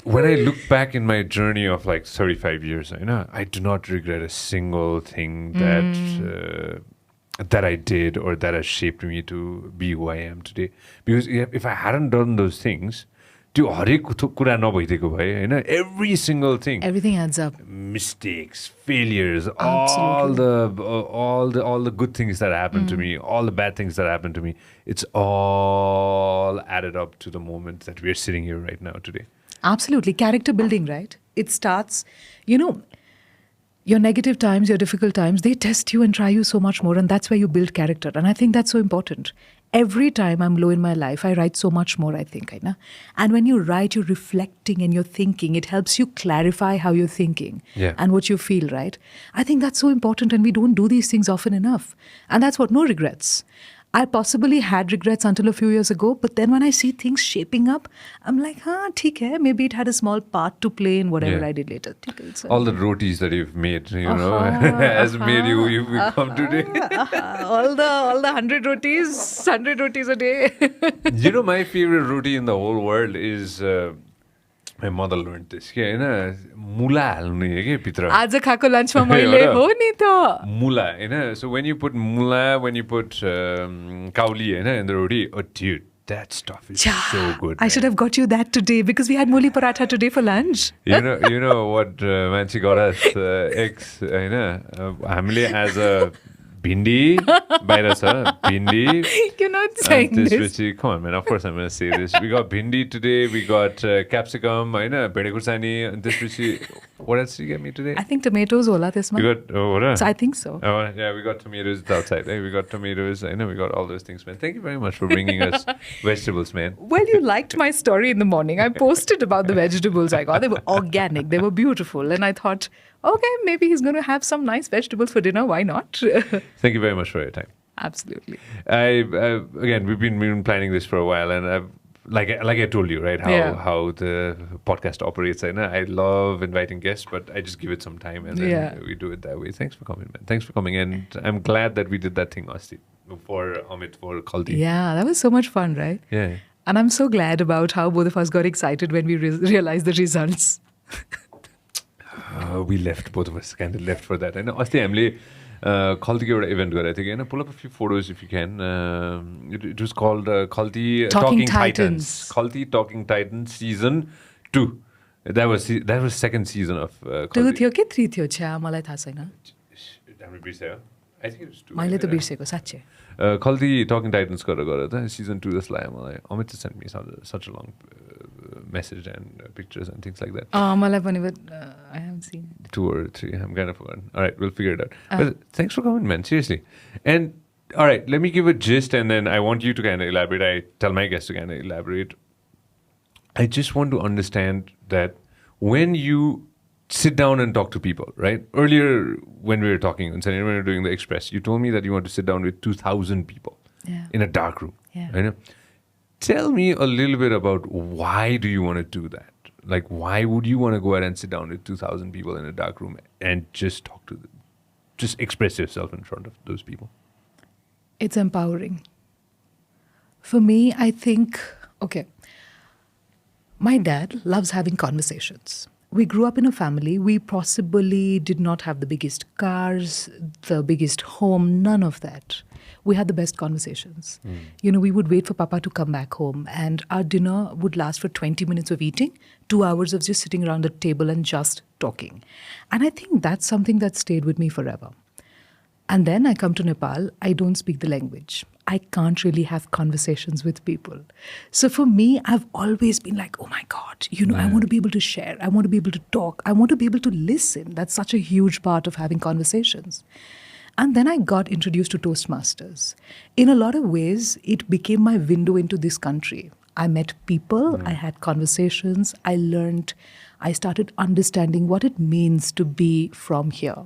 when I look back in my journey of like 35 years, I do not regret a single thing that I did or that has shaped me to be who I am today. Because if I hadn't done those things, त्यो हरेक कुरा नभइदिएको भए हैन, every single thing, everything adds up. mistakes, failures, Absolutely. all the good things that happened to me, all the bad things that happened to me, it's all added up to the moment that we're sitting here right now today. Absolutely. Character building, right? It starts, your negative times, your difficult times, they test you and try you so much more. And that's where you build character. And I think that's so important. Every time I'm low in my life, I write so much more, I think. And when you write, you're reflecting and you're thinking. It helps you clarify how you're thinking and what you feel, right? I think that's so important. And we don't do these things often enough. And that's what, no regrets. I possibly had regrets until a few years ago, but then when I see things shaping up, I'm like, theek hai, maybe it had a small part to play in whatever I did later. All the rotis that you've made, has made you who you've become today. all the 100 rotis a day. My favorite roti in the whole world is... my mother learned this. Mula halne ke pitra. आज खाको लन्चमा मैले हो नि त. Mula, so when you put mula, when you put kauli in the roti, oh dude, that stuff is so good. I should have got you that today because we had moli paratha today for lunch. You know what Mannsi got us ex, हामीले as a Bindi, baira cha, bindi. You're not saying this. Come on, man. Of course I'm going to say this. We got bindi today. We got capsicum, bede kursani. And what else did you get me today? I think tomatoes hola tesma. We got, So I think so. Oh, yeah, we got tomatoes outside. We got tomatoes. We got all those things, man. Thank you very much for bringing us vegetables, man. Well, you liked my story in the morning. I posted about the vegetables I got. They were organic. They were beautiful. And I thought, okay, maybe he's going to have some nice vegetables for dinner. Why not? Thank you very much for your time. Absolutely. Again, we've been planning this for a while, and I've, like I told you, right, how the podcast operates. I love inviting guests, but I just give it some time, and then we do it that way. Thanks for coming, man. Thanks for coming, and I'm glad that we did that thing last week for Amit, for Khaldi. Yeah, that was so much fun, right? Yeah. And I'm so glad about how both of us got excited when we realized the results. We left, both of us kind of left for that. I know. अस्ति हामीले Khaldi एउटा event गरेको थियो कि, pull up a few photos if you can. It was called Khaldi Talking Titans. Khaldi Talking Titans season 2. That was second season of Khaldi. 2 थियो कि 3 थियो छ्या मलाई थाहा छैन. हामीले बिर्स्यो. I think it was 2. मैले त बिर्सेको साच्चै. Khaldi Talking Titans गरेर season 2 जस्तो लाग्यो मलाई. Amit sent me such a long message and pictures and things like that. मलाई पनि, but I haven't seen it. 2 or 3, I'm kind of forgotten. All right, we'll figure it out. But thanks for coming, man. Seriously. And all right, let me give a gist, and then I want you to kind of elaborate. I tell my guests to kind of elaborate. I just want to understand that when you sit down and talk to people, right? Earlier, when we were talking, when we were doing the Express, you told me that you want to sit down with 2,000 people in a dark room. Yeah. Right? Tell me a little bit about why do you want to do that? Like, why would you want to go ahead and sit down with 2,000 people in a dark room and just talk to them? Just express yourself in front of those people. It's empowering. For me, I think, okay, my dad loves having conversations. We grew up in a family. We possibly did not have the biggest cars, the biggest home, none of that. We had the best conversations. We would wait for Papa to come back home, and our dinner would last for 20 minutes of eating, 2 hours of just sitting around the table and just talking. And I think that's something that stayed with me forever. And then I come to Nepal. I don't speak the language. I can't really have conversations with people. So for me, I've always been like, oh my God, I want to be able to share. I want to be able to talk. I want to be able to listen. That's such a huge part of having conversations. And then I got introduced to Toastmasters. In a lot of ways, it became my window into this country. I met people, I had conversations, I learned I started understanding what it means to be from here.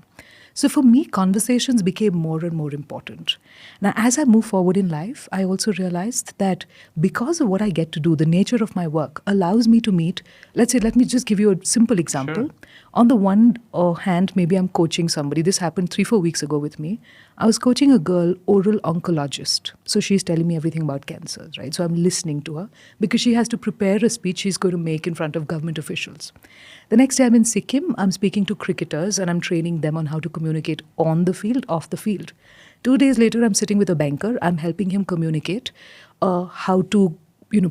So for me, conversations became more and more important. Now, as I move forward in life, I also realized that because of what I get to do, the nature of my work allows me to meet, let's say, let me just give you a simple example. Sure. On the one hand, maybe I'm coaching somebody. This happened 3-4 weeks ago with me. I was coaching a girl, oral oncologist. So she's telling me everything about cancers, right? So I'm listening to her because she has to prepare a speech she's going to make in front of government officials. The next day I'm in Sikkim, I'm speaking to cricketers and I'm training them on how to communicate on the field, off the field. 2 days later, I'm sitting with a banker. I'm helping him communicate how to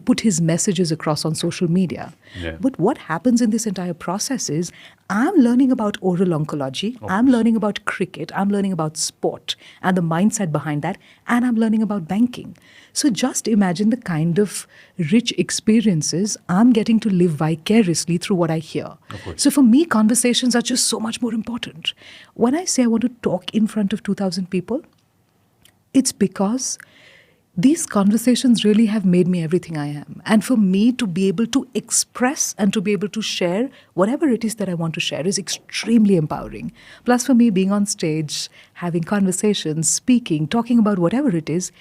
put his messages across on social media. Yeah. But what happens in this entire process is I'm learning about oral oncology, I'm learning about cricket, I'm learning about sport and the mindset behind that, and I'm learning about banking. So just imagine the kind of rich experiences I'm getting to live vicariously through what I hear. So for me, conversations are just so much more important. When I say I want to talk in front of 2,000 people, it's because these conversations really have made me everything I am. And for me to be able to express and to be able to share whatever it is that I want to share is extremely empowering. Plus for me, being on stage, having conversations, speaking, talking about whatever it is,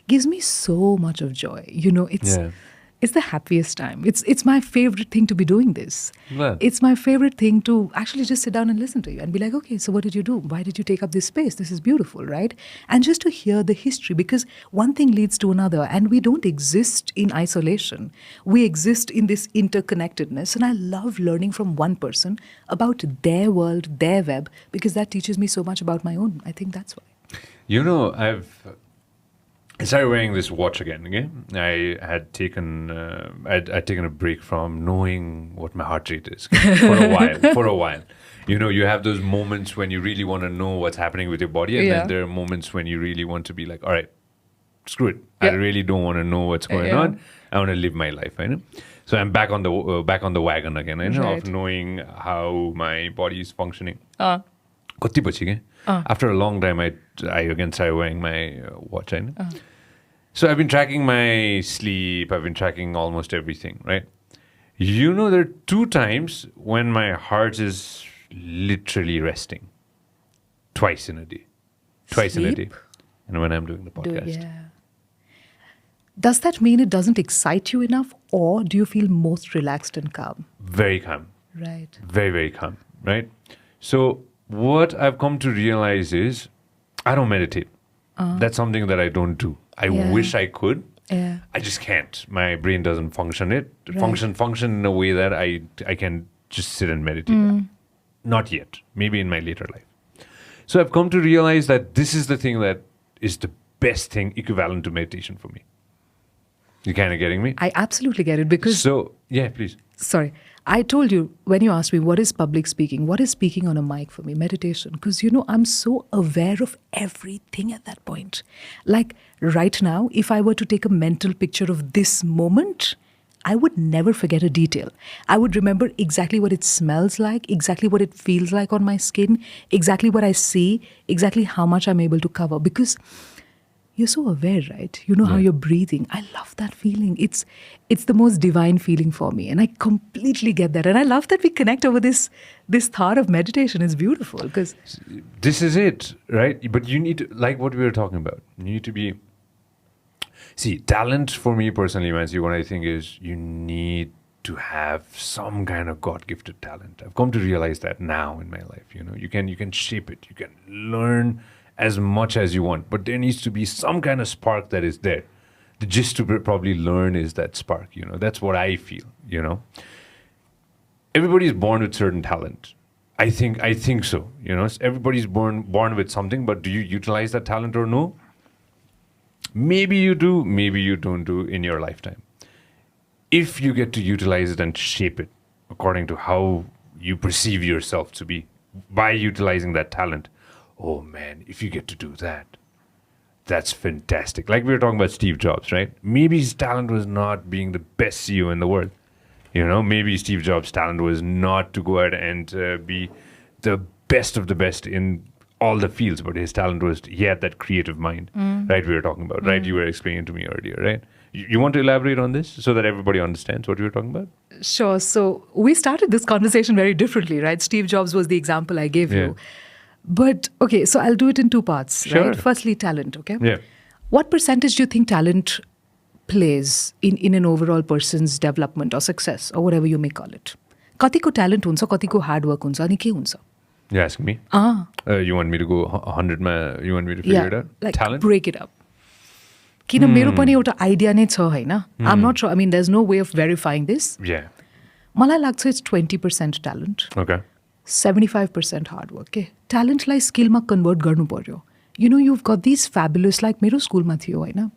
gives me so much of joy. It's the happiest time. It's my favorite thing to be doing this. Well. It's my favorite thing to actually just sit down and listen to you and be like, okay, so what did you do? Why did you take up this space? This is beautiful, right? And just to hear the history, because one thing leads to another and we don't exist in isolation. We exist in this interconnectedness. And I love learning from one person about their world, their web, because that teaches me so much about my own. I think that's why. I started wearing this watch again. Okay, I had taken I'd taken a break from knowing what my heart rate is for a while. You have those moments when you really want to know what's happening with your body, and then there are moments when you really want to be like, all right, screw it. I really don't want to know what's going on. I want to live my life. So I'm back on the wagon again. Of knowing how my body is functioning. After a long time, I again started wearing my watch. So I've been tracking my sleep. I've been tracking almost everything, right? There are 2 times when my heart is literally resting. Twice in a day. And when I'm doing the podcast. Does that mean it doesn't excite you enough, or do you feel most relaxed and calm? Very calm. Right. Very, very calm, right? So what I've come to realize is I don't meditate. That's something that I don't do. I wish I could. Yeah. I just can't. My brain doesn't function function in a way that I can just sit and meditate. Not yet. Maybe in my later life. So I've come to realize that this is the thing that is the best thing equivalent to meditation for me. You kind of getting me? I absolutely get it because... So, yeah, please. Sorry. I told you when you asked me what is public speaking, what is speaking on a mic for me? Meditation. Because, I'm so aware of everything at that point. Like right now, if I were to take a mental picture of this moment, I would never forget a detail. I would remember exactly what it smells like, exactly what it feels like on my skin, exactly what I see, exactly how much I'm able to cover. Because you're so aware, right? You know how you're breathing. I love that feeling. It's the most divine feeling for me. And I completely get that. And I love that we connect over this thought of meditation. It's beautiful because... This is it, right? But you need to, like what we were talking about, you need to be... See, talent for me personally, Mannsi, what I think is you need to have some kind of God-gifted talent. I've come to realize that now in my life. You can shape it. You can learn as much as you want, but there needs to be some kind of spark that is there. The gist to probably learn is that spark. That's what I feel. Everybody is born with certain talent. I think so. Everybody's born with something, but do you utilize that talent or no? Maybe you do, maybe you don't do in your lifetime. If you get to utilize it and shape it according to how you perceive yourself to be by utilizing that talent, oh man, if you get to do that, that's fantastic. Like we were talking about Steve Jobs, right? Maybe his talent was not being the best CEO in the world. Maybe Steve Jobs' talent was not to go out and be the best of the best in all the fields, but his talent was he had that creative mind, right? We were talking about, right? You were explaining to me earlier, right? You want to elaborate on this so that everybody understands what you're talking about? Sure. So we started this conversation very differently, right? Steve Jobs was the example I gave you. But, okay, so I'll do it in two parts, right? Firstly, talent, okay? Yeah. What percentage do you think talent plays in an overall person's development or success or whatever you may call it? Katiko talent hunsa, katiko hard work hunsa, ani ke hunsa? You're asking me? You want me to go 100? You want me to figure it out? Like Talent? break it up. किन मेरो पनि एउटा idea नै छ हैन I'm not sure. I mean, there's no way of verifying this. Yeah. मलाई लाग्छ it's 20% talent. Okay. 75% hard work. Okay? Talentलाई स्किलमा convert गर्नु पर्यो. You know, you've got these fabulous, like मेरो स्कुलमा थियो हैन.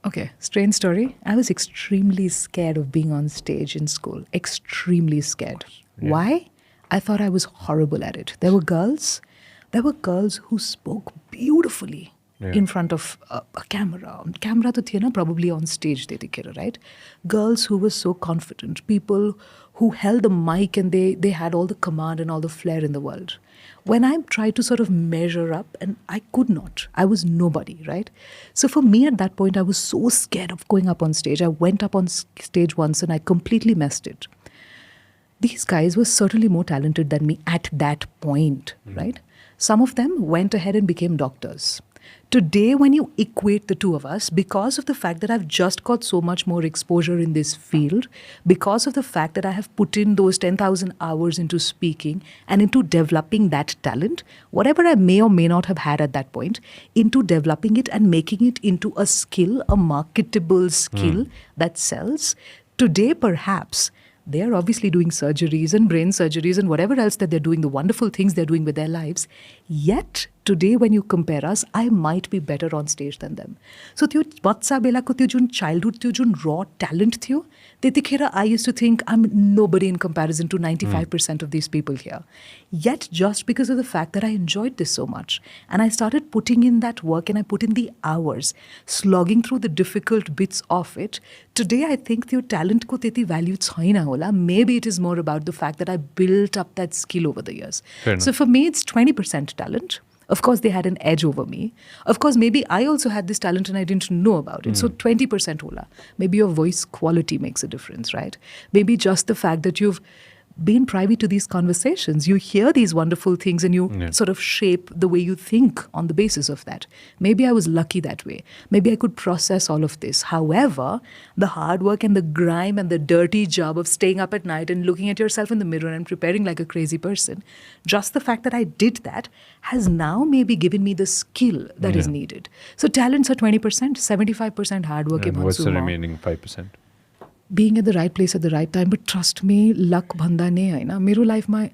Okay, strange story. I was extremely scared of being on stage in school. Extremely scared. Yeah. Why? I thought I was horrible at it. There were girls who spoke beautifully in front of a camera. Camera to थिएन, probably on stage त्यतिखेर, right? Girls who were so confident, people who held the mic and they had all the command and all the flair in the world. When I tried to sort of measure up, and I could not. I was nobody, right? So for me at that point, I was so scared of going up on stage. I went up on stage once and I completely messed it. These guys were certainly more talented than me at that point, right? Some of them went ahead and became doctors. Today, when you equate the two of us, because of the fact that I've just got so much more exposure in this field, because of the fact that I have put in those 10,000 hours into speaking and into developing that talent, whatever I may or may not have had at that point, into developing it and making it into a skill, a marketable skill that sells, today perhaps they are obviously doing surgeries and brain surgeries and whatever else that they're doing, the wonderful things they're doing with their lives. Yet, today when you compare us, I might be better on stage than them. So, त्यो बच्चा बेलाको त्यो जुन childhood, त्यो जुन raw talent थियो, त्यतिखेर I used to think I'm nobody in comparison to 95% of these people here. Yet, just because of the fact that I enjoyed this so much, and I started putting in that work and I put in the hours, slogging through the difficult bits of it, today I think त्यो talent को त्यति value छैन होला. Maybe it is more about the fact that I built up that skill over the years. So for me, it's 20% talent. Of course, they had an edge over me. Of course, maybe I also had this talent and I didn't know about it. So 20% hola. Maybe your voice quality makes a difference, right? Maybe just the fact that you've been privy to these conversations. You hear these wonderful things and you sort of shape the way you think on the basis of that. Maybe I was lucky that way. Maybe I could process all of this. However, the hard work and the grime and the dirty job of staying up at night and looking at yourself in the mirror and preparing like a crazy person, just the fact that I did that has now maybe given me the skill that is needed. So talents are 20%, 75% hard work. And what's the remaining 5%? Being at the right place at the right time. But trust me, luck bhanda nahi hai na. Mero life my,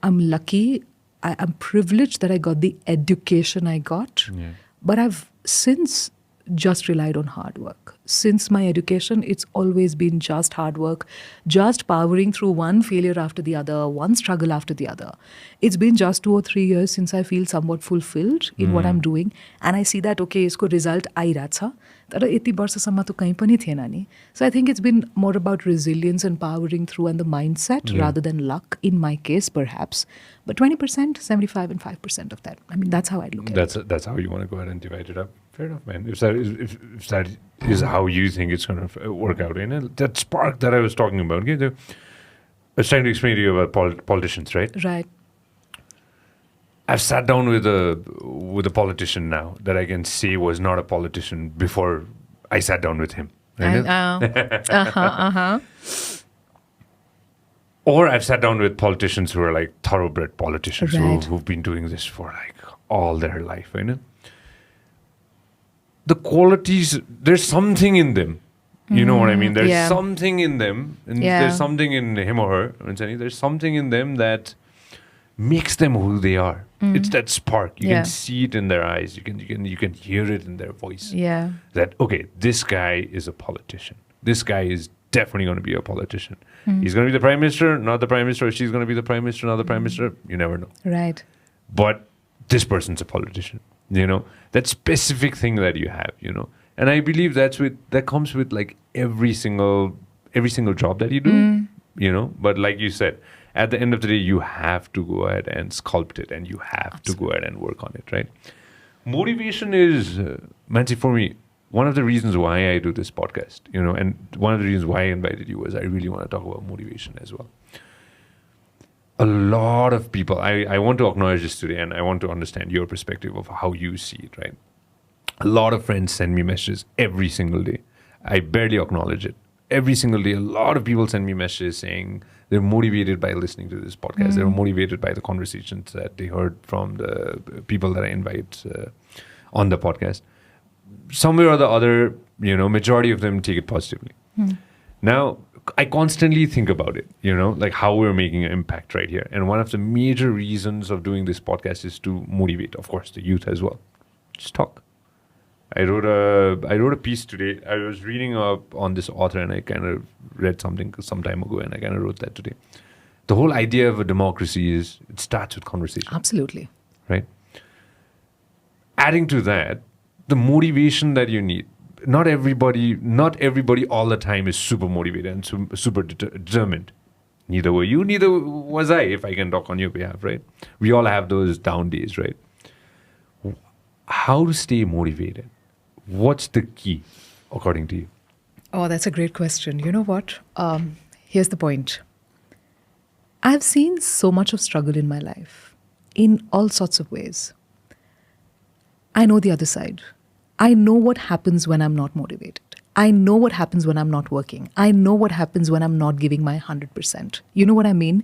I'm lucky. I'm privileged that I got the education I got. But I've since just relied on hard work. Since my education, it's always been just hard work, just powering through one failure after the other, one struggle after the other. It's been just 2 or 3 years since I feel somewhat fulfilled in what I'm doing. And I see that, okay, isko result आइरहेछ तर यति वर्षसम्म त कहीँ पनि थिएन नि. So I think it's been more about resilience and powering through and the mindset rather than luck in my case, perhaps. But 20%, 75 and 5% of that. I mean, that's how I look at it. That's how you want to go ahead and divide it up. Fair enough, man. If that is how you think it's going to work out, that spark that I was talking about. Okay, I was trying to explain to you about politicians, right? Right. I've sat down with a politician now that I can say was not a politician before I sat down with him. Or I've sat down with politicians who are like thoroughbred politicians who've been doing this for like all their life, The qualities, there's something in them. You know what I mean? There's something in them, and there's something in him or her. There's something in them that makes them who they are. It's that spark. You can see it in their eyes. You can hear it in their voice. Yeah. That okay, this guy is a politician. This guy is definitely going to be a politician. He's going to be the prime minister, not the prime minister. Or she's going to be the prime minister, not the prime minister. You never know. Right. But this person's a politician. That specific thing that you have. And I believe that comes with like every single job that you do. But like you said, at the end of the day, you have to go ahead and sculpt it, and you have to go ahead and work on it, right? Motivation is, Mannsi, for me, one of the reasons why I do this podcast, and one of the reasons why I invited you was I really want to talk about motivation as well. A lot of people, I want to acknowledge this today, and I want to understand your perspective of how you see it, right? A lot of friends send me messages every single day. I barely acknowledge it. Every single day, a lot of people send me messages saying they're motivated by listening to this podcast. They're motivated by the conversations that they heard from the people that I invite on the podcast. Somewhere or the other, majority of them take it positively. Now, I constantly think about it, like how we're making an impact right here. And one of the major reasons of doing this podcast is to motivate, of course, the youth as well. Just talk. I wrote a piece today. I was reading up on this author, and I kind of read something some time ago, and I kind of wrote that today. The whole idea of a democracy is it starts with conversation. Absolutely. Right? Adding to that, the motivation that you need. Not everybody all the time is super motivated and super determined. Neither were you, neither was I, if I can talk on your behalf, right? We all have those down days, right? How to stay motivated? What's the key, according to you? Oh, that's a great question. You know what? Here's the point. I've seen so much of struggle in my life, in all sorts of ways. I know the other side. I know what happens when I'm not motivated. I know what happens when I'm not working. I know what happens when I'm not giving my 100%. You know what I mean?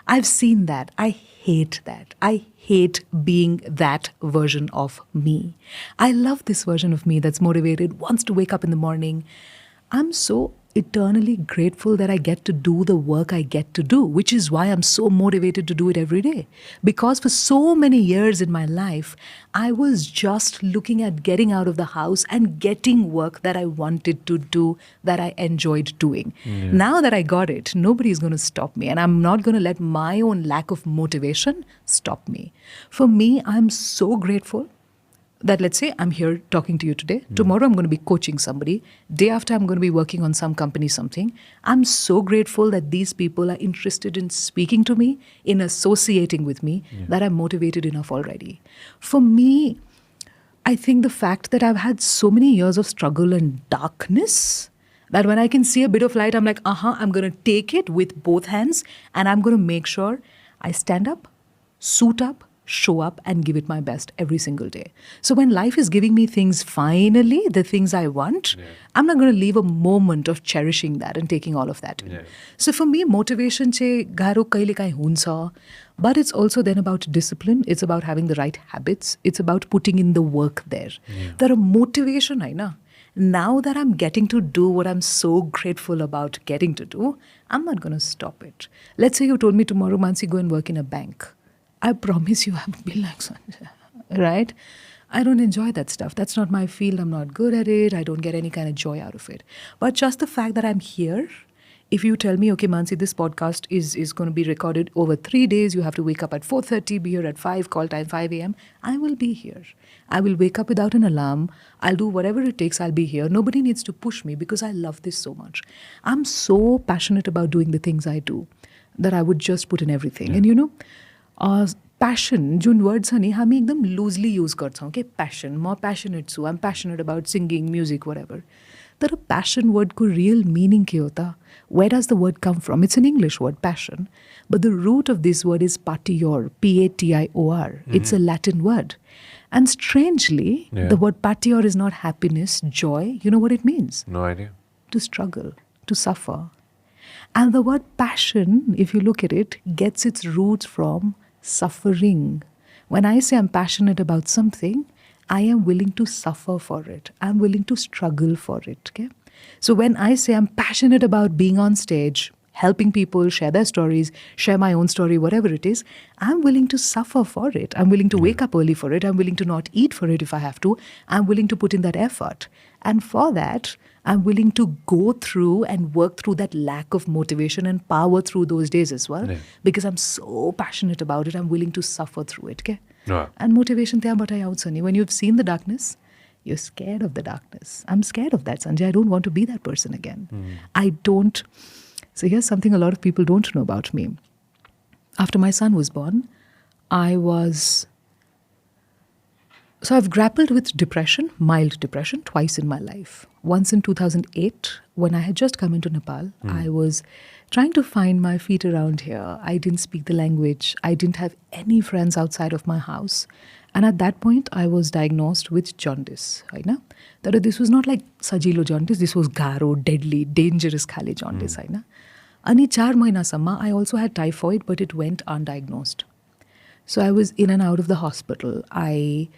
I've seen that. I hate that. I hate being that version of me. I love this version of me that's motivated, wants to wake up in the morning. I'm so eternally grateful that I get to do the work I get to do, which is why I'm so motivated to do it every day. Because for so many years in my life, I was just looking at getting out of the house and getting work that I wanted to do, that I enjoyed doing. Yeah. Now that I got it, nobody's going to stop me. And I'm not going to let my own lack of motivation stop me. For me, I'm so grateful that, let's say I'm here talking to you today. Tomorrow I'm going to be coaching somebody. Day after I'm going to be working on some company, something. I'm so grateful that these people are interested in speaking to me, in associating with me, that I'm motivated enough already. For me, I think the fact that I've had so many years of struggle and darkness, that when I can see a bit of light, I'm like, I'm going to take it with both hands, and I'm going to make sure I stand up, suit up, show up, and give it my best every single day. So when life is giving me things, finally, the things I want, I'm not going to leave a moment of cherishing that and taking all of that in. So for me, motivation che garo kaile kai huncha, but it's also then about discipline. It's about having the right habits. It's about putting in the work there. There are motivation, now that I'm getting to do what I'm so grateful about getting to do, I'm not going to stop it. Let's say you told me tomorrow, Mannsi, go and work in a bank. I promise you I would be like, Sanjay, right? I don't enjoy that stuff. That's not my field. I'm not good at it. I don't get any kind of joy out of it. But just the fact that I'm here, if you tell me, okay, Mannsi, this podcast is going to be recorded over 3 days. You have to wake up at 4:30, be here at 5, call time 5 a.m. I will be here. I will wake up without an alarm. I'll do whatever it takes. I'll be here. Nobody needs to push me because I love this so much. I'm so passionate about doing the things I do that I would just put in everything. And passion, Jun word छ नि हामी एकदम loosely use गर्छौँ के passion, म passionate छु, I'm passionate about singing, music, whatever. तर passion word को real meaning के हो त? Where does the word come from? It's an English word, passion. But the root of this word is patior, P-A-T-I-O-R. It's a Latin word. And strangely, the word patior is not happiness, joy. You know what it means? No idea. To struggle, to suffer. And the word passion, if you look at it, gets its roots from suffering. When I say I'm passionate about something, I am willing to suffer for it. I'm willing to struggle for it. Okay? So when I say I'm passionate about being on stage, helping people share their stories, share my own story, whatever it is, I'm willing to suffer for it. I'm willing to wake up early for it. I'm willing to not eat for it if I have to. I'm willing to put in that effort. And for that, I'm willing to go through and work through that lack of motivation and power through those days as well. Because I'm so passionate about it, I'm willing to suffer through it. Okay? And motivation, when you've seen the darkness, you're scared of the darkness. I'm scared of that, Sanjay. I don't want to be that person again. I don't. So here's something a lot of people don't know about me. After my son was born, I was So I've grappled with depression, mild depression, twice in my life. Once in 2008, when I had just come into Nepal, I was trying to find my feet around here. I didn't speak the language. I didn't have any friends outside of my house. And at that point, I was diagnosed with jaundice. Right? This was not like sajilo jaundice. This was garo, deadly, dangerous khale jaundice. Right? Ani 4 mahinasamma, I also had typhoid, but it went undiagnosed. So I was in and out of the hospital. I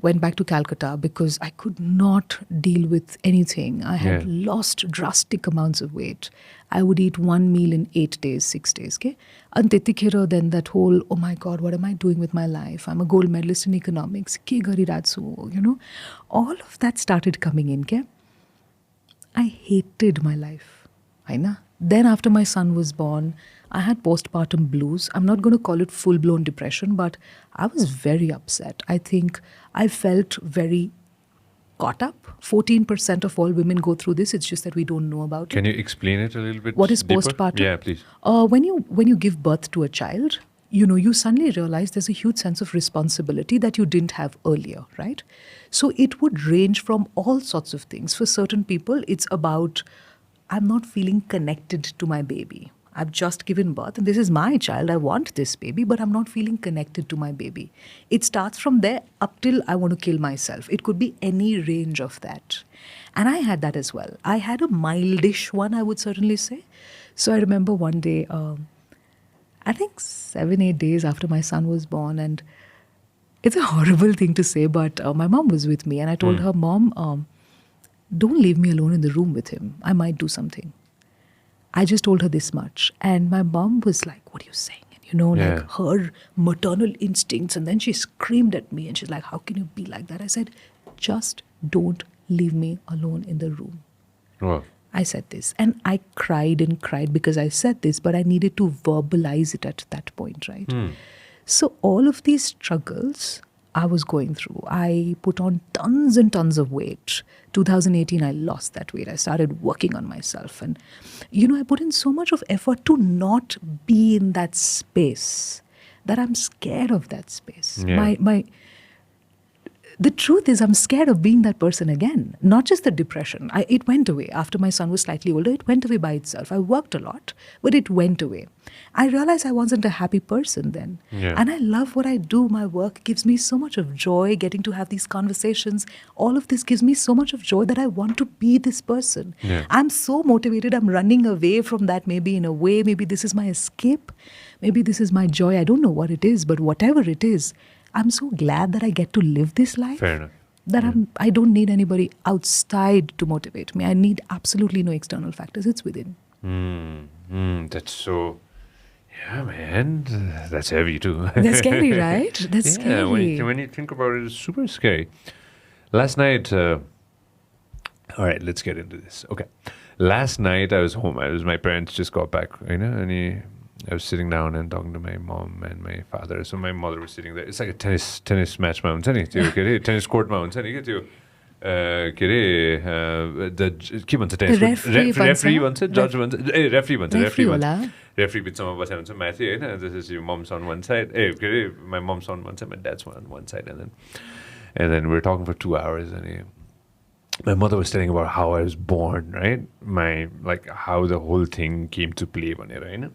went back to Calcutta because I could not deal with anything. I had lost drastic amounts of weight. I would eat one meal in 8 days, 6 days. Okay? And then that whole, oh my God, what am I doing with my life? I'm a gold medalist in economics. Ke gariratsu, all of that started coming in. Okay? I hated my life. Then after my son was born, I had postpartum blues. I'm not going to call it full-blown depression, but I was very upset. I think I felt very caught up. 14% of all women go through this. It's just that we don't know about it. Can you explain it a little bit? What is deeper? postpartum? Yeah, please. When you give birth to a child, you suddenly realize there's a huge sense of responsibility that you didn't have earlier, right? So it would range from all sorts of things. For certain people, it's about, I'm not feeling connected to my baby. I've just given birth and this is my child. I want this baby, but I'm not feeling connected to my baby. It starts from there up till I want to kill myself. It could be any range of that. And I had that as well. I had a mildish one, I would certainly say. So I remember one day, I think 7-8 days after my son was born, and it's a horrible thing to say, but my mom was with me and I told her, Mom, don't leave me alone in the room with him. I might do something. I just told her this much. And my mom was like, what are you saying? And, like her maternal instincts. And then she screamed at me and she's like, how can you be like that? I said, just don't leave me alone in the room. Oh. I said this. And I cried and cried because I said this, but I needed to verbalize it at that point, right? So all of these struggles I was going through. I put on tons and tons of weight. 2018, I lost that weight. I started working on myself. And, I put in so much of effort to not be in that space that I'm scared of that space. Yeah. The truth is I'm scared of being that person again. Not just the depression. It went away. After my son was slightly older, it went away by itself. I worked a lot, but it went away. I realized I wasn't a happy person then. Yeah. And I love what I do. My work gives me so much of joy, getting to have these conversations. All of this gives me so much of joy that I want to be this person. Yeah. I'm so motivated. I'm running away from that maybe in a way. Maybe this is my escape. Maybe this is my joy. I don't know what it is, but whatever it is, I'm so glad that I get to live this life. Fair enough. That I don't need anybody outside to motivate me. I need absolutely no external factors. It's within. That's so... Yeah, man. That's heavy too. That's scary, right? That's scary. When you think about it, it's super scary. Last night... all right, let's get into this. Okay. Last night I was home. My parents just got back, and I was sitting down and talking to my mom and my father. So my mother was sitting there. It's like a tennis match ma हुन्छ नि त्यो tennis court ma हुन्छ नि के त्यो के भन्छ tennis referee भन्छ judge भन्छ referee भन्छ referee बिचमा बसेर हुन्छ माथि हैन this is your mom's on one side my mom's on one side, my dad's on one side, and then we were talking for 2 hours, and my mother was telling about how I was born, right? How the whole thing came to play भनेर हैन.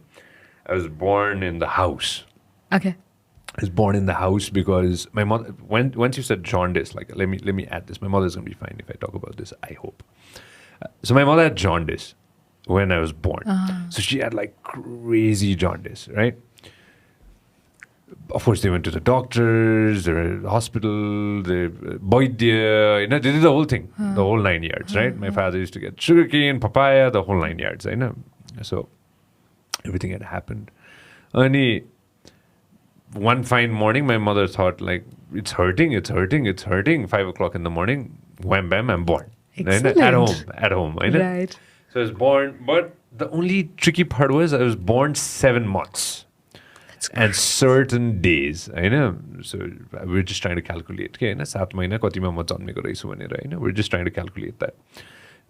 I was born in the house. Okay. I was born in the house because my mother, once you said jaundice, let me add this. My mother's going to be fine if I talk about this, I hope. So my mother had jaundice when I was born. So she had crazy jaundice, right? Of course, they went to the doctors, they were at the hospital, they did the whole thing, the whole 9 yards, right? My father used to get sugarcane, papaya, the whole 9 yards, So everything had happened. And one fine morning, my mother thought, it's hurting. 5 o'clock in the morning, wham, bam, I'm born. Excellent. At home. Right. So I was born, but the only tricky part was I was born 7 months. And certain days, so we're just trying to calculate. 7 महिना कतिमा म जन्मेको रहेछु भनेर, we're just trying to calculate that.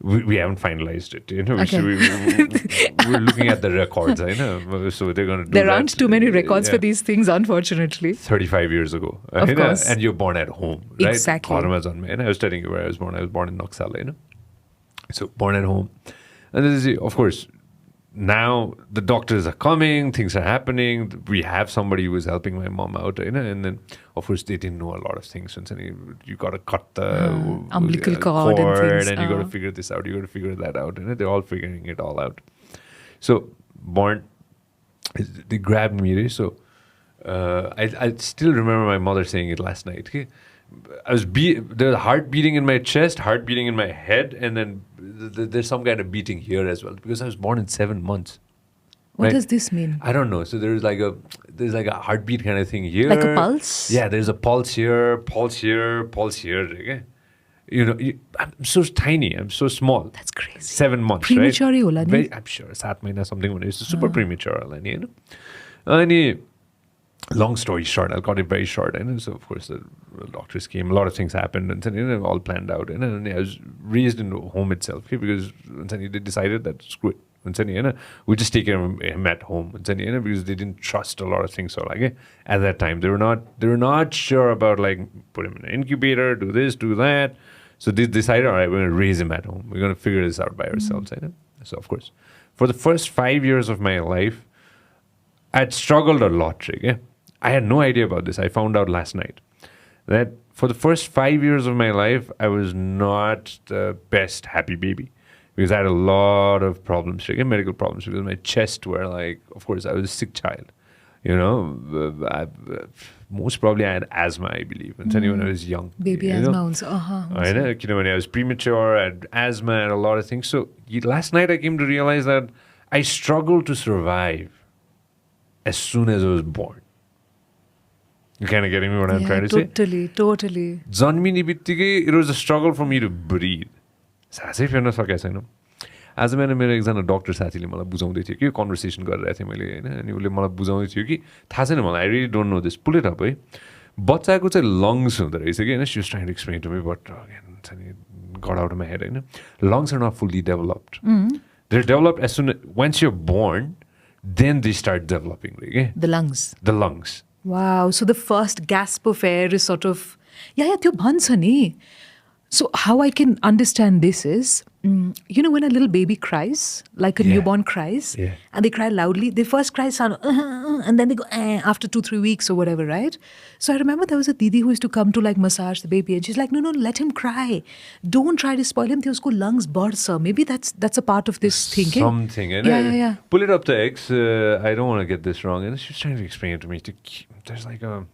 We haven't finalized it. Okay. We're looking at the records. I know. So they're going to do There that. aren't too many records for these things, unfortunately. 35 years ago. Of course. And you're born at home, right? Exactly. And I was telling you where I was born. I was born in Naxala, So born at home. And this is, of course, now the doctors are coming, things are happening. We have somebody who is helping my mom out, and then of course they didn't know a lot of things. And you got to cut the umbilical cord and things, and you got to figure this out. You got to figure that out, and they're all figuring it all out. So born, they grabbed me. So I still remember my mother saying it last night. Okay? There's heart beating in my chest, heart beating in my head, and then there's some kind of beating here as well because I was born in 7 months. What does this mean? I don't know. So there's like a heartbeat kind of thing here, like a pulse. Yeah, there's a pulse here, pulse here, pulse here. Okay? I'm so tiny. I'm so small. That's crazy. 7 months, premature right? I'm sure 7 months something. It's super premature, and long story short, I'll cut it very short. And so, of course, the doctors came. A lot of things happened, and all planned out. And I was raised in the home itself because they decided that screw it. We just take care of him at home. Because they didn't trust a lot of things. So, at that time, they were not sure about put him in an incubator, do this, do that. So they decided, all right, we're going to raise him at home. We're going to figure this out by ourselves. So, of course, for the first 5 years of my life, I'd struggled a lot. I had no idea about this. I found out last night that for the first 5 years of my life, I was not the best happy baby because I had a lot of problems, medical problems, because my chest were of course, I was a sick child. Most probably I had asthma, I believe, when I was young. Baby asthma also. I know, when I was premature, I had asthma and a lot of things. So last night I came to realize that I struggled to survive as soon as I was born. You kind of getting me what I'm trying to say? Totally. Janmini bittikai, it was a struggle for me to breathe. सासै फेर्न सकेको छैन. आज मैले मेरो एकजना doctor साथीले मलाई बुझाउँदै थियो कि कन्भर्सेसन गरिरहेको थिएँ मैले होइन अनि उसले मलाई बुझाउँदै थियो कि थाहा छैन मलाई I really don't know this pull it up है बच्चाको चाहिँ लङ्स हुँदो रहेछ कि होइन she was trying to explain to me but got out of my head होइन lungs are not fully developed they developed as soon once you born then they start developing the lungs. Wow, so the first gasp of air is sort of त्यो भन्छ नि. So how I can understand this is, when a little baby cries, like a newborn cries, and they cry loudly, they first cry sound, and then they go after 2-3 weeks or whatever, right? So I remember there was a didi who used to come to massage the baby, and she's like, no, let him cry. Don't try to spoil him. Usko lungs burst, sir. Maybe that's a part of this thinking. Something. Yeah. Pull it up to X. I don't want to get this wrong. And she was trying to explain it to me. There's like a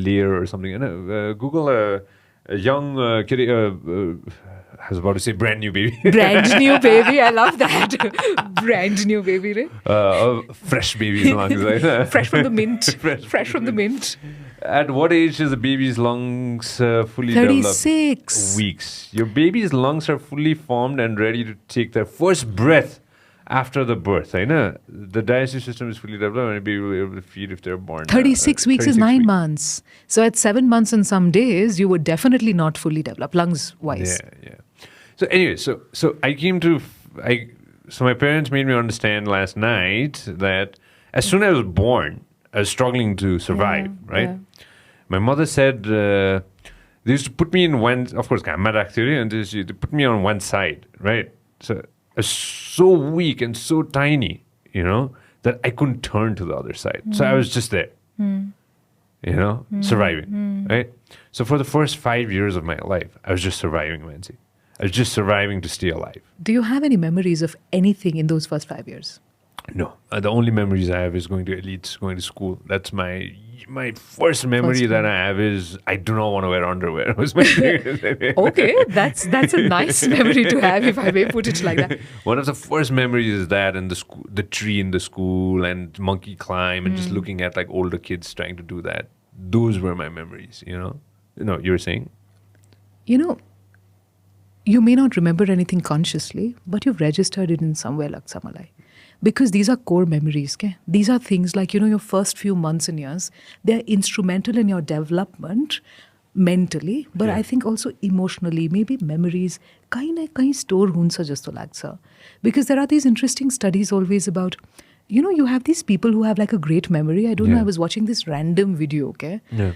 layer or something. And Google a young kid. I was about to say brand new baby. Brand new baby. I love that. Brand new baby, right? Fresh baby's lungs. Right? Fresh from the mint. Fresh from the mint. At what age is the baby's lungs fully 36 developed? Weeks. Your baby's lungs are fully formed and ready to take their first breath after the birth. I know. The digestive system is fully developed and a baby will be able to feed if they're born. 36 weeks is 9 months. So at 7 months and some days, you were definitely not fully developed, lungs-wise. Yeah. So anyway, so I came to... So my parents made me understand last night that as soon as I was born, I was struggling to survive, right? Yeah. My mother said they used to put me in one... Of course, and they put me on one side, right? So I was so weak and so tiny, that I couldn't turn to the other side. So I was just there, surviving, right? So for the first 5 years of my life, I was just surviving, Mannsi. I was just surviving to stay alive. Do you have any memories of anything in those first 5 years? No. The only memories I have is going to elites, going to school. That's my first memory that I have is I do not want to wear underwear. Was my Okay, that's a nice memory to have, if I may put it like that. One of the first memories is that and the tree in the school and monkey climb and just looking at older kids trying to do that. Those were my memories, you were saying? You may not remember anything consciously, but you've registered it in somewhere like Samalai. Because these are core memories. Okay? These are things like, your first few months and years, they're instrumental in your development mentally, but Yeah. I think also emotionally, maybe memories kahin na kahin store huncha jasto lagcha. Because there are these interesting studies always about, you have these people who have like a great memory. I don't know, Yeah. I was watching this random video, okay, Yeah.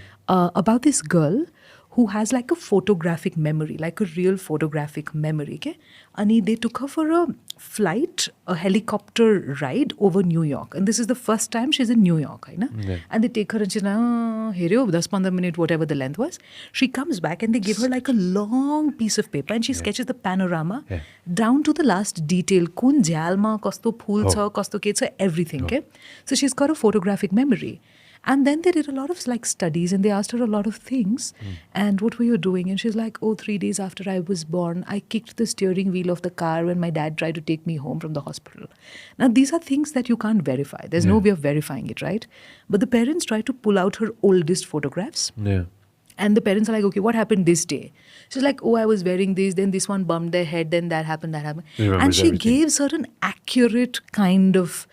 about this girl who has like a photographic memory, like a real photographic memory, okay? And they took her for a flight, a helicopter ride over New York. And this is the first time she's in New York, right? Yeah. And they take her and she's like, here you 10-15 minutes, whatever the length was. She comes back and they give her like a long piece of paper and she sketches the panorama Yeah. down to the last detail. Kun jhalma, kasto phul cha, kasto ke cha, everything, okay? So she's got a photographic memory. And then they did a lot of like studies and they asked her a lot of things. And what were you doing? And she's like, 3 days after I was born, I kicked the steering wheel of the car when my dad tried to take me home from the hospital. Now, these are things that you can't verify. There's no way of verifying it, right? But the parents try to pull out her oldest photographs. Yeah. And the parents are like, okay, what happened this day? She's like, I was wearing this, then this one bumped their head, then that happened. Remembers And she everything. gave certain accurate kind of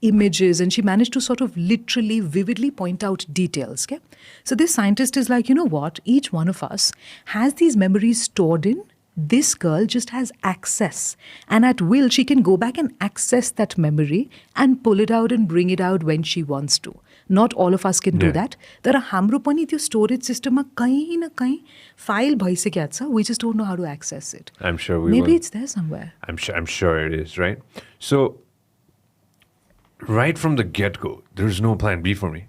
images, and she managed to sort of literally, vividly point out details. Okay? So this scientist is like, you know what? Each one of us has these memories stored in. This girl just has access. And at will, she can go back and access that memory and pull it out and bring it out when she wants to. Not all of us can do Yeah. that. There are हाम्रो पनि त्यो storage system मा कहीं न कहीं file भइसकेको छ. We just don't know how to access it. I'm sure we Maybe will. it's there somewhere. I'm sure it is, right? So, right from the get-go, there's no plan B for me.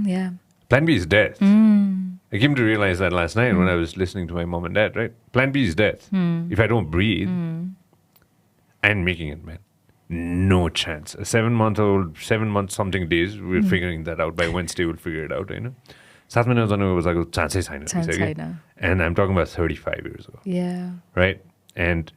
Yeah. Plan B is death. I came to realize that last night when I was listening to my mom and dad, right? Plan B is death. If I don't breathe, I'm making it, man. No chance. A 7-month-old, 7 months something days, we're figuring that out. By Wednesday, we'll figure it out, you know? 7 minutes ago, was like, chance छैन. And I'm talking about 35 years ago, Yeah. right? And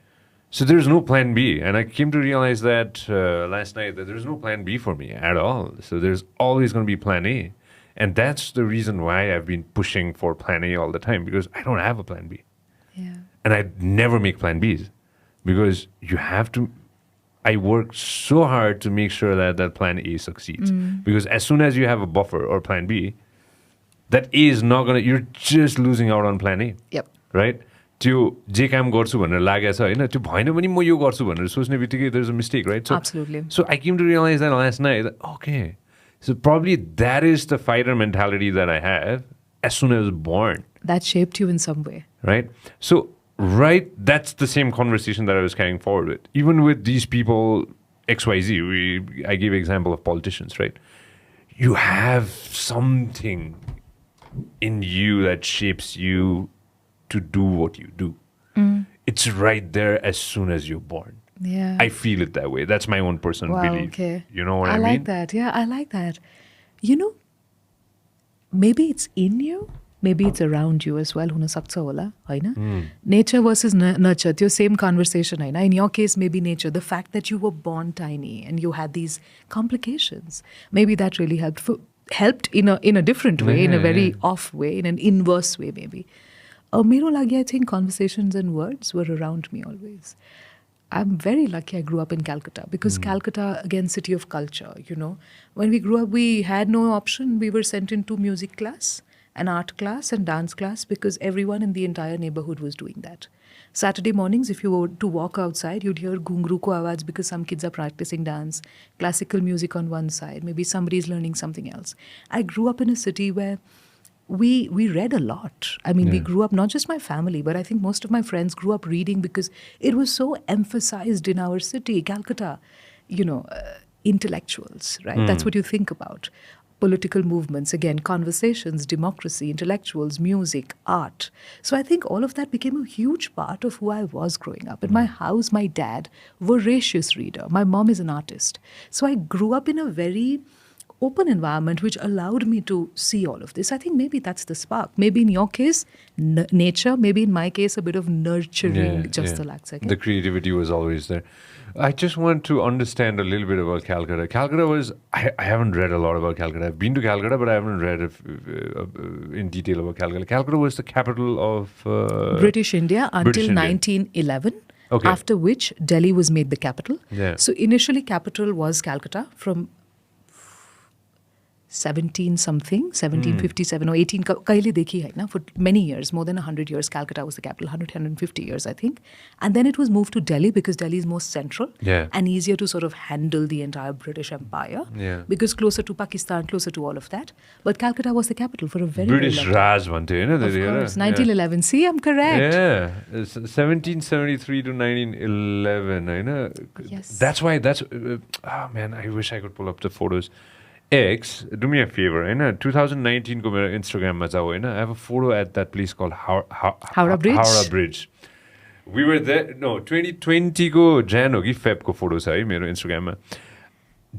so there's no plan B. And I came to realize that last night that there's no plan B for me at all. So there's always going to be plan A. And that's the reason why I've been pushing for plan A all the time, because I don't have a plan B. Yeah. And I never make plan Bs because you have to. I work so hard to make sure that that plan A succeeds. Because as soon as you have a buffer or plan B, that A is not going to, you're just losing out on plan A. Yep. Right? त्यो जे काम गर्छु भनेर लागेको छ होइन त्यो भएन भने म यो गर्छु भनेर सोच्ने बित्तिकै there's a mistake, right? So, Absolutely. So I came to realize that last night, that, okay, so probably that is the fighter mentality that I have as soon as I was born. That shaped you in some way. Right? So, right, that's the same conversation that I was carrying forward with. Even with these people, XYZ, I gave an example of politicians, right? You have something in you that shapes you to do what you do. It's right there as soon as you're born. Yeah. I feel it that way. That's my own personal Wow, belief. okay. You know what I I mean? like that. Yeah, I like that. You know, maybe it's in you, maybe it's around you as well. हुन सक्छ होला, हैन? Nature versus nurture, त्यो same conversation, Hahn? In your case, maybe nature, the fact that you were born tiny and you had these complications, maybe that really helped in a different way, in a very off way, in an inverse way, maybe. Mero lagi, I think conversations and words were around me always. I'm very lucky I grew up in Calcutta because Calcutta, again, city of culture, you know. When we grew up, we had no option. We were sent into music class, an art class and dance class because everyone in the entire neighborhood was doing that. Saturday mornings, if you were to walk outside, you'd hear gungru ko awaz because some kids are practicing dance, classical music on one side, maybe somebody's learning something else. I grew up in a city where we read a lot. I mean, we grew up, not just my family, but I think most of my friends grew up reading because it was so emphasized in our city, Calcutta, you know, intellectuals, right? That's what you think about. Political movements, again, conversations, democracy, intellectuals, music, art. So I think all of that became a huge part of who I was growing up. In my house, my dad, voracious reader. My mom is an artist. So I grew up in a very open environment which allowed me to see all of this. I think maybe that's the spark. Maybe in your case, nature. Maybe in my case, a bit of nurturing. The creativity was always there. I just want to understand a little bit about Calcutta. Calcutta was, I haven't read a lot about Calcutta. I've been to Calcutta, but I haven't read in detail about Calcutta. Calcutta was the capital of British India until British India. 1911. Okay. After which Delhi was made the capital. Yeah. So initially capital was Calcutta from 17 something, 1757 or 18, kaile dekhi hai na, for many years, more than 100 years, Calcutta was the capital, 150 years, I think. And then it was moved to Delhi because Delhi is more central and easier to sort of handle the entire British Empire because closer to Pakistan, closer to all of that. But Calcutta was the capital for a very, British very long time. Raj bhante haina Of course, 1911. See, I'm correct. Yeah, it's 1773 to 1911. haina. Yes. That's why. Oh man, I wish I could pull up the photos. X, do me a favor, haina. 2019 ko mero Instagram ma jao, haina. I have a photo at that place called Howrah Bridge. Howrah Bridge. We were there. No, 2020 ko Jan ho ki Feb ko photos hai mero Instagram ma.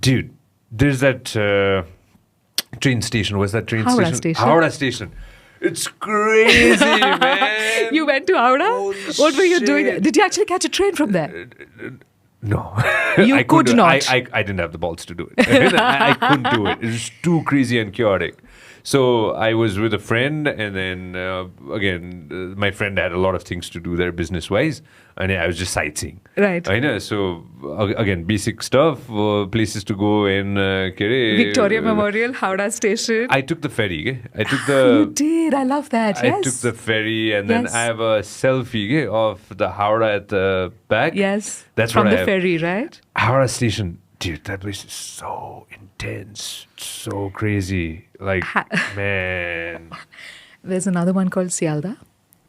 Dude, there's that train station. What's that train Howrah station? Station. Howrah Station. It's crazy, man. You went to Howrah? Holy What were you doing shit. there? Did you actually catch a train from there? No. You I could couldn't- not. I didn't have the balls to do it. I couldn't do it. It was too crazy and chaotic. So I was with a friend, and then my friend had a lot of things to do there business-wise, and I was just sightseeing. Right. I know. So again, basic stuff, places to go in Victoria Memorial, Howrah Station. I took the ferry. Okay? I took You the. did. I love that. I Yes. took the ferry, and then Yes. I have a selfie of the Howrah at the back. Yes. That's from what the I have. ferry, right? Howrah Station, dude, that place is so intense, so crazy. Like, man, There's another one called Sialda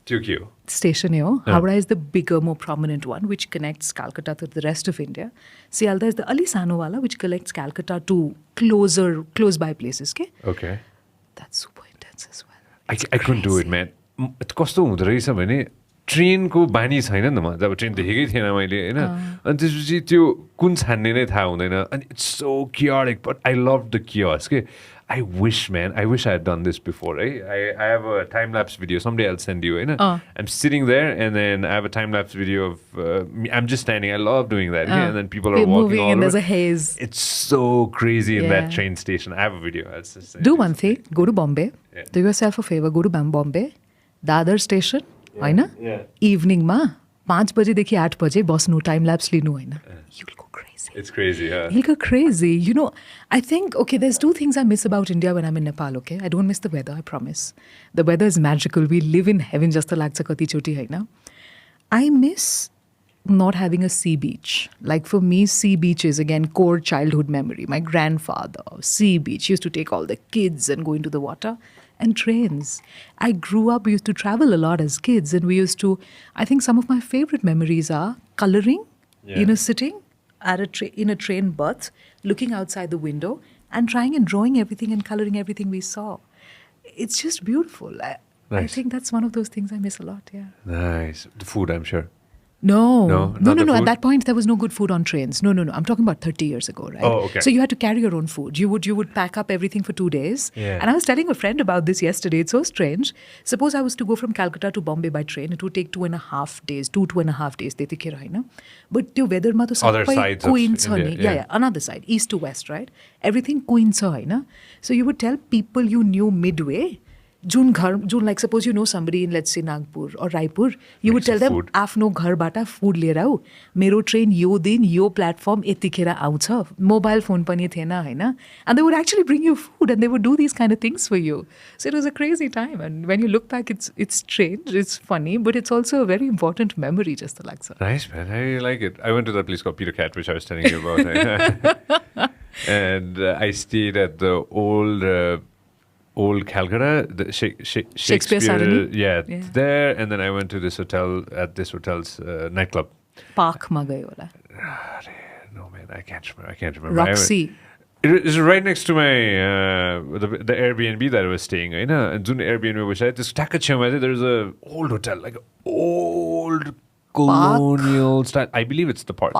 too cute. Station here. Howrah is the bigger, more prominent one, which connects Calcutta to the rest of India. Sialda is the Ali Sano wala, which connects Calcutta to close by places. Okay? Okay, That's super intense as well. I couldn't do it, man. कस्तो हुँदो रहेछ भने ट्रेनको बानी छैन नि त म जब ट्रेन देखेकै थिएन मैले होइन अनि त्यसपछि त्यो कुन छान्ने नै थाहा हुँदैन अनि it's so chaotic but I loved the chaos के I wish I had done this before I have a time lapse video someday I'll send you होइन I'm sitting there and then I have a time lapse video of I'm just standing I love doing that okay? And then people are You're walking moving all and over. there's a haze. It's so crazy in Yeah. that train station I have a video I'll just send Do you. one thing. Go to Bombay. Yeah. Do yourself a favor. Go to Bombay. Dadar station. होइन Yeah. इभिनिङमा 5 बजेदेखि 8 बजे बस्नु time laughs लिनु होइन You'll go crazy. It's crazy yeah You'll go crazy. You know, I think, okay, there's two things I miss about India when I'm in Nepal, okay? I don't miss the weather, I promise. The weather is magical. We live in heaven just like kati choti hai na. I miss not having a sea beach. Like for me, sea beach is again core childhood memory. My grandfather, sea beach, used to take all the kids and go into the water. And trains. I grew up, we used to travel a lot as kids, and we used to, I think some of my favorite memories are coloring, sitting at in a train berth, looking outside the window, and trying and drawing everything and coloring everything we saw. It's just beautiful. I Nice. think that's one of those things I miss a lot, yeah. Nice. The food, I'm sure. No. Not No. the At food? that point, there was no good food on trains. No. I'm talking about 30 years ago, right? Oh, okay. So you had to carry your own food. You would pack up everything for 2 days. Yeah. And I was telling a friend about this yesterday. It's so strange. Suppose I was to go from Calcutta to Bombay by train. It would take 2.5 days. 2.5 days. त्यतिखेर होइन? But the weather ma to Other sabai sides of queen छ India, नि. yeah. Yeah. Another side, east to west, right? Everything queen छ होइन? So you would tell people you knew midway. June like suppose you know somebody in let's say Nagpur or Raipur, you would Makes tell them food. आफ्नो घरबाट food लिएर आऊ मेरो train यो दिन यो platform यतिखेर आउँछ मोबाइल फोन पनि थिएन होइन and they would actually bring you food and they would do these kind of things for you. So it was a crazy time and when you look back it's strange, it's funny, but it's also a very important memory just like so. Nice, man. I really like it. I went to that place called Peter Cat, which I was telling you about. And I stayed at the old Calcutta, the Shakespeare Sarani? yeah, Yeah. there. And then I went to this hotel's nightclub. पार्कमा गयो होला No, man, I can't remember. Roxy. It was right next to my the Airbnb that I was staying. होइन and Jun Airbnb was त्यसको ठ्याक्कै छेउमा चाहिँ there's a old hotel, like an old colonial style. I believe it's the park.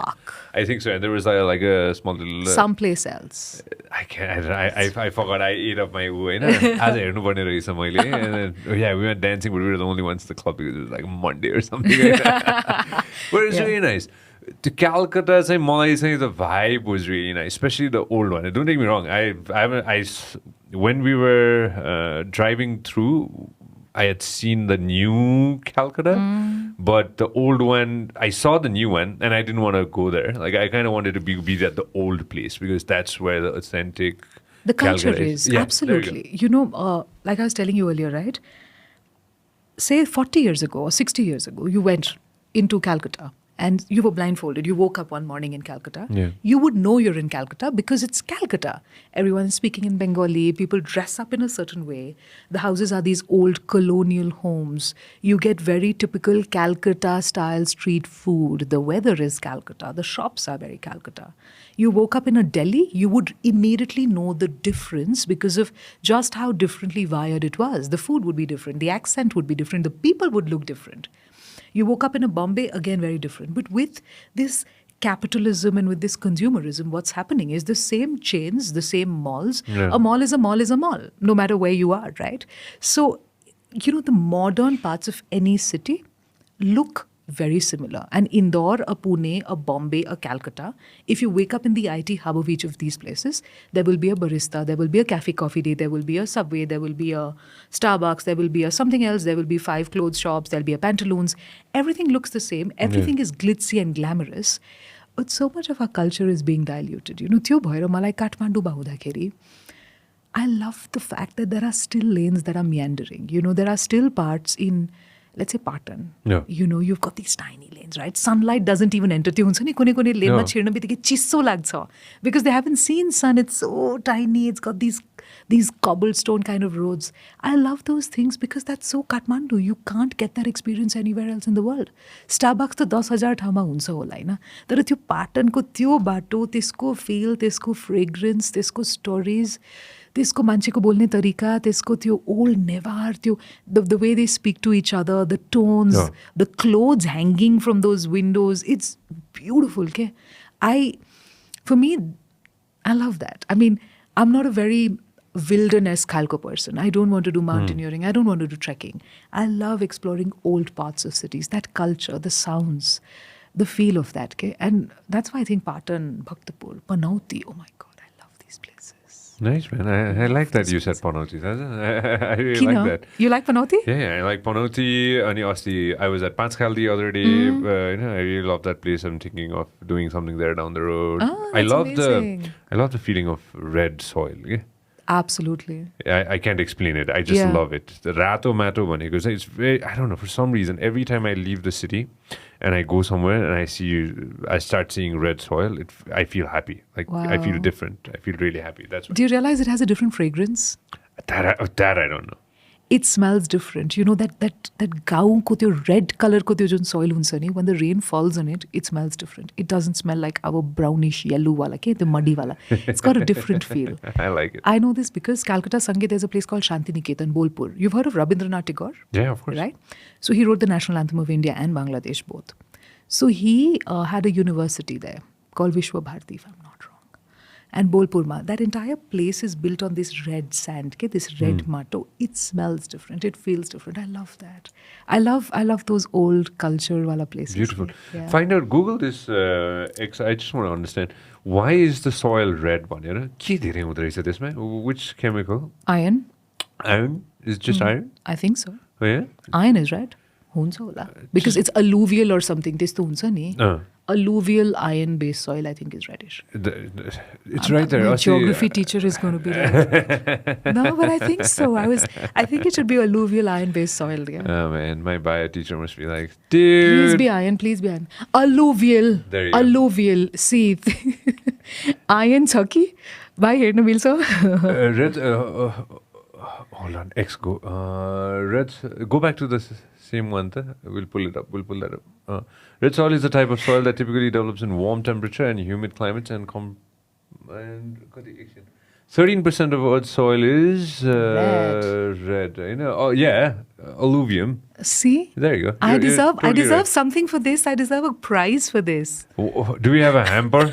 I think so. And there was like a small little. Someplace else. I forgot. I ate up my होइन आज हेर्नुपर्ने रहेछ मैले. And then yeah, we went dancing, but we were the only ones in the club because it was like Monday or something. But it's really nice. To Calcutta, the vibe was really nice, especially the old one. Don't take me wrong. When we were driving through, I had seen the new Calcutta, but the old one, I saw the new one, and I didn't want to go there. Like I kind of wanted to be at the old place because that's where the authentic The culture Calgary is. Yeah, Absolutely. Like I was telling you earlier, right? Say 40 years ago or 60 years ago, you went into Calcutta and you were blindfolded. You woke up one morning in Calcutta. Yeah. You would know you're in Calcutta because it's Calcutta. Everyone is speaking in Bengali. People dress up in a certain way. The houses are these old colonial homes. You get very typical Calcutta-style street food. The weather is Calcutta. The shops are very Calcutta. You woke up in a Delhi, you would immediately know the difference because of just how differently wired it was. The food would be different. The accent would be different. The people would look different. You woke up in a Bombay, again, very different. But with this capitalism and with this consumerism, what's happening is the same chains, the same malls. Yeah. A mall is a mall is a mall, no matter where you are, right? So, the modern parts of any city look very similar. And Indore, a Pune, a Bombay, a Calcutta, if you wake up in the IT hub of each of these places, there will be a barista, there will be a cafe coffee day, there will be a Subway, there will be a Starbucks, there will be a something else, there will be 5 clothes shops, there'll be a Pantaloons. Everything looks the same. Everything is glitzy and glamorous. But so much of our culture is being diluted. त्यो भएर मलाई काठमाडौँमा हुँदाखेरि I love the fact that there are still lanes that are meandering. There are still parts in, let's say, Patan. Yeah. You've got these tiny lanes, right? Sunlight doesn't even enter. त्यो हुन्छ नि कुनै लेनमा छिर्न बित्तिकै चिसो लाग्छ because they haven't seen sun. It's so tiny. It's got these cobblestone kind of roads. I love those things because that's so Kathmandu. You can't get that experience anywhere else in the world. Starbucks त 10,000 ठाउँमा हुन्छ होला हैन तर त्यो पाटनको त्यो बाटो त्यसको feel त्यसको fragrance त्यसको stories त्यसको मान्छेको बोल्ने तरिका त्यसको त्यो old nevar त्यो the way they speak to each other, the tones, the clothes hanging from those windows, it's beautiful. For me, I love that. I mean, I'm not a very wilderness khalko person. I don't want to do mountaineering. I don't want to do trekking. I love exploring old parts of cities, that culture, the sounds, the feel of that. And that's why I think Patan, Bhaktapur, Panauti, oh my God, I love these places. Nice, man. I like that you said Panauti. I really like that. You like Panauti? Yeah, I like Panauti. I was at Panchkhal the other day. I really love that place. I'm thinking of doing something there down the road. I love the feeling of red soil. Yeah? Absolutely. I can't explain it. I just love it. The rato mato because it's very, I don't know, for some reason, every time I leave the city and I go somewhere and I start seeing red soil, I feel happy. Like I feel different. I feel really happy. That's why. Do you realize it has a different fragrance? That I don't know. It smells different. That gaunko त्यो red color ko त्यो जुन soil हुन्छ नि, when the rain falls on it, it smells different. It doesn't smell like our brownish yellow wala the muddy wala. It's got a different feel. I like it. I know this because Calcutta Sangeet, there's a place called Shantiniketan, Bolpur. You've heard of Rabindranath Tagore? Yeah, of course. Right? So he wrote the national anthem of India and Bangladesh both. So he had a university there called Vishwa Bharati, if I'm not wrong. And Bolpurma, that entire place is built on this red sand, this red matto. It smells different. It feels different. I love that. I love those old culture wala places. Beautiful. Yeah. Find out, Google this. I just want to understand, why is the soil red one? Which chemical? Iron. Iron? Is it just iron? I think so. Oh, yeah? Iron is red. Hunsa hola. Because it's alluvial or something. Testo hunsa ni. Alluvial iron-based soil, I think, is reddish. It's right there. My geography teacher is going to be like, no, but I think so. I think it should be alluvial iron-based soil. Yeah. Oh man, my bio teacher must be like, dude. Please be iron. Alluvial. There you alluvial. Go. See, iron chucky. Bye, here no milso. Red. Hold on. Red. Go back to the same one. We'll pull it up. We'll pull that up. Red soil is a type of soil that typically develops in warm temperature and humid climates and 13% of Earth's soil is red. Alluvium. See? There you go. I deserve something for this. I deserve a prize for this. Do we have a hamper?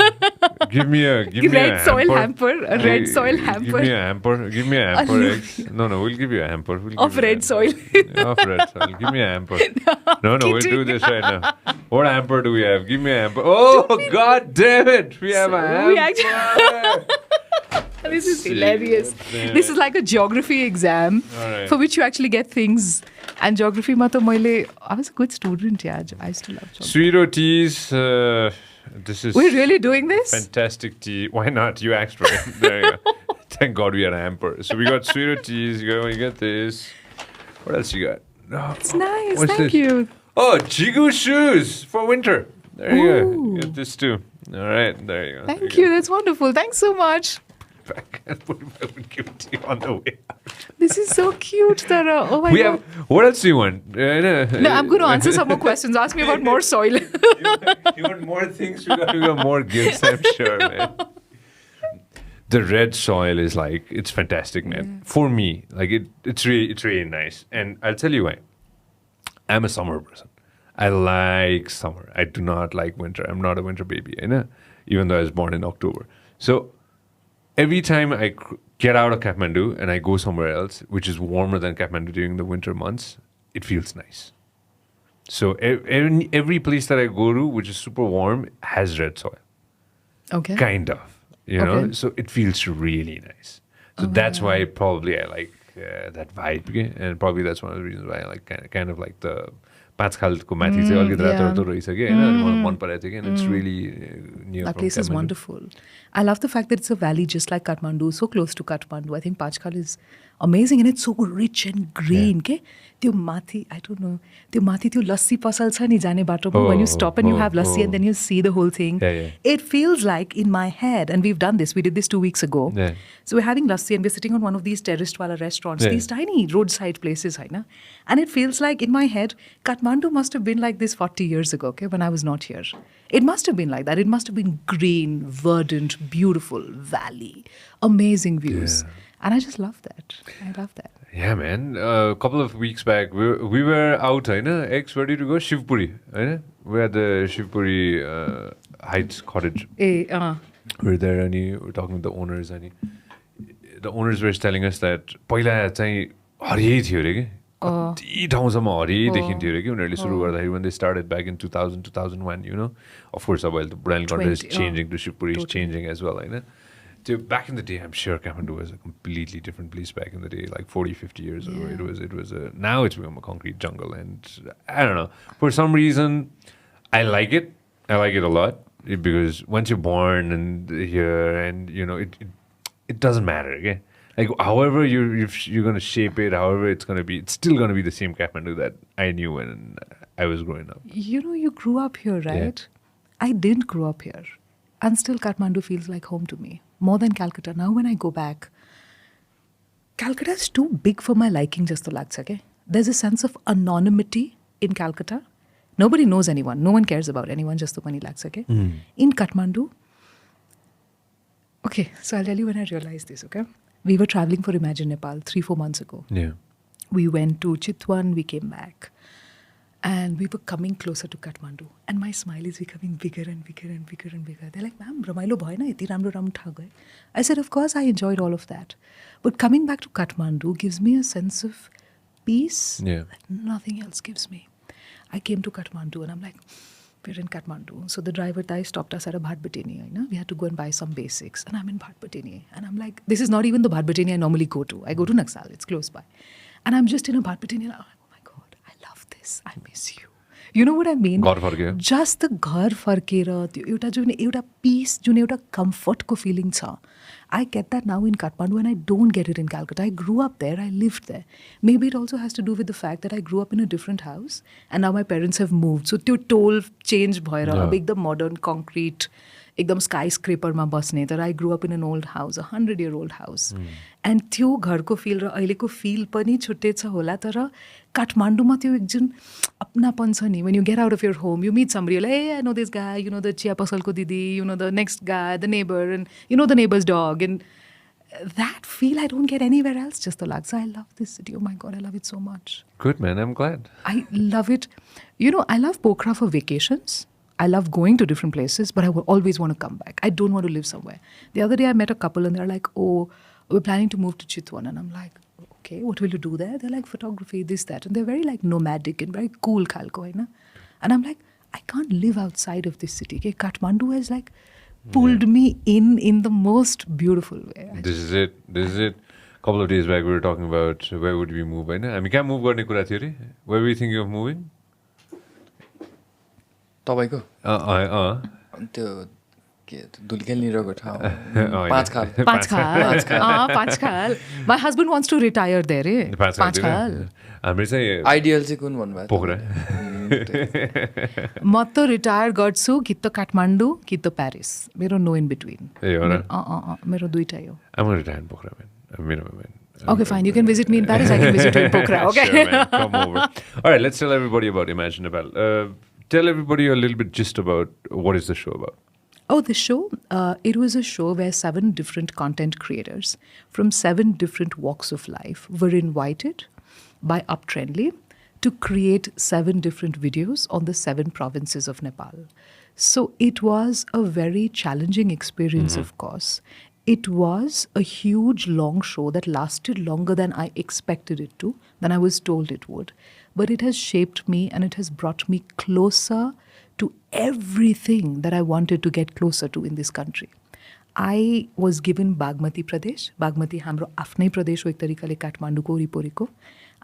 Give me a red soil hamper. A red soil hamper. Give me a hamper. Give me a hamper. No, we'll give you a hamper. Of red soil. Of red soil. Give me a hamper. No, we'll do this right now. What hamper do we have? Give me a hamper. Oh, God damn it. We have a hamper. This is hilarious. This is like a geography exam for which you actually get things. And geography ma I was a good student, yeah. I used to love geography. Sweeto teas. This is We're really doing this? Fantastic tea. Why not? You asked for it. There you go. Thank God we had a hamper. So we got sweeter cheese. You get this. What else you got? Oh, It's nice. what's Thank this? you. Oh, Jigu shoes for winter. There you go. Ooh. You get this too. All right, there you go. Thank you. That's wonderful. Thanks so much. Back and put it back and give it to you on the way out. This is so cute, Tara. Oh my We God. have. What else do you want? No, I'm going to answer some more questions. Ask me about more soil. You want more things? We got more gifts, I'm sure, man. The red soil is like, it's fantastic, man. For me, like it's really nice. And I'll tell you why. I'm a summer person. I like summer. I do not like winter. I'm not a winter baby, you know? Even though I was born in October. So every time I get out of Kathmandu and I go somewhere else, which is warmer than Kathmandu during the winter months, it feels nice. So every place that I go to, which is super warm, has red soil. Okay. Kind of. You know, Okay. so it feels really nice. So that's why probably I like that vibe, okay? And probably that's one of the reasons why I like kind of like the पाँच खालको माथि चाहिँ अलिकति रातो रातो रहेछ कि हैन मलाई मन परेको थियो कि and it's really near That from place is Kathmandu. wonderful. I love the fact that it's a valley just like Kathmandu, so close to Kathmandu. I think Pachkal is amazing and it's so rich and green. के त्यो माथि, I don't know, त्यो माथि त्यो लस्सी पसल छ नि जाने बाटोमा, when you stop and you have lassi and then you see the whole thing. Yeah. It feels like in my head, and we've done this, we did this 2 weeks ago. Yeah. So we're having lassi and we're sitting on one of these terraced wala restaurants, Yeah. these tiny roadside places, haina? And it feels like in my head, Kathmandu must have been like this 40 years ago, okay, when I was not here. It must have been like that. It must have been green, verdant, beautiful, valley, amazing views. Yeah. And I just love that. I love that. Yeah, man. A couple of weeks back, we were out, होइन? X, where did you go? Shivpuri, होइन? We had the Shivpuri Heights cottage. We were there and we were talking with the owners and the owners were telling us that पहिला चाहिँ हरियै थियो अरे के कति ठाउँसम्म हरियै देखिन्थ्यो अरे कि उनीहरूले सुरु गर्दाखेरि when they started back in 2000, 2001, you know. Of course, अब अहिले त बुढानी content is changing to Shivpuri is changing as well, होइन? So back in the day, I'm sure Kathmandu was a completely different place back in the day, like 40, 50 years ago. It was now it's become a concrete jungle. And I don't know, for some reason, I like it. I like it a lot because once you're born and here and, you know, it doesn't matter, okay? Like, however you're going to shape it, however it's going to be, it's still going to be the same Kathmandu that I knew when I was growing up. You know, you grew up here, right? I didn't grow up here. And still Kathmandu feels like home to me. More than Calcutta. Now when I go back, Calcutta is too big for my liking, just to lagcha, okay? There's a sense of anonymity in Calcutta. Nobody knows anyone. No one cares about anyone, just to pani lagcha, okay? In Kathmandu, okay, so I'll tell you when I realized this, okay? We were traveling for Imagine Nepal 3-4 months ago. Yeah. We went to Chitwan, we came back. And we were coming closer to Kathmandu. And my smile is becoming bigger and bigger and bigger and bigger. They're like, ma'am, ramailo bhayo na, yati ramro thak gaye. I said, of course, I enjoyed all of that. But coming back to Kathmandu gives me a sense of peace that nothing else gives me. I came to Kathmandu and I'm like, we're in Kathmandu. So the driver guy stopped us at a Bhat Batini. You know? We had to go and buy some basics. And I'm in Bhat Batini. And I'm like, this is not even the Bhat Batini I normally go to. I go to Naxal. It's close by. And I'm just in a Bhat Batini and I'm like, I miss you. You know what I mean? Just the ghar farkera, euta peace, euta comfort ko feeling cha. I get that now in Kathmandu and I don't get it in Calcutta. I grew up there, I lived there. Maybe it also has to do with the fact that I grew up in a different house and now my parents have moved. So त्यो toll change bhoera, ab ekdam modern concrete, ekdam skyscraper ma basne. That I grew up in an old house, 100-year-old house. And त्यो घरको feel र अहिलेको feel पनि छुट्टै छ होला तर काठमाडौँमा त्यो एक जुन अपनापन छ नि when you get out of your home you meet somebody you're like hey I know this guy you know the चिया पसलको दिदी you know the next guy the neighbor and you know the neighbor's dog and that feel I don't get anywhere else just the लाग्छ I love this city oh my god I love it so much. Good man, I'm glad. I love it. You know I love Pokhara for vacations. I love going to different places but I will always want to come back. I don't want to live somewhere. The other day I met a couple and they're like oh we're planning to move to Chitwan and I'm like okay, what will you do there? They're like photography, this, that. And they're very like nomadic and very cool khalko, hai na? And I'm like, I can't live outside of this city. Okay? Kathmandu has like pulled me in the most beautiful way. This is it. A couple of days back we were talking about where would we move, होइन? हामी कहाँ move गर्ने कुरा थियो रे? Where were you thinking of moving? तपाईको त्यो त्यो धुल खेल्नेको ठाउँ होइन। 5 खाल पाँच खाल My husband wants to retire there पाँच पाँच खाल हाम्रो चाहिँ आइडियल चाहिँ कुन भन्नुभयो पोखरा म त रिटायर गर्छु कि त काठमाडौँ कि त प्यारिस मेरो नो इन बिट्विन ए हो र मेरो दुइटै हो I'm going to retire in Pokhara, man. Man. Okay, fine. You can visit me in Paris. I can visit you in Pokhara. Okay. Sure, man. Come over. All right, let's tell everybody about Imagine Nepal. Tell everybody a little bit just about what is the show about. Oh, the show? It was a show where 7 different content creators from 7 different walks of life were invited by Uptrendly to create 7 different videos on the 7 provinces of Nepal. So it was a very challenging experience, of course. It was a huge, long show that lasted longer than I expected it to, than I was told it would. But it has shaped me and it has brought me closer to everything that I wanted to get closer to in this country. I was given Bagmati Pradesh. Bagmati hamro afnai pradesh ho ek tarikale Kathmandu ko wariporiko.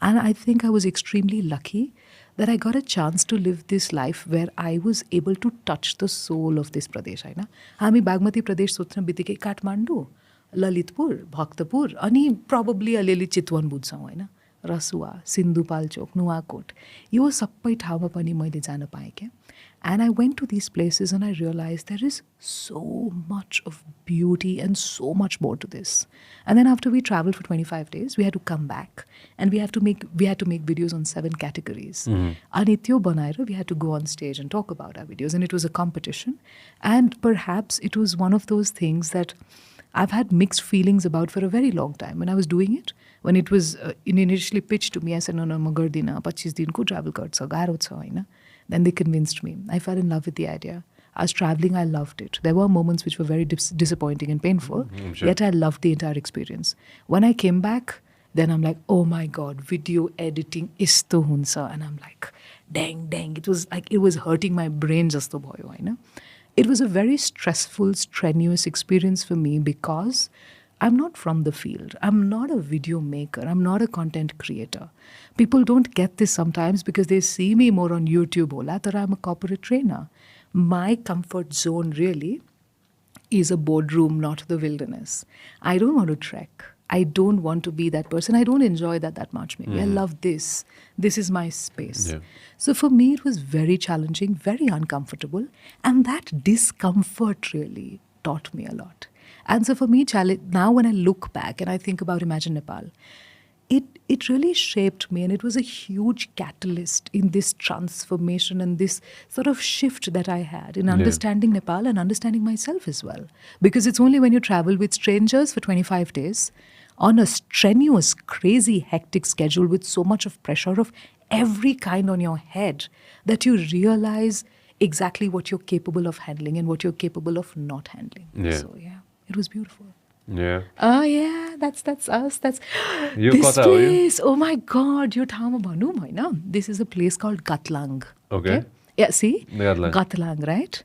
And I think I was extremely lucky that I got a chance to live this life where I was able to touch the soul of this pradesh. हैन हामी बागमती प्रदेश सोच्न बित्तिकै काठमाडौँ, ललितपुर, भक्तपुर अनि probably अलिअलि चितवन बुझ्छौँ हैन रसुवा, सिन्धुपाल्चोक, नुवाकोट यो सबै ठाउँमा पनि मैले जान पाएँ क्या. And I went to these places and I realized there is so much of beauty and so much more to this. And then after we traveled for 25 days, we had to come back and we had to make videos on 7 categories. And ityo banaira, we had to go on stage and talk about our videos. And it was a competition. And perhaps it was one of those things that I've had mixed feelings about for a very long time. When I was doing it, when it was initially pitched to me, I said, no, ma gardina, 25 दिन को travel गर्छ, गाह्रो छ हैन. Then they convinced me. I fell in love with the idea. I was traveling, I loved it. There were moments which were very disappointing and painful, yet I loved the entire experience. When I came back, then I'm like, oh my God, video editing isto hunsa. And I'm like, dang. It was like, it was hurting my brain jasto bhayo, Hahn. It was a very stressful, strenuous experience for me because I'm not from the field. I'm not a video maker. I'm not a content creator. People don't get this sometimes because they see me more on YouTube. I'm a corporate trainer. My comfort zone really is a boardroom, not the wilderness. I don't want to trek. I don't want to be that person. I don't enjoy that much maybe. I love this. This is my space. Yeah. So for me, it was very challenging, very uncomfortable. And that discomfort really taught me a lot. And so for me, now when I look back and I think about Imagine Nepal, it really shaped me and it was a huge catalyst in this transformation and this sort of shift that I had in understanding Nepal and understanding myself as well. Because it's only when you travel with strangers for 25 days on a strenuous, crazy, hectic schedule with so much of pressure of every kind on your head that you realize exactly what you're capable of handling and what you're capable of not handling. Yeah. So yeah, it was beautiful. Yeah. Oh yeah, that's us. That's you this place. Oh my God, your ठाउँमा भनौँ हैन. This is a place called Gatlang. Okay. Yeah, see? Gatlang, right?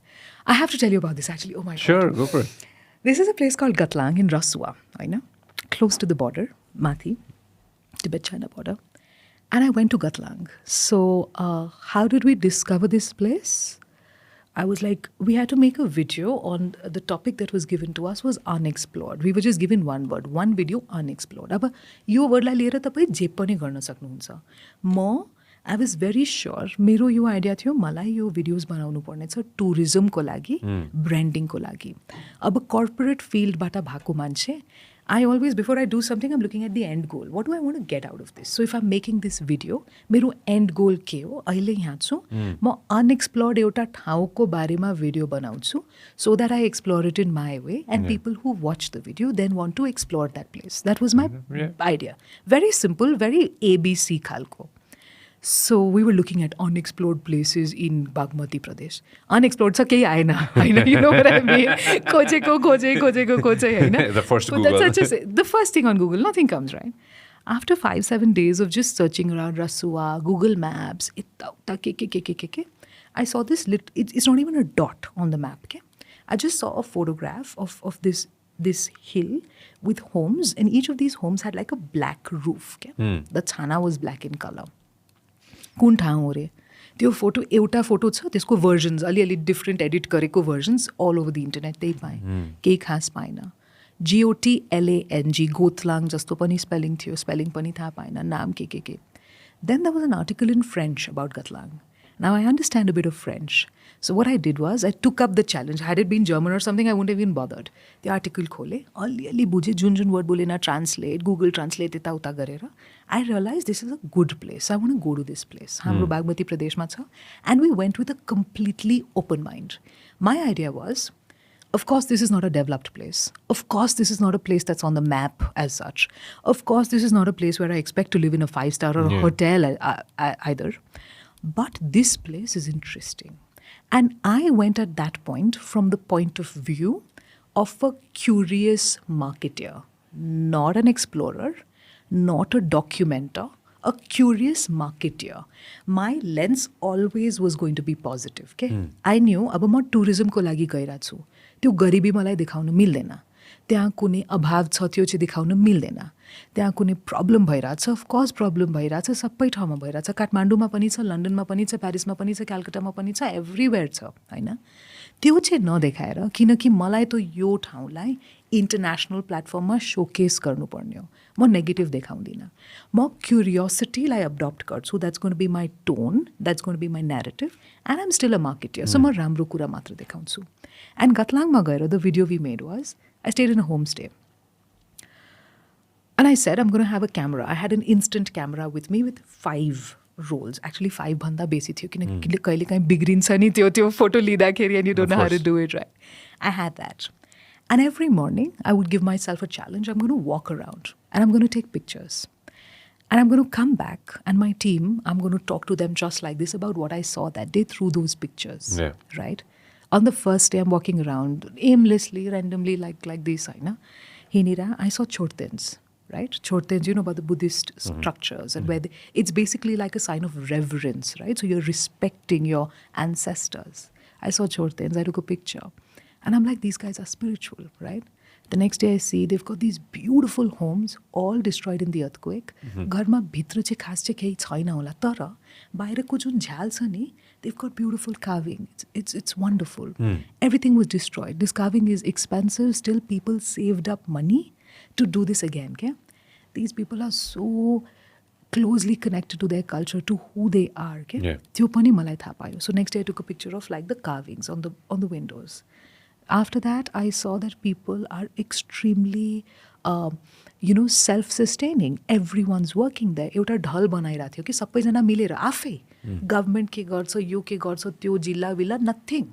I have to tell you about this actually. Oh my God. Sure, go for it. This is a place called Gatlang in Rasuwa, Hahn? Close to the border, Mathi, Tibet-China border. And I went to Gatlang. So how did we discover this place? I was like, we had to make a video on the topic that was given to us was unexplored. We were just given one word, one video, unexplored. अब यो वर्डलाई लिएर तपाईँ जे पनि गर्न सक्नुहुन्छ. I was very sure, मेरो यो idea थियो, मलाई यो videos बनाउनु पर्ने छ टुरिज्मको लागि, ब्रान्डिङको लागि. अब कर्पोरेट फिल्डबाट भएको मान्छे, I always, before I do something, I'm looking at the end goal. What do I want to get out of this? So if I'm making this video, मेरो end goal के हो? अहिले यहाँ छु, म unexplored एउटा ठाउँको बारेमा video बनाउँछु, so that I explore it in my way, and people who watch the video then want to explore that place. That was my idea. Very simple, very ABC खालको. So we were looking at unexplored places in Bagmati Pradesh. Unexplored sa kehi aena. You know what I mean? Khoje. The first so Google. That's the first thing on Google. Nothing comes, right? After 5-7 days of just searching around Rasuwa, Google Maps, I saw this, it's not even a dot on the map. Okay? I just saw a photograph of this hill with homes, and each of these homes had like a black roof. Okay? The chana was black in color. कुन ठाउँ हो रे त्यो photo एउटा photo छ, त्यसको versions अलिअलि different edit गरेको versions all over the internet त्यही पाएँ. केही खास पाएन. GOTLANG गोथलाङ जस्तो पनि स्पेलिङ थियो, स्पेलिङ पनि थाहा पाएन, नाम के. Then there was an article in French about Gatlang. Now I understand a bit of French. So what I did was I took up the challenge. Had it been German or something, I wouldn't have even bothered. The article khole, ali bujhe, jun word bole na translate, Google Translate ita uta garera. I realized this is a good place. I want to go to this place. Hamro Bagmati Pradesh ma cha. And we went with a completely open mind. My idea was, of course, this is not a developed place. Of course, this is not a place that's on the map as such. Of course, this is not a place where I expect to live in a 5-star or a hotel either. But this place is interesting. And I went at that point from the point of view of a curious marketeer, not an explorer, not a documenter, a curious marketeer. My lens always was going to be positive. Okay? I knew अब म टुरिज्मको लागि गइरहेको छु. त्यो गरिबी मलाई देखाउन मिल्दैन. त्यहाँ कुनै अभाव छ त्यो चाहिँ देखाउन मिल्दैन. त्यहाँ कुनै प्रब्लम भइरहेछ, अफकोर्स प्रब्लम भइरहेछ, सबै ठाउँमा भइरहेछ. काठमाडौँमा पनि छ, लन्डनमा पनि छ, प्यारिसमा पनि छ, क्यालकटामा पनि छ, एभ्रिवेयर छ, होइन? त्यो चाहिँ नदेखाएर, किनकि मलाई त यो ठाउँलाई इन्टरनेसनल प्लेटफर्ममा सोकेस गर्नुपर्ने हो. म नेगेटिभ देखाउँदिनँ. म क्युरियोसिटीलाई एडप्ट गर्छु. That's going to be my tone, that's going to be my narrative, and I am still a marketeer. So म राम्रो कुरा मात्र देखाउँछु. एन्ड गतलाङमा गएर the video we made was I stayed in a homestay. And I said, I'm going to have a camera. I had an instant camera with me with 5 rolls. Actually, 5 bhanda basic थियो किन कहिले काहीँ बिग्रिन्छ नि त्यो photo लिँदाखेरि and you don't know how to do it right. I had that. And every morning, I would give myself a challenge. I'm going to walk around and I'm going to take pictures. And I'm going to come back and my team, I'm going to talk to them just like this about what I saw that day through those pictures. Yeah. Right? On the first day, I'm walking around aimlessly, randomly, like this, Hinira, I saw chortens, right? Chortens, you know about the Buddhist structures and where it's basically like a sign of reverence, right? So you're respecting your ancestors. I saw chortens, I took a picture. And I'm like, these guys are spiritual, right? The next day I see they've got these beautiful homes, all destroyed in the earthquake. Garma bhitra che khas che kehi chaina hola. Tara, bairako jun jhal cha ni, they've got beautiful carving. It's wonderful. Everything was destroyed. This carving is expensive. Still, people saved up money to do this again. Okay? These people are so closely connected to their culture, to who they are. Okay? Tyo pani malai tha payo. So next day I took a picture of like the carvings on the windows. After that, I saw that people are extremely, self-sustaining. Everyone's working there. एउटा ढल बनाइरहेको थियो कि सबैजना मिलेर आफै government के गर्छ, यो के गर्छ, त्यो जिल्ला विल्ला नथिङ.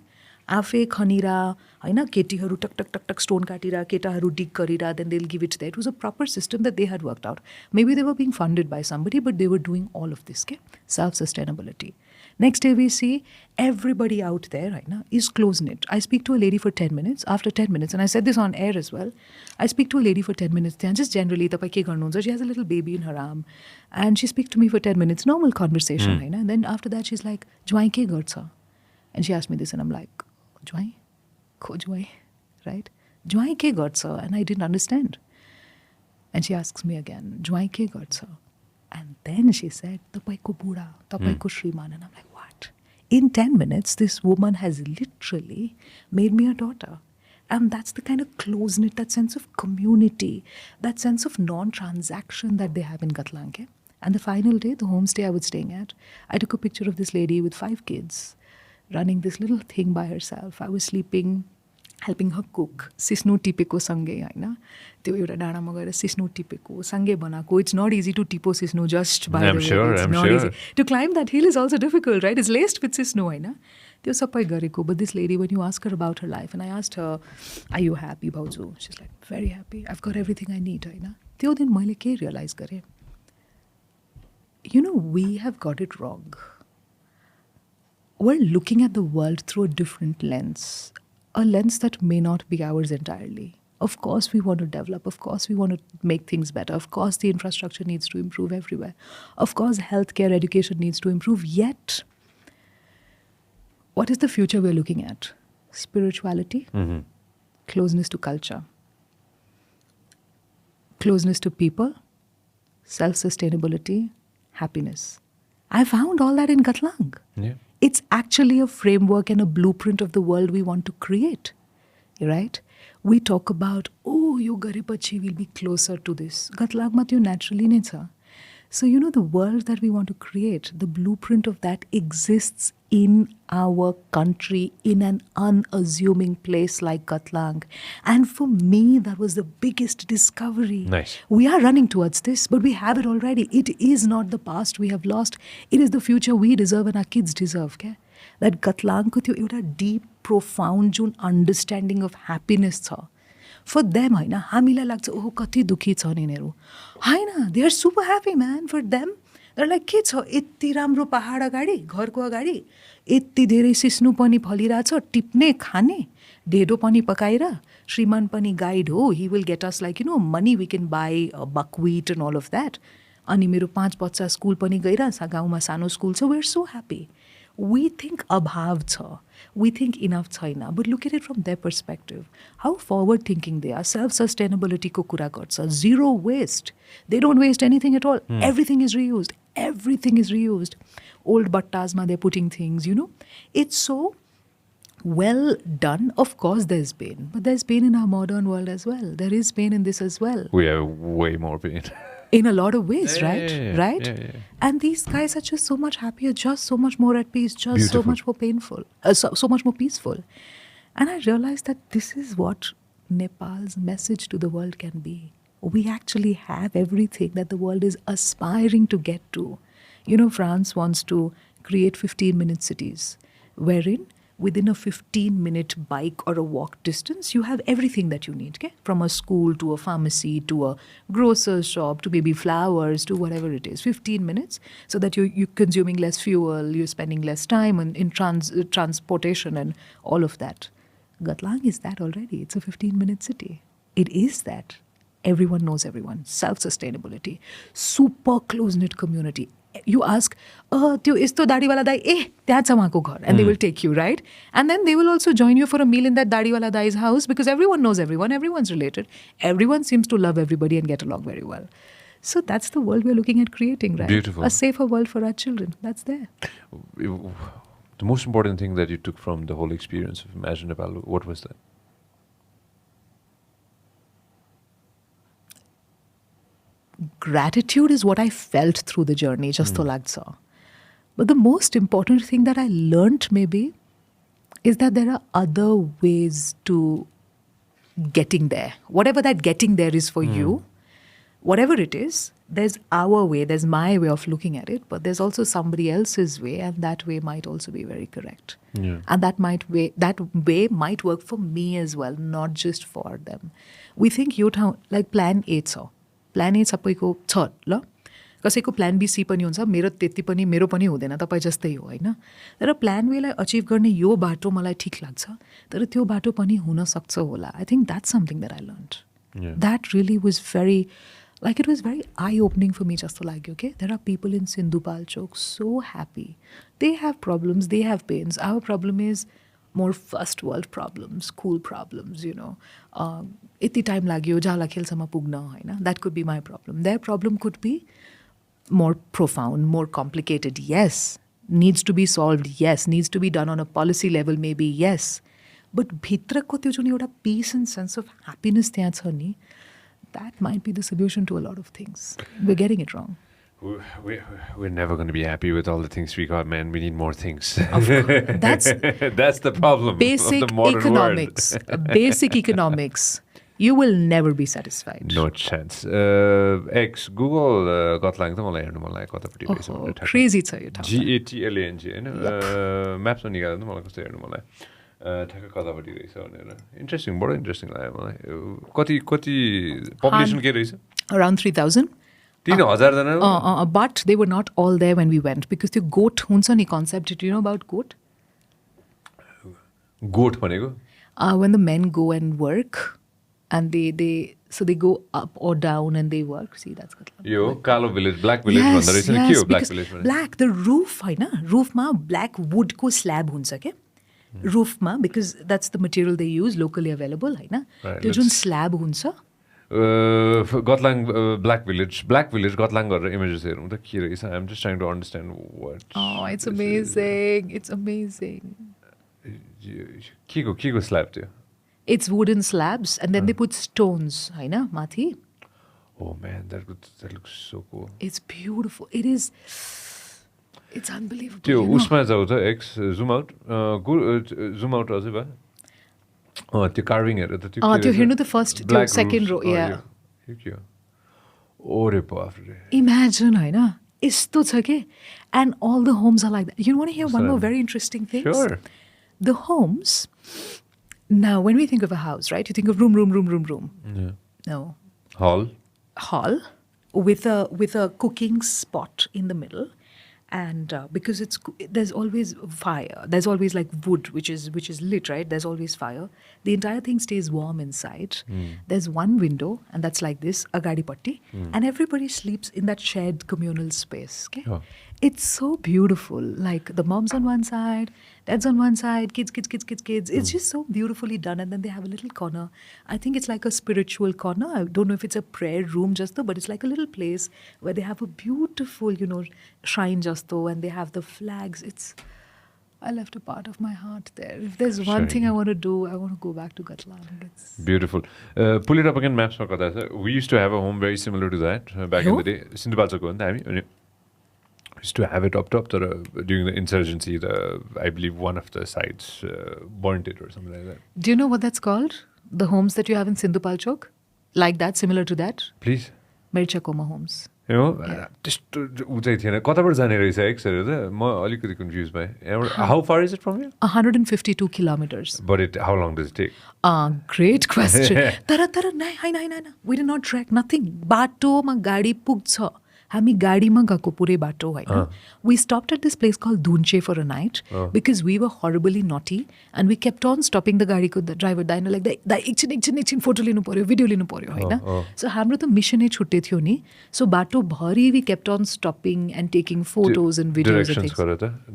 आफै खनिरा, होइन, केटीहरू टक टक टक टक स्टोन काटिरा, केटाहरू डिग गरिरा, then they'll give it there. It was a proper system that they had worked out. Maybe they were being funded by somebody, but they were doing all of this, okay? Self-sustainability. Next day we see everybody out there right now is close-knit. I speak to a lady for 10 minutes. After 10 minutes, and I said this on air as well, I speak to a lady for 10 minutes. Just generally, she has a little baby in her arm. And she speaks to me for 10 minutes. Normal conversation. Right? And then after that, she's like, Jwai ke garcha? And she asked me this and I'm like, Jwai? Ko Jwai? Right? Jwai ke garcha? And I didn't understand. And she asks me again, Jwai ke garcha? And then she said, Tapaiko Buddha, Tapaiko Shriman. And I'm like, what? In 10 minutes, this woman has literally made me a daughter. And that's the kind of close-knit, that sense of community, that sense of non-transaction that they have in Gatlang. And the final day, the homestay I was staying at, I took a picture of this lady with 5 kids running this little thing by herself. I was sleeping, helping her cook. Sisnu tipeko sange, haina. त्यो एउटा डाँडामा गएर सिस्नो टिपेको सँगै बनाएको. It's not easy to tipo sisno just by the way. It's not easy. To climb that hill is also difficult, right? It's laced with sisno, होइन? त्यो सबै गरेको. But this lady, when you ask her about her life, and I asked her, are you happy, भाउजू? She's like, very happy. I've got everything I need, होइन? त्यो दिन मैले के realize गरेँ? We have got it wrong. We're looking at the world through a different lens. A lens that may not be ours entirely. Of course, we want to develop. Of course, we want to make things better. Of course, the infrastructure needs to improve everywhere. Of course, healthcare, education needs to improve. Yet, what is the future we're looking at? Spirituality, closeness to culture, closeness to people, self-sustainability, happiness. I found all that in Katlang. Yeah. It's actually a framework and a blueprint of the world we want to create, right? We talk about, oh, yo garepachi will be closer to this. Gatlagma tyo naturally nahi cha. So, the world that we want to create, the blueprint of that exists in our country, in an unassuming place like Katlang. And for me, that was the biggest discovery. Nice. We are running towards this, but we have it already. It is not the past we have lost. It is the future we deserve and our kids deserve. Okay? That Katlang ko tyo euta deep, profound jun understanding of happiness cha. For them, हामीलाई लाग्छ ओहो कति दुखी छन् यिनीहरू हैन, they are super happy, man. For them, they're like, के छ यति राम्रो पहाड अगाडि, घरको अगाडि यति धेरै सिस्नु पनि फलिरहेछ, टिप्ने खाने ढेडो पनि पकाएर, श्रीमान पनि गाइड हो, he will get us like money we can buy buckwheat and all of that. अनि मेरो 5 बच्चा स्कुल पनि गइरहेछ, गाउँमा सानो स्कुल छ. We're so happy. We think abhav cha. We think enough chaina. But look at it from their perspective. How forward thinking they are. Self-sustainability ko kura garcha. Zero waste. They don't waste anything at all. Everything is reused. Everything is reused. Old battas ma they're putting things, It's so well done. Of course there's pain. But there's pain in our modern world as well. There is pain in this as well. We have way more pain. In a lot of ways, right? Yeah. Right? Yeah. And these guys are just so much happier, just so much more at peace, just Beautiful. so much more painful, so much more peaceful. And I realized that this is what Nepal's message to the world can be. We actually have everything that the world is aspiring to get to. France wants to create 15-minute cities, wherein within a 15-minute bike or a walk distance, you have everything that you need, okay? From a school to a pharmacy to a grocer's shop to maybe flowers to whatever it is. 15 minutes so that you're consuming less fuel, you're spending less time in transportation and all of that. Gatlang is that already. It's a 15-minute city. It is that. Everyone knows everyone. Self-sustainability. Super close-knit community. You ask, त्यो यस्तो दाढीवाला दाई त्यहाँ छ उहाँको घर, and they will take you, right? And then they will also join you for a meal in that दाढीवाला dai's house because everyone knows everyone, everyone's related. Everyone seems to love everybody and get along very well. So that's the world we're looking at creating, right? Beautiful. A safer world for our children. That's there. The most important thing that you took from the whole experience of Imagine Nepal, what was that? Gratitude is what I felt through the journey, jasto lagcha. But the most important thing that I learned maybe is that there are other ways to getting there. Whatever that getting there is for you, whatever it is, there's our way, there's my way of looking at it, but there's also somebody else's way, and that way might also be very correct. Yeah. And that way might work for me as well, not just for them. We think like plan A छ. Plan A सबैको छ ल, कसैको plan B C पनि हुन्छ, मेरो त्यति पनि मेरो पनि हुँदैन, तपाईँ जस्तै हो हैन. तर प्लान वेलाई अचिभ गर्ने यो बाटो मलाई ठिक लाग्छ, तर त्यो बाटो पनि हुन सक्छ होला. I think that's something that I learned. Yeah. That really was very eye-opening for me, just like, okay, there are people in Sindhupal Chowk so happy. They have problems, they have pains. Our problem is more first world problems, cool problems, Iti time lagyo, jala khelsama pugna, haina. That could be my problem. Their problem could be more profound, more complicated, yes. Needs to be solved, yes. Needs to be done on a policy level, maybe, yes. But bhitra ko tyo jun euta peace and sense of happiness tyaha cha ni, that might be the solution to a lot of things. We're getting it wrong. We're never going to be happy with all the things we got, man. We need more things. Of course. That's the problem basic of the modern economics. Basic economics. You will never be satisfied. No chance. Google got like the crazy छ यो ठाउँ. GATLANG हैन Maps पनि निकाल्नु मलाई कस्तो हेर्नु मलाई ठ्याक्क कतापट्टि रहेछ भनेर. इन्ट्रेस्टिङ, बडो इन्ट्रेस्टिङ लाग्यो मलाई. कति पपुलेसन के रहेछ? Around 3,000. 3,000 जना. But they were not all there when we went because the goat हुन्छ नि concept. Did you know about goat? Goat भनेको? When the men go and work and they go up or down and they work. See, that's good. Yo, कालो village, black village भन्दा रहेछ नि, के हो black village भने? Black, the roof Hahn, roof मा black wood को slab हुन्छ के? Roof मा, because that's the material they use, locally available हैन. त्यो जुन slab हुन्छ, Gotlang Black Village Gotlang गरेर images हेरौँ त के रहेछ. I'm just trying to understand what. Oh, it's amazing. It's amazing. के को slab थियो? It's wooden slabs and then they put stones, हैन माथि. Oh man, that looks so cool. It's beautiful. It is. It's unbelievable. त्यो you know? उसमा जाऊ त X zoom out अझै भयो. त्यो carving हेर त त्यो. त्यो हेर्नु त first, त्यो second row, yeah. यो के हो? ओरे बाफ रे. Imagine, हैन? यस्तो छ के? And all the homes are like that. You want to hear one more very interesting thing? Sure. The homes. Now, when we think of a house, right? You think of room. Yeah. No. Hall with a cooking spot in the middle, and because there's always fire, there's always like wood which is lit, right? There's always fire. The entire thing stays warm inside. There's one window, and that's like this, a gadi patti, and everybody sleeps in that shared communal space. Okay? Oh. It's so beautiful. Like the mom's on one side, dad's on one side, kids. It's just so beautifully done. And then they have a little corner. I think it's like a spiritual corner. I don't know if it's a prayer room just though, but it's like a little place where they have a beautiful, shrine just though, and they have the flags. I left a part of my heart there. If there's one thing I want to do, I want to go back to Gatland. It's beautiful. Pull it up again, maps. We used to have a home very similar to that back in the day. Sindhupalchok used to have it up top during the insurgency. I believe one of the sides burnt it or something like that. Do you know what that's called? The homes that you have in Sindhupalchok? Like that, similar to that? Please. Merchakoma homes. त्यस्तो उचाइ थिएन कताबाट जाने रहेछ एक्सहरू त म अलिकति confuse भएँ. How far is it from here? 152 kilometers. But how long does it take? Great question. तर नै हैन. We did not track nothing. बाटोमा गाडी पुग्छ. हामी गाडीमा गएको पुरै बाटो हैन. We stopped at this place called Dunche for a night because we were horribly naughty and we kept on stopping the गाडीको driver दाइनो like दा एकछिन फोटो लिनु पर्यो भिडियो लिनु पर्यो हैन. So हाम्रो त मिसनै छुट्टै थियो नि. So बाटो भरि we kept on stopping and taking photos and videos and things.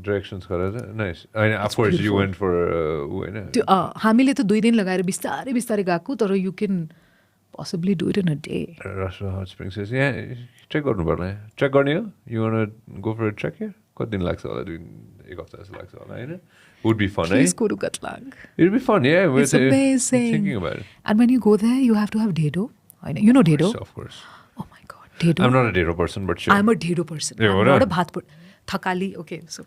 Directions गरेर त nice. Of course you went for हैन. हामीले त 2 दिन लगाएर बिस्तारै गएको तर you can possibly do it in a day. Russia Hot Springs says, check गर्नु पर्ने. Check गर्ने हो? You want to go for a trek here? कति दिन लाग्छ होला? 1 हप्ता जस्तो लाग्छ होला हैन? Would be fun, Please go to Gatlang. It'll be fun, yeah. It's amazing. Thinking about it. And when you go there, you have to have dedo. You know dedo? Of course. Oh my God, dedo. I'm not a dedo person, but sure. I'm a dedo person. Yeah, I'm not a bhat person. Thakali, okay, so.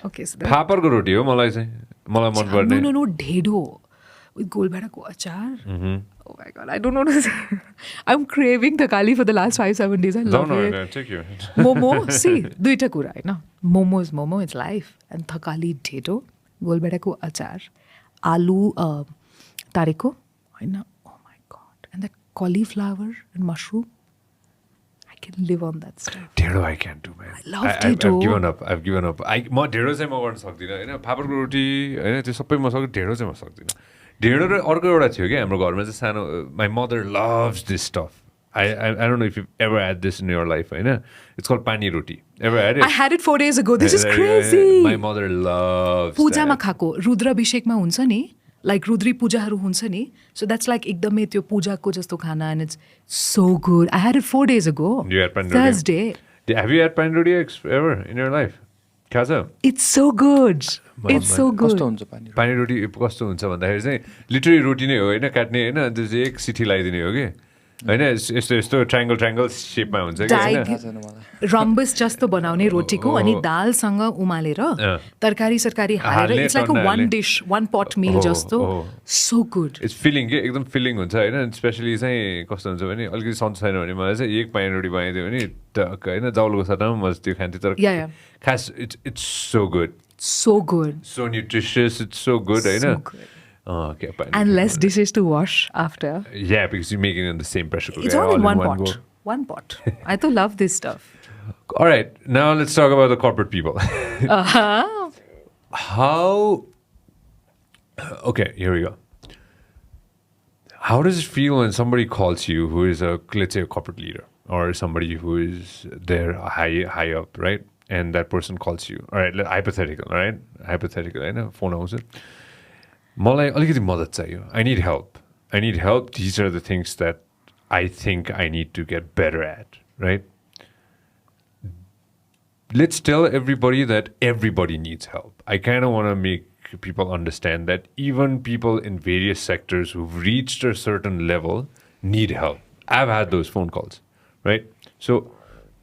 फापरको रोटी हो मलाई मन पर्ने. No, dedo. With golbhada ko achar. Oh my God, I don't know what to say. I'm craving thakali for the last 5-7 days. I love it. Take you. Momo, see, duita kura, no? Momo is momo, it's life. And thakali dedo, golbhada ko achar, aloo tareko. Oh my God. And that cauliflower and mushroom. I can live on that stuff. Dedo I can't do, man. I love dedo. I've given up. म ढेँडो चाहिँ म गर्न सक्दिनँ हैन. फापरको रोटी हैन त्यो सबै म सक्छु. ढेँडो चाहिँ म सक्दिनँ. ढेँडो र अर्को एउटा थियो क्या हाम्रो घरमा चाहिँ सानो. My mother loves this stuff. I don't know if you've ever had this in your life, Hahn. It's called pani roti. Ever had it? I had it 4 days ago. This is crazy. My mother loves पूजामा खाको रुद्राभिषेकमा हुन्छ नि. Like Rudri पूजाहरू हुन्छ नि. So that's like एकदमै त्यो पूजाको जस्तो खाना and it's so good. I had it 4 days ago. You had pani roti? Thursday. Have you had pani roti ever in your life? खाजा? It's so good. It's so good. कस्तो हुन्छ pani roti? pani roti कस्तो हुन्छ भन्दाखेरि चाहिँ literally रोटी नै हो हैन काट्ने हैन त्यो चाहिँ एक सिटी लगाइदिने हो के हैन यस्तो ट्रायंगल शेपमा हुन्छ के हैन रम्बस जस्तो बनाउने रोटीको अनि दालसँग उमालेर तरकारी सरकारी हालेर it's like a one dish one pot meal जस्तो so good. इट्स फिलिङ के एकदम फिलिङ हुन्छ हैन स्पेशली चाहिँ कस्तो हुन्छ भने अलिकति सन्चो छैन भने मलाई चाहिँ एक pani roti बनाइदियो भने टक हैन चाउलको साथमा म त्यो खान्थे तर खास it's so good. So good. So nutritious. It's so good, so know? Good. Okay, and less dishes to wash after. Yeah, because you make it in the same pressure cooker. It's all in one pot. Go. One pot. I do love this stuff. All right, now let's talk about the corporate people. How? Okay, here we go. How does it feel when somebody calls you who is let's say a corporate leader or somebody who is there high up, right? And that person calls you. All right, hypothetical, right? Hypothetical, I know. Phone house. Malai alikati madat chahiyo. I need help. These are the things that I think I need to get better at, right? Let's tell everybody that everybody needs help. I kind of want to make people understand that even people in various sectors who've reached a certain level need help. I've had those phone calls, right? So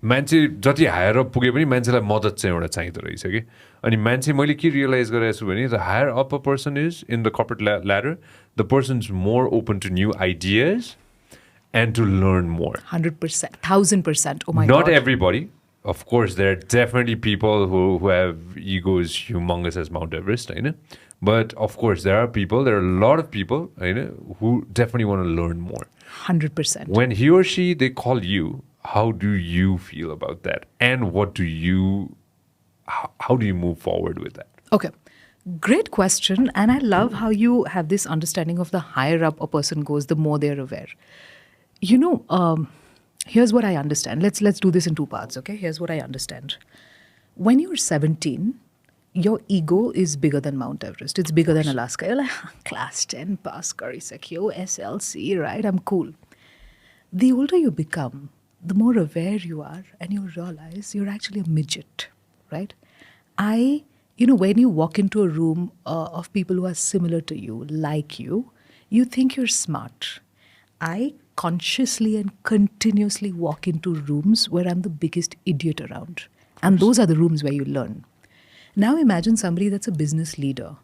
मान्छे जति higher up पुगे पनि मान्छेलाई मद्दत चाहिँ एउटा चाहिँदो रहेछ कि अनि मान्छे मैले के रियलाइज गरेको छु भने the higher up a person is in the corporate ladder the person is more open to new ideas and to learn more 100%, 1000%. Oh my Not God. everybody. Of course, there are definitely people who have egos humongous as Mount Everest, you know? But of course, there are a lot of people, you know, who definitely want to learn more. 100%. When he or she, they call you, how do you feel about that? And how do you move forward with that? Okay. Great question. And I love how you have this understanding of the higher up a person goes, the more they're aware. You know, here's what I understand. Let's do this in two parts, okay? Here's what I understand. When you're 17, your ego is bigger than Mount Everest. It's bigger than Alaska. You're like, class 10 pass kari sakyo, SLC, right? I'm cool. The older you become, the more aware you are, and you realize you're actually a midget, right? When you walk into a room of people who are similar to you, like you think you're smart. I consciously and continuously walk into rooms where I'm the biggest idiot around. And those are the rooms where you learn. Now imagine somebody that's a business leader.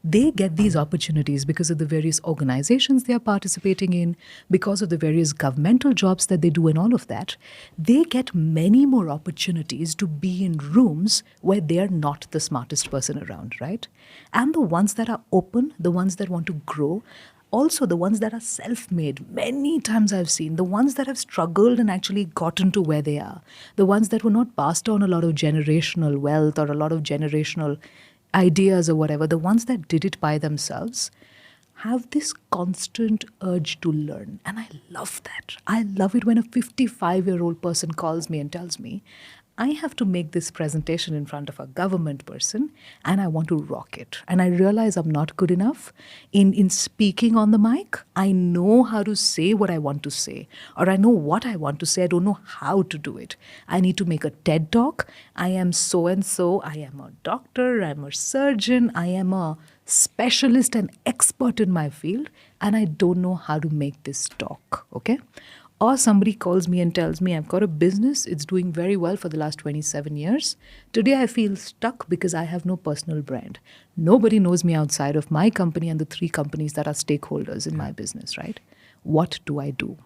They get these opportunities because of the various organizations they are participating in, because of the various governmental jobs that they do and all of that. They get many more opportunities to be in rooms where they are not the smartest person around, right? And the ones that are open, the ones that want to grow, also the ones that are self-made, many times I've seen, the ones that have struggled and actually gotten to where they are, the ones that were not passed on a lot of generational wealth or a lot of generational ideas or whatever, the ones that did it by themselves have this constant urge to learn. And I love that. I love it when a 55-year-old person calls me and tells me, I have to make this presentation in front of a government person and I want to rock it. And I realize I'm not good enough in speaking on the mic. I know how to say what I want to say, or I know what I want to say. I don't know how to do it. I need to make a TED talk. I am so and so. I am a doctor. I'm a surgeon. I am a specialist and expert in my field. And I don't know how to make this talk. Okay? Or somebody calls me and tells me, I've got a business, it's doing very well for the last 27 years. Today I feel stuck because I have no personal brand. Nobody knows me outside of my company and the 3 companies that are stakeholders in my business, right? What do I do?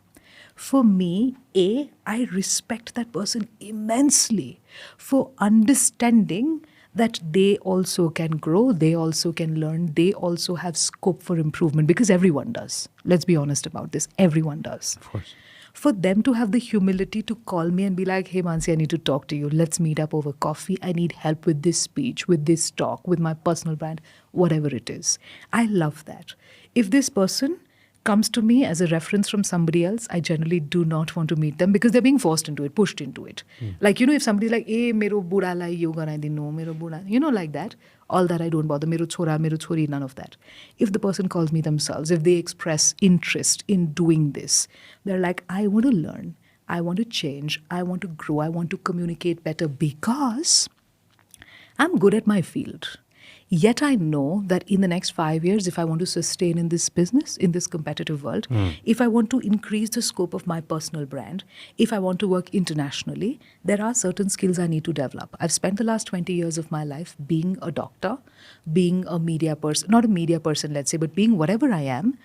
For me, I respect that person immensely for understanding that they also can grow, they also can learn, they also have scope for improvement, because everyone does. Let's be honest about this. Everyone does. Of course. For them to have the humility to call me and be like, hey, Mannsi, I need to talk to you. Let's meet up over coffee. I need help with this speech, with this talk, with my personal brand, whatever it is. I love that. If this person comes to me as a reference from somebody else, I generally do not want to meet them because they're being forced into it, pushed into it. Like, if somebody's like, hey, mero buda lai yo garaidinu, mero buda, like that, all that I don't bother, mero chora, mero chori, none of that. If the person calls me themselves, if they express interest in doing this, they're like, I want to learn, I want to change, I want to grow, I want to communicate better because I'm good at my field. Yet I know that in the next 5 years, if I want to sustain in this business, in this competitive world, if I want to increase the scope of my personal brand, if I want to work internationally, there are certain skills I need to develop. I've spent the last 20 years of my life being a doctor, being a media person, not a media person, let's say, but being whatever I am.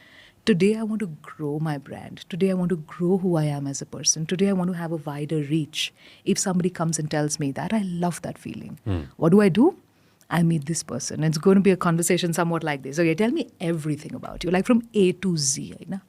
Today, I want to grow my brand. Today, I want to grow who I am as a person. Today, I want to have a wider reach. If somebody comes and tells me that, I love that feeling. What do? I meet this person. It's going to be a conversation somewhat like this. Okay, tell me everything about you, like from A to Z. You know?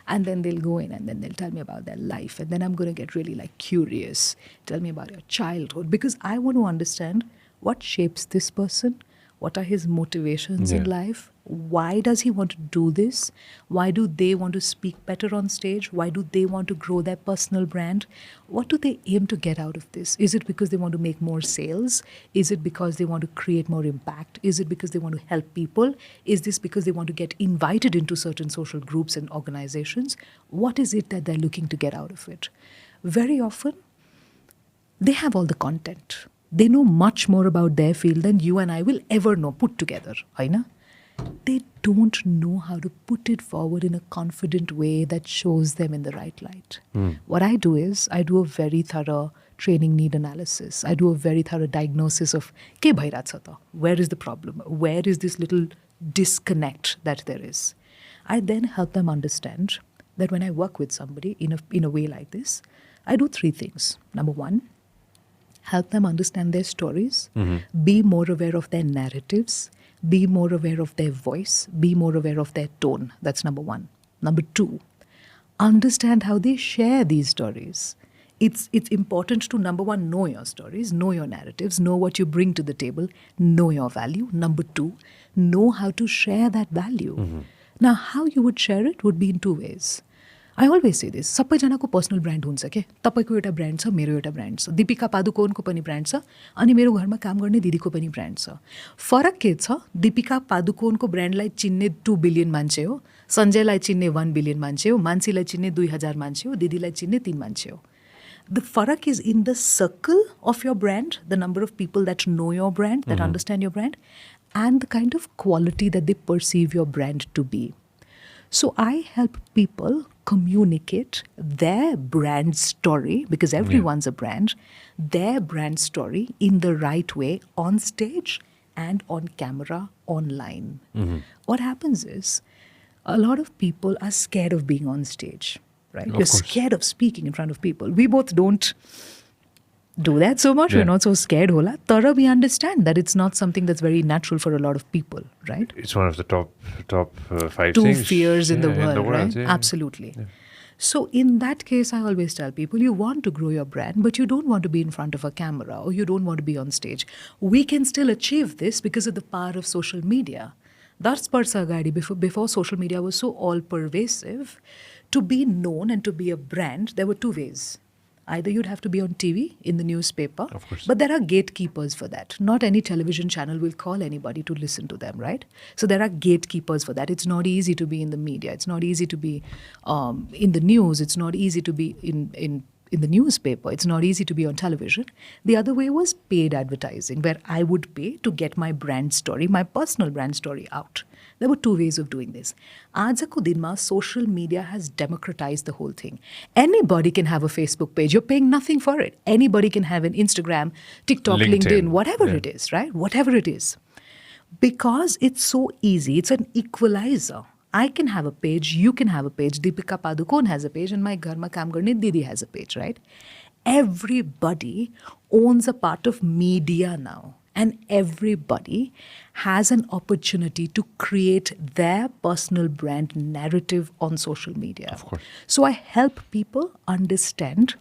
And then they'll go in and then they'll tell me about their life. And then I'm going to get really curious. Tell me about your childhood. Because I want to understand what shapes this person, What are his motivations in life? Why does he want to do this? Why do they want to speak better on stage? Why do they want to grow their personal brand? What do they aim to get out of this? Is it because they want to make more sales? Is it because they want to create more impact? Is it because they want to help people? Is this because they want to get invited into certain social groups and organizations? What is it that they're looking to get out of it? Very often, they have all the content. They know much more about their field than you and I will ever know put together. Aina? They don't know how to put it forward in a confident way that shows them in the right light. What I do is I do a very thorough training need analysis. I do a very thorough diagnosis of ke bhaira cha ta? Where is the problem? Where is this little disconnect that there is? I then help them understand that when I work with somebody in a way like this, I do three things. Number one, help them understand their stories, be more aware of their narratives, be more aware of their voice, be more aware of their tone. That's number one. Number two, understand how they share these stories. It's important to, number one, know your stories, know your narratives, know what you bring to the table, know your value. Number two, know how to share that value. Now, how you would share it would be in two ways. I always say this, सबैजनाको personal brand हुन्छ के तपाईको एउटा brand छ मेरो एउटा brand छ दीपिका पादुकोनको पनि ब्रान्ड छ अनि मेरो घरमा काम गर्ने दिदीको पनि ब्रान्ड छ फरक के छ दीपिका पादुकोनको ब्रान्डलाई चिन्ने 2 बिलियन मान्छे हो सञ्जयलाई चिन्ने 1 बिलियन मान्छे हो मान्छेलाई चिन्ने 2000 मान्छे हो दिदीलाई चिन्ने 3 मान्छे हो The farak is in the circle of your brand, the number of people that know your brand, that understand your brand, and the kind of quality that they perceive your brand to be. So I help people communicate their brand story, because everyone's a brand, their brand story in the right way on stage and on camera, online. What happens is a lot of people are scared of being on stage, right? You're scared of speaking in front of people. We both don't do that so much. We're not so scared. Hola. Tara, we understand that it's not something that's very natural for a lot of people, right? It's one of the top 5 Two things. fears in the world, right? Yeah. Absolutely. Yeah. So in that case, I always tell people, you want to grow your brand, but you don't want to be in front of a camera or you don't want to be on stage. We can still achieve this because of the power of social media. That's before social media was so all-pervasive. To be known and to be a brand, there were two ways. Either you'd have to be on TV, in the newspaper, of course. But there are gatekeepers for that. Not any television channel will call anybody to listen to them, right? So there are gatekeepers for that. It's not easy to be in the media. It's not easy to be in the news. It's not easy to be in the newspaper. It's not easy to be on television. The other way was paid advertising, where I would pay to get my brand story, my personal brand story out. There were two ways of doing this. Aajko dinma, social media has democratized the whole thing. Anybody can have a Facebook page. You're paying nothing for it. Anybody can have an Instagram, TikTok, LinkedIn, whatever it is, right? Whatever it is. Because it's so easy. It's an equalizer. I can have a page, you can have a page, Deepika Padukone has a page, and my Gharma Kaam Garne Didi has a page, right? Everybody owns a part of media now. And everybody has an opportunity to create their personal brand narrative on social media. Of course. So I help people understand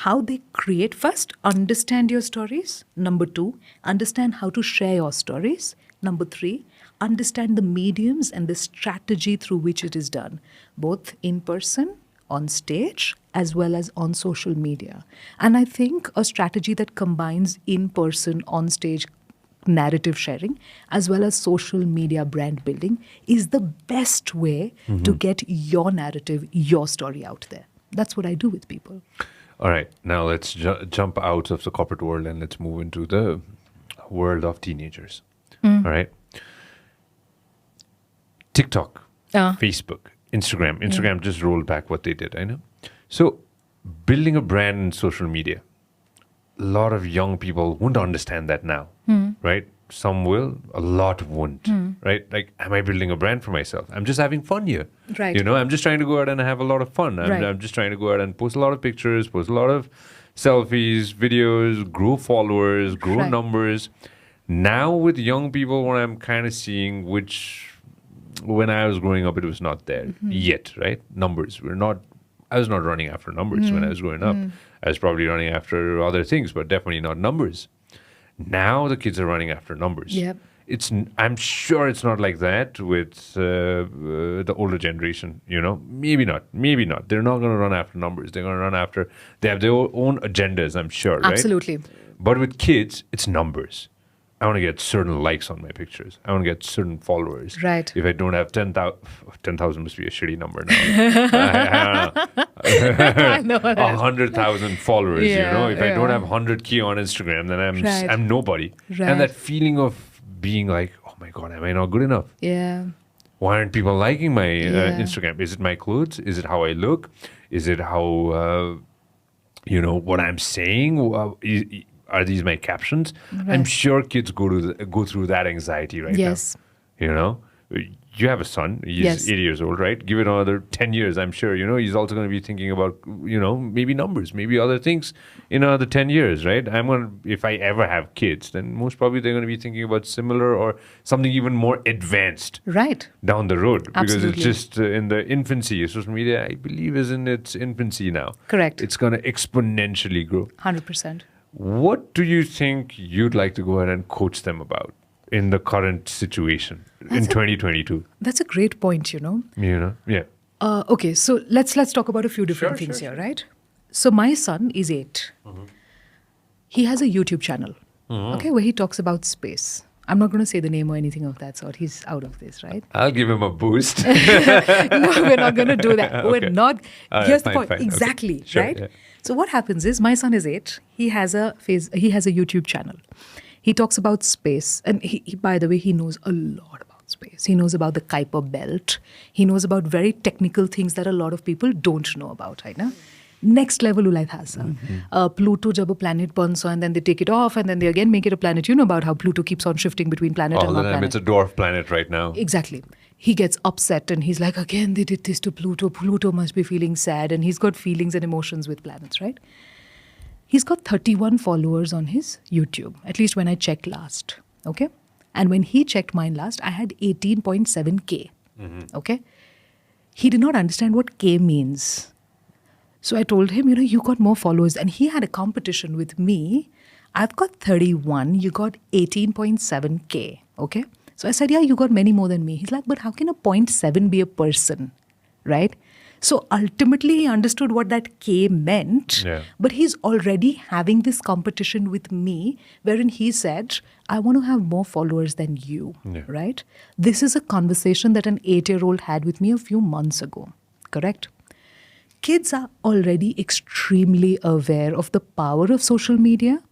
how they create. First, understand your stories. Number two, understand how to share your stories. Number three, understand the mediums and the strategy through which it is done, both in person, on stage, as well as on social media. And I think a strategy that combines in-person, on-stage narrative sharing, as well as social media brand building, is the best way to get your narrative, your story out there. That's what I do with people. All right. Now let's jump out of the corporate world and let's move into the world of teenagers. All right. TikTok, Facebook, Instagram. Instagram just rolled back what they did, I know. So building a brand in social media, a lot of young people won't understand that now, right? Some will, a lot won't, right? Like, am I building a brand for myself? I'm just having fun here. Right. You know, I'm just trying to go out and have a lot of fun. I'm just trying to go out and post a lot of pictures, post a lot of selfies, videos, grow followers, grow numbers. Now with young people, what I'm kind of seeing, which when I was growing up, it was not there yet, right? Numbers. I was not running after numbers when I was growing up. I was probably running after other things, but definitely not numbers. Now the kids are running after numbers. Yep. I'm sure it's not like that with the older generation. Maybe not. They're not going to run after numbers. They're going to run after. They have their own agendas. I'm sure, right? Absolutely. But with kids, it's numbers. I want to get certain likes on my pictures. I want to get certain followers. Right. If I don't have 10,000 must be a shitty number now. I don't know. 100,000 followers, If I don't have 100K on Instagram, then I'm nobody. Right. And that feeling of being like, oh my God, am I not good enough? Yeah. Why aren't people liking my Instagram? Is it my clothes? Is it how I look? Is it how, what I'm saying? Are these my captions? Right. I'm sure kids go through that anxiety right Yes. now. You have a son. He's 8 years old, right? Give it another 10 years, I'm sure. He's also going to be thinking about, maybe numbers, maybe other things in another 10 years, right? If I ever have kids, then most probably they're going to be thinking about similar or something even more advanced Right. down the road. Absolutely. Because it's just in the infancy. Social media, I believe, is in its infancy now. Correct. It's going to exponentially grow. 100%. What do you think you'd like to go ahead and coach them about in the current situation in 2022? That's a great point, Yeah. Okay, so let's talk about a few different things here, right? So my son is 8. He has a YouTube channel, okay, where he talks about space. I'm not going to say the name or anything of that sort. He's out of this, right? I'll give him a boost. No, we're not going to do that. Okay. We're not. All Here's right, the point. fine. Exactly, Okay. Sure, right? yeah. So what happens is my son is 8. He has a YouTube channel. He talks about space. And he, by the way, he knows a lot about space. He knows about the Kuiper belt. He knows about very technical things that a lot of people don't know about, right? Next level ulai tha sa. Pluto jab a planet bans and then they take it off and then they again make it a planet. You know about how Pluto keeps on shifting between planet All and the not time, planet. it's a dwarf planet right now. Exactly. He gets upset and he's like, again, they did this to Pluto. Pluto must be feeling sad. And he's got feelings and emotions with planets, right? He's got 31 followers on his YouTube, at least when I checked last. Okay? And when he checked mine last, I had 18.7K. Okay? He did not understand what K means. So I told him, you got more followers. And he had a competition with me. I've got 31. You got 18.7K. Okay? So I said, yeah, you got many more than me. He's like, but how can a 0.7 be a person? Right? So ultimately, he understood what that K meant. Yeah. But he's already having this competition with me, wherein he said, I want to have more followers than you. Yeah. Right? This is a conversation that an 8-year-old had with me a few months ago. Correct? Kids are already extremely aware of the power of social media,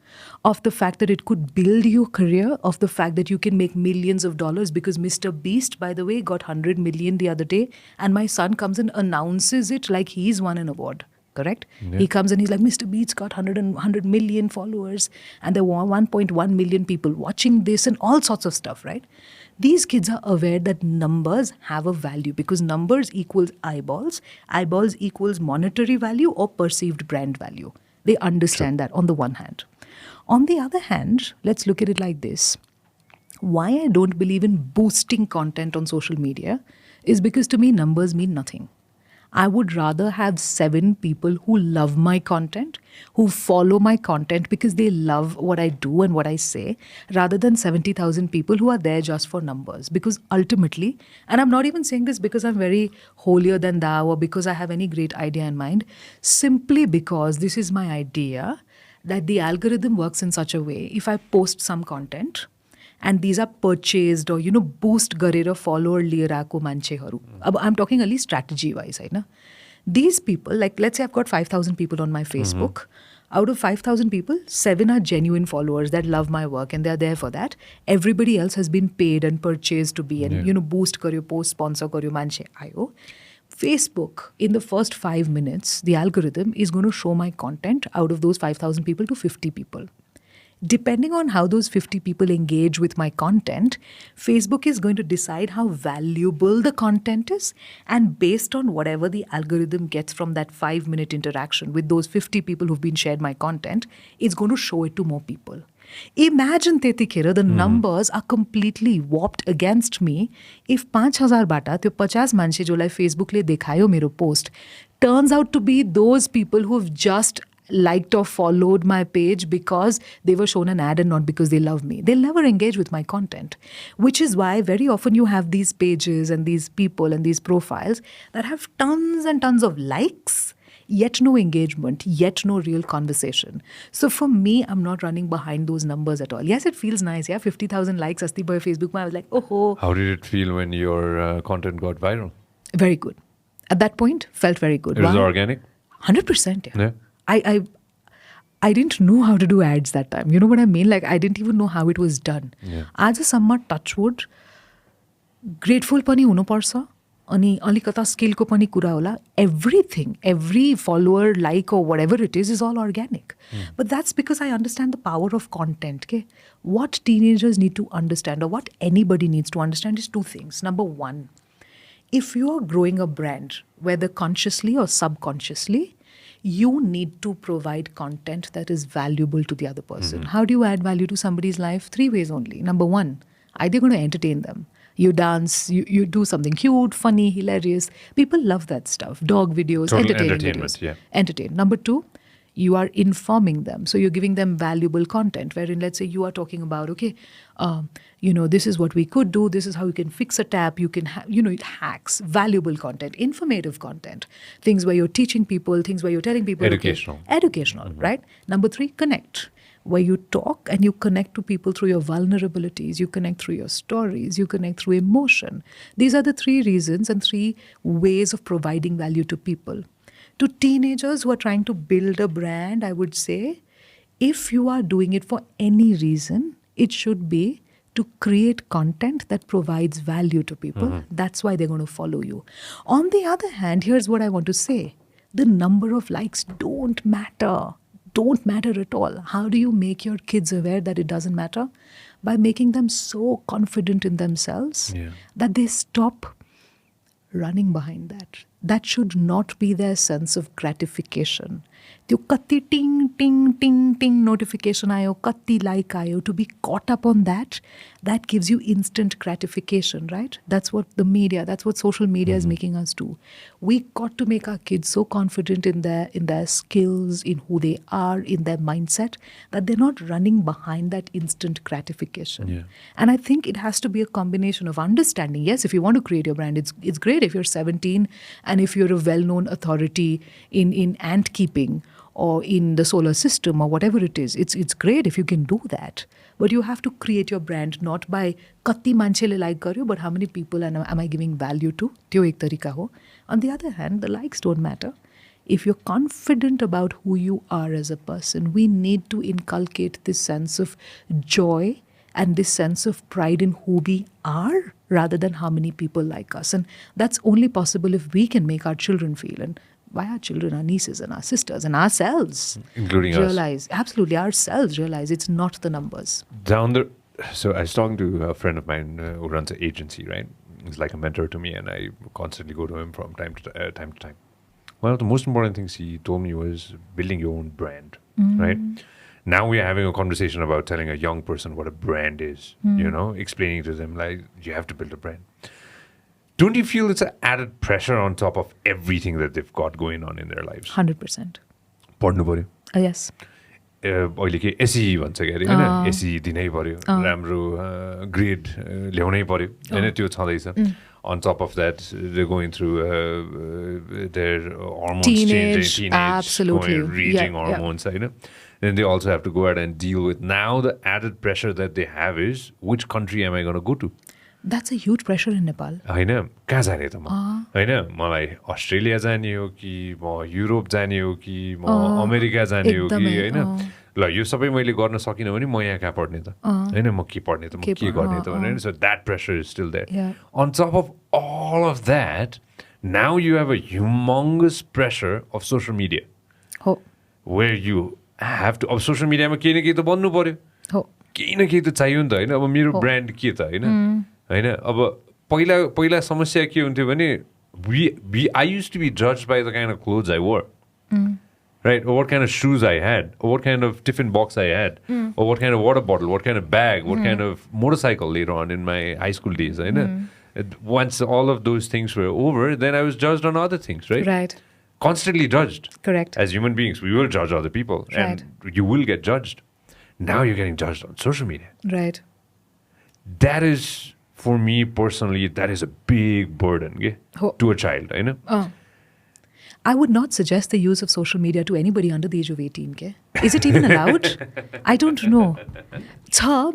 of the fact that it could build your career, of the fact that you can make millions of dollars, because Mr. Beast, by the way, got 100 million the other day, and my son comes and announces it like he's won an award. Correct? Yeah. He comes and he's like, Mr. Beast got 100 million followers, and there were 1.1 million people watching this and all sorts of stuff, right? These kids are aware that numbers have a value because numbers equals eyeballs equals monetary value or perceived brand value. They understand that on the one hand. On the other hand, let's look at it like this. Why I don't believe in boosting content on social media is because to me, numbers mean nothing. I would rather have 7 people who love my content, who follow my content because they love what I do and what I say, rather than 70,000 people who are there just for numbers. Because ultimately, and I'm not even saying this because I'm very holier than thou or because I have any great idea in mind, simply because this is my idea that the algorithm works in such a way. If I post some content, and these are purchased or, boost गरेर follower लिएको मान्छेहरू. अब I'm talking only strategy-wise, right? These people, like let's say I've got 5,000 people on my Facebook. Out of 5,000 people, 7 are genuine followers that love my work and they're there for that. Everybody else has been paid and purchased to be and, boost karyo, post sponsor karyo, manche ayo. Facebook, in the first 5 minutes, the algorithm is going to show my content out of those 5,000 people to 50 people. Depending on how those 50 people engage with my content, Facebook is going to decide how valuable the content is. And based on whatever the algorithm gets from that 5-minute interaction with those 50 people who've been shared my content, it's going to show it to more people. Imagine त्यतिखेर the numbers are completely warped against me if 5,000 बाटा त्यो 50 मान्छे जोलाई फेसबुकले देखायो मेरो post turns out to be those people who've just liked or followed my page because they were shown an ad and not because they love me. They'll never engage with my content, which is why very often you have these pages and these people and these profiles that have tons and tons of likes, yet no engagement, yet no real conversation. So for me, I'm not running behind those numbers at all. Yes, it feels nice. Yeah, 50,000 likes, Asti Boy Facebook. I was like, oh. How did it feel when your content got viral? Very good. At that point, felt very good. It was organic? 100%. Yeah. I didn't know how to do ads that time. You know what I mean? Like, I didn't even know how it was done. Yeah. As a somewhat touchwood, grateful pani huनु parcha. Ani alikata skill ko pani kura hola. Everything, every follower, like or whatever it is all organic. But that's because I understand the power of content. Okay? What teenagers need to understand, or what anybody needs to understand, is two things. Number one, if you are growing a brand, whether consciously or subconsciously, you need to provide content that is valuable to the other person. How do you add value to somebody's life? 3 ways only. Number one, either going to entertain them. You dance, you do something cute, funny, hilarious. People love that stuff. Dog videos, Total entertaining entertainment, videos. yeah. Entertain. Number two, you are informing them. So you're giving them valuable content, wherein, let's say, you are talking about, okay, this is what we could do. This is how you can fix a tap. You can have, hacks, valuable content, informative content, things where you're teaching people, things where you're telling people. Educational. Okay, educational, right? Number three, connect, where you talk and you connect to people through your vulnerabilities. You connect through your stories. You connect through emotion. These are the 3 reasons and 3 ways of providing value to people. To teenagers who are trying to build a brand, I would say, if you are doing it for any reason, it should be to create content that provides value to people. That's why they're going to follow you. On the other hand, here's what I want to say. The number of likes don't matter. Don't matter at all. How do you make your kids aware that it doesn't matter? By making them so confident in themselves that they stop running behind that. That should not be their sense of gratification. त्यो कति ting, ting, ting, ting notification आयो, कति like आयो, to be caught up on that gives you instant gratification, right? That's what the media, that's what social media is making us do. We got to make our kids so confident in their skills, in who they are, in their mindset, that they're not running behind that instant gratification. Yeah. And I think it has to be a combination of understanding. Yes, if you want to create your brand, it's great if you're 17 and if you're a well-known authority in ant keeping or in the solar system or whatever it is. It's great if you can do that. But you have to create your brand not by kati manchele like garyo, but how many people am I giving value to? Tyo ek tarika ho. On the other hand, the likes don't matter. If you're confident about who you are as a person, we need to inculcate this sense of joy and this sense of pride in who we are rather than how many people like us. And that's only possible if we can make our children feel, and by our children, our nieces and our sisters and ourselves, including realize, absolutely ourselves realize it's not the numbers. So I was talking to a friend of mine who runs an agency, right? He's like a mentor to me, and I constantly go to him from time to time. One of the most important things he told me was building your own brand, right? Now we are having a conversation about telling a young person what a brand is, explaining to them, like, you have to build a brand. Don't you feel it's an added pressure on top of everything that they've got going on in their lives? 100%. पढ्नु पर्यो. Yes. अहिले के SE भन्छ के अरे होइन, SE दिनै पर्यो, राम्रो ग्रेड ल्याउनै पर्यो होइन, त्यो छँदैछ. On top of that, they're going through their hormones changing, absolutely, raging hormones, होइन. Then they also have to go out and deal with, now the added pressure that they have is, which country am I going to go to? That's a huge pressure in Nepal. होइन, कहाँ जाने त म होइन, मलाई Australia जाने हो कि म युरोप जाने हो कि म अमेरिका जाने हो कि होइन, ल यो सबै मैले गर्न सकिनँ भने म यहाँ कहाँ पढ्ने त होइन, म के पढ्ने त, म के गर्ने त भनेर. So that pressure is still there. On top of all of that, now you have a humongous pressure of social media, where you have to, अब सोसल मिडियामा केही न केही त बन्नु पर्यो, केही न केही त चाहियो नि त होइन. अब मेरो ब्रान्ड के त होइन, अब पहिला समस्या के हुन्थ्यो भने, I used to be judged by the kind of clothes I wore, right? Or what kind of shoes I had, or what kind of tiffin box I had, or what kind of water bottle, what kind of bag, what kind of motorcycle later on in my high school days. Once all of those things were over, then I was judged on other things, right? Right. constantly judged. Correct. As human beings, we will judge other people, and you will get judged. Now you're getting judged on social media. Right. That is, for me personally, that is a big burden to a child. You know. I would not suggest the use of social media to anybody under the age of 18. Ke? Is it even allowed? I don't know.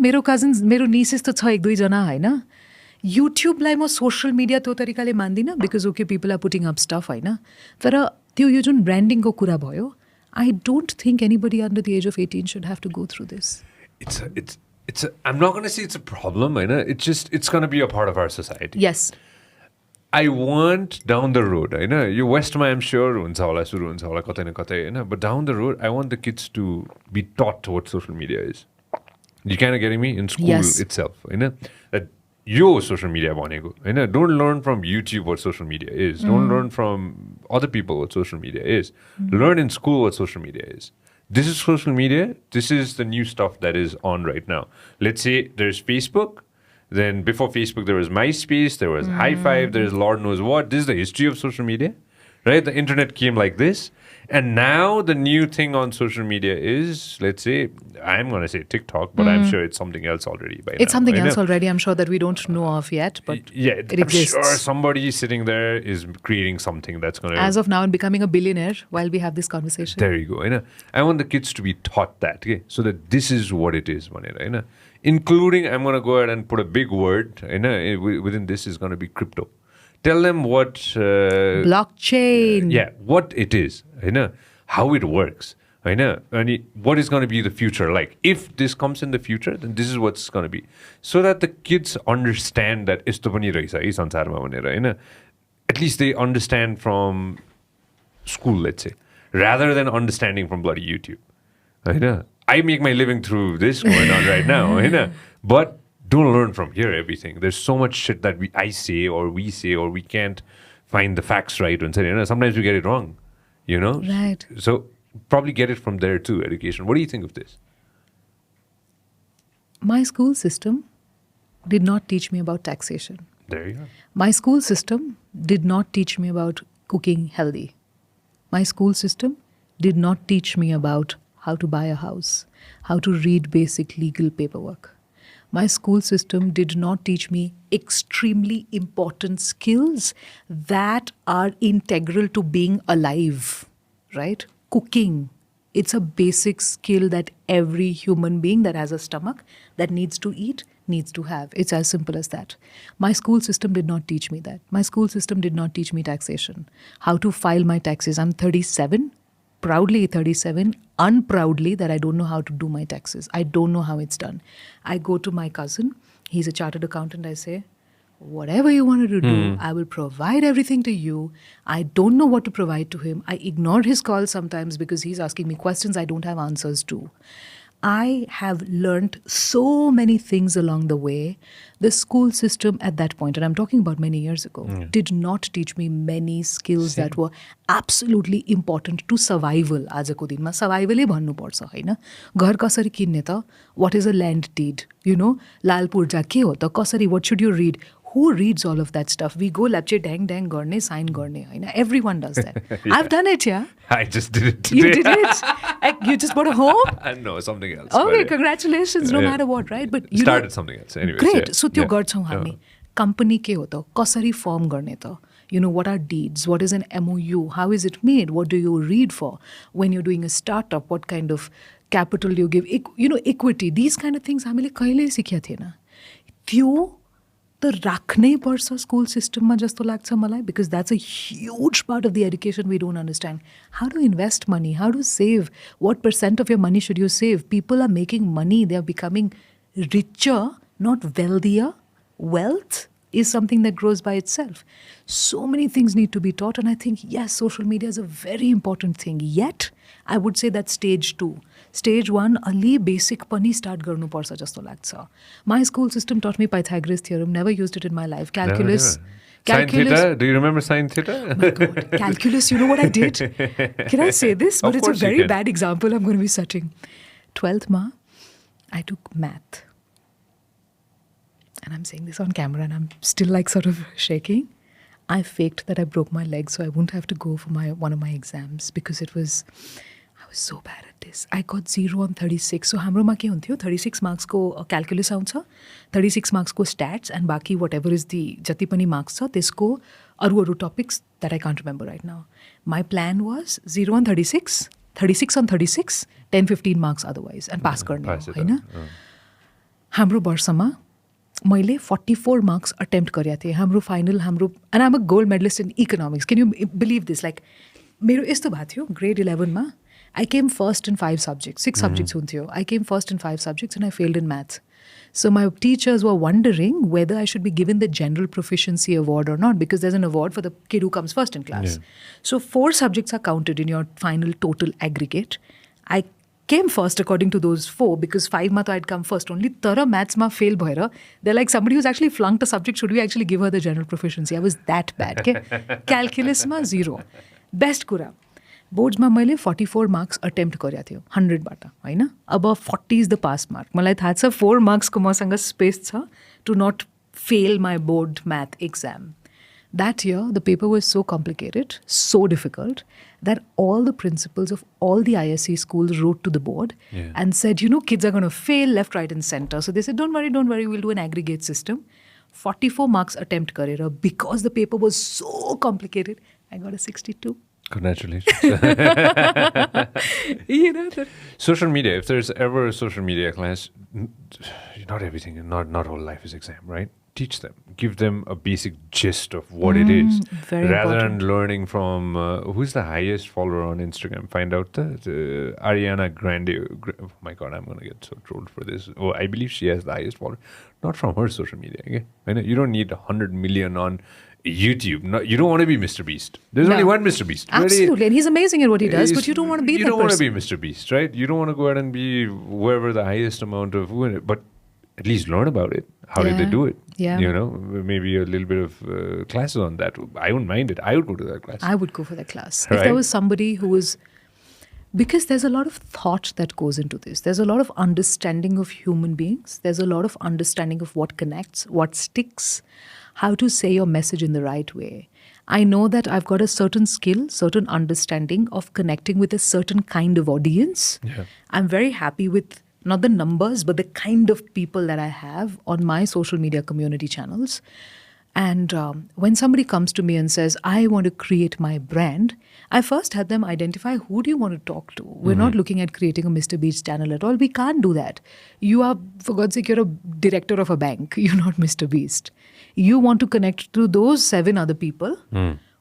मेरो cousins, मेरो nieces to छ एक दुई जना हैन. YouTube लाई म social media त्यो तरिकाले मान्दिन because okay people are putting up stuff हैन. तर त्यो यो जुन branding को कुरा भयो, I don't think anybody under the age of 18 should have to go through this. I'm not going to say it's a problem, it's going to be a part of our society. Yes. I want down the road, you Westma, I'm sure, but down the road, I want the kids to be taught what social media is. You kind of getting me? In school itself, that yo social media don't learn from YouTube what social media is. Don't learn from other people what social media is. Learn in school what social media is. This is social media. This is the new stuff that is on right now. Let's say there's Facebook. Then before Facebook, there was MySpace, there was High Five, there's Lord knows what. This is the history of social media, right? The internet came like this. And now the new thing on social media is, let's say, I'm going to say TikTok, but I'm sure it's something else already by now. It's something else already, I'm sure, that we don't know of yet, but it exists. I'm sure somebody sitting there is creating something that's going to... As of now, and becoming a billionaire while we have this conversation. There you go. I want the kids to be taught that, so that this is what it is. Including, I'm going to go ahead and put a big word, within this is going to be crypto. Tell them what... blockchain. What it is, how it works, and what is going to be the future like. If this comes in the future, then this is what's going to be. So that the kids understand that yesto pani raheछ है संसारमा भनेर, at least they understand from school, let's say, rather than understanding from bloody YouTube. I make my living through this going on right now, but don't learn from here everything. There's so much shit that I say or we can't find the facts right. And sometimes we get it wrong, Right. So probably get it from there too, education. What do you think of this? My school system did not teach me about taxation. There you go. My school system did not teach me about cooking healthy. My school system did not teach me about how to buy a house, how to read basic legal paperwork. My school system did not teach me extremely important skills that are integral to being alive, right? Cooking. It's a basic skill that every human being that has a stomach, that needs to eat, needs to have. It's as simple as that. My school system did not teach me that. My school system did not teach me taxation, how to file my taxes. I'm 37. Proudly 37, unproudly that I don't know how to do my taxes. I don't know how it's done. I go to my cousin, he's a chartered accountant, I say, whatever you wanted to do, I will provide everything to you. I don't know what to provide to him. I ignore his calls sometimes because he's asking me questions I don't have answers to. I have learned so many things along the way. The school system at that point, and I'm talking about many years ago, did not teach me many skills that were absolutely important to survival. आजको दिनमा survival भन्नु पर्छ हैन. घर कसरी किन्ने त? What is a land deed? लाल पूर्जा के हो त? कसरी? What should you read? Who reads all of that stuff? We go lapche dang गर्ने, sign गर्ने हैन. Everyone does that. I've done it, yeah. I just did it today. You did it? You just bought a home? No, something else. Okay, congratulations, no matter what, right? But you started something else. Anyways, great. So त्यो गर्छौं हामी. Company के हो त? कसरी form गर्ने त? What are deeds? What is an MOU? How is it made? What do you read for? When you're doing a startup, what kind of capital do you give? Equity. These kind of things हामीले कहिले सिक्या थिएन. त्यो त राख्नै पर्छ school सिस्टममा जस्तो लाग्छ मलाई, because that's a huge part of the education we don't understand. How to invest money, how to save, what % of your money should you save? People are making money, they're becoming richer, not wealthier. Wealth is something that grows by itself. So many things need to be taught, and I think, yes, social media is a very important thing. Yet, I would say that's stage 2. Stage 1, ali basic pani start garnu parcha jasto lagcha. My school system taught me Pythagoras theorem, never used it in my life. Calculus. Sine theta? Do you remember sine theta? Oh my God. Calculus, you know what I did? Can I say this? But it's a very bad example I'm going to be setting. 12th ma, I took math. And I'm saying this on camera and I'm still sort of shaking. I faked that I broke my leg so I wouldn't have to go for one of my exams because I was so bad at this. I got 0 on 36. So hamroma ke huन्थ्यो 36 marks ko calculus आउँछ 36 marks ko stats and baki whatever is the जति पनि marks छ त्यसको अरू topics that I can't remember right now. My plan was 0 on 36, 36 on 36, 10-15 marks otherwise and pass गर्ने हो हैन. हाम्रो वर्षमा मैले 44 marks attempt गरेको थिएँ. हाम्रो final and I'm a gold medalist in economics. Can you believe this? Like मेरो यस्तो भएको थियो grade 11 मा I came first in 5 subjects. 6 subjects हुन्थ्यो. I came first in 5 subjects and I failed in maths. So my teachers were wondering whether I should be given the general proficiency award or not because there's an award for the kid who comes first in class. Yeah. So 4 subjects are counted in your final total aggregate. I came first according to those 4 because 5 ma I'd come first only. Tara maths ma fail bhaera. They're like, somebody who's actually flunked a subject, should we actually give her the general proficiency? I was that bad. Okay? Calculus ma 0. Best kura. Boards ma मैले 44 marks attempt गरेको थियो 100 बाट हैन. अब 40 is the pass mark. मलाई थाहा छ 4 marks को मसँग space छ to not fail my board math exam. That year the paper was so complicated, so difficult that all the principals of all the ISC schools wrote to the board and said, you know, kids are going to fail left, right and center. So they said, don't worry, we'll do an aggregate system. 44 marks attempt गरेर because the paper was so complicated, I got a 62. Congratulations. You know that. Social media, if there's ever a social media class, not everything, not all life is exam, right? Teach them. Give them a basic gist of what it is. Very rather important. than learning from who's the highest follower on Instagram. Find out the Ariana Grande. Oh my God, I'm going to get so trolled for this. Oh, I believe she has the highest follower. Not from her social media. Okay? I know you don't need 100 million on YouTube. No, you don't want to be Mr. Beast. There's only one Mr. Beast. Absolutely. And he's amazing at what he does, but you don't want to be that person. You don't want to be Mr. Beast, right? You don't want to go out and be whoever the highest amount of, but at least learn about it. How did they do it? Yeah. You know, maybe a little bit of classes on that. I wouldn't mind it. I would go to that class. I would go for that class. Right? If there was somebody who was... Because there's a lot of thought that goes into this. There's a lot of understanding of human beings. There's a lot of understanding of what connects, what sticks, how to say your message in the right way. I know that I've got a certain skill, certain understanding of connecting with a certain kind of audience. Yeah. I'm very happy with not the numbers, but the kind of people that I have on my social media community channels. And when somebody comes to me and says, I want to create my brand, I first had them identify who do you want to talk to. We're not looking at creating a Mr. Beast channel at all. We can't do that. You are, for God's sake, you're a director of a bank. You're not Mr. Beast. You want to connect to those 7 other people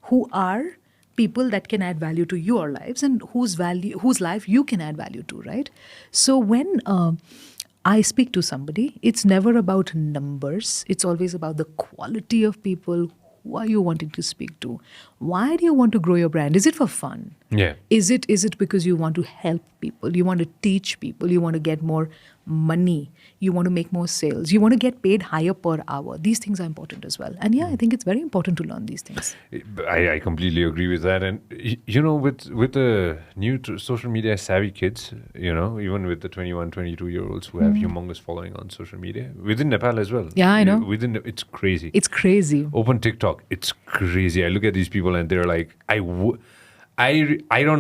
who are people that can add value to your lives and whose life you can add value to, right? So when I speak to somebody, it's never about numbers. It's always about the quality of people. Who are you wanting to speak to? Why do you want to grow your brand? Is it for fun? Yeah. Is it because you want to help people? You want to teach people? You want to get more money? You want to make more sales? You want to get paid higher per hour? These things are important as well. And yeah, I think it's very important to learn these things. I completely agree with that. And, you know, with the new social media savvy kids, you know, even with the 21, 22-year-olds who have humongous following on social media, within Nepal as well. Yeah, I know. It's crazy. It's crazy. Open TikTok. It's crazy. I look at these people and they're like, I don't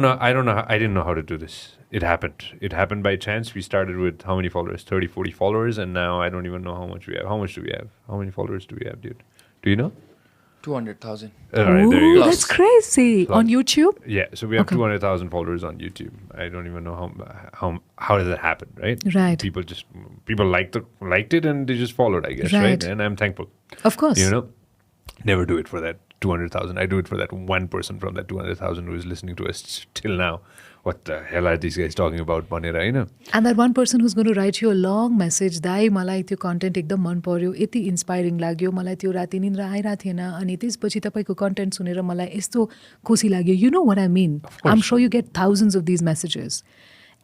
know. I didn't know how to do this. It happened. It happened by chance. We started with how many followers? 30, 40 followers. And now I don't even know how much we have. How much do we have? How many followers do we have, dude? Do you know? 200,000. All right, there you go. That's crazy. Plus. On YouTube? Yeah, so we have 200,000 followers on YouTube. I don't even know how did that happen, right? Right. People liked it and they just followed, I guess, right? And I'm thankful. Of course. You know, never do it for that 200,000. I do it for that one person from that 200,000 who is listening to us till now. What the hell are these guys talking about? And that one person who's going to write you a long message, Dai, malai त्यो content एकदम मन पर्यो, यति inspiring लाग्यो, मलाई त्यो राति निन्द्रा आइरहेको थिएन, अनि त्यसपछि तपाईको content सुनेर मलाई यस्तो खुसी लाग्यो. You know what I mean? I'm sure you get thousands of these messages.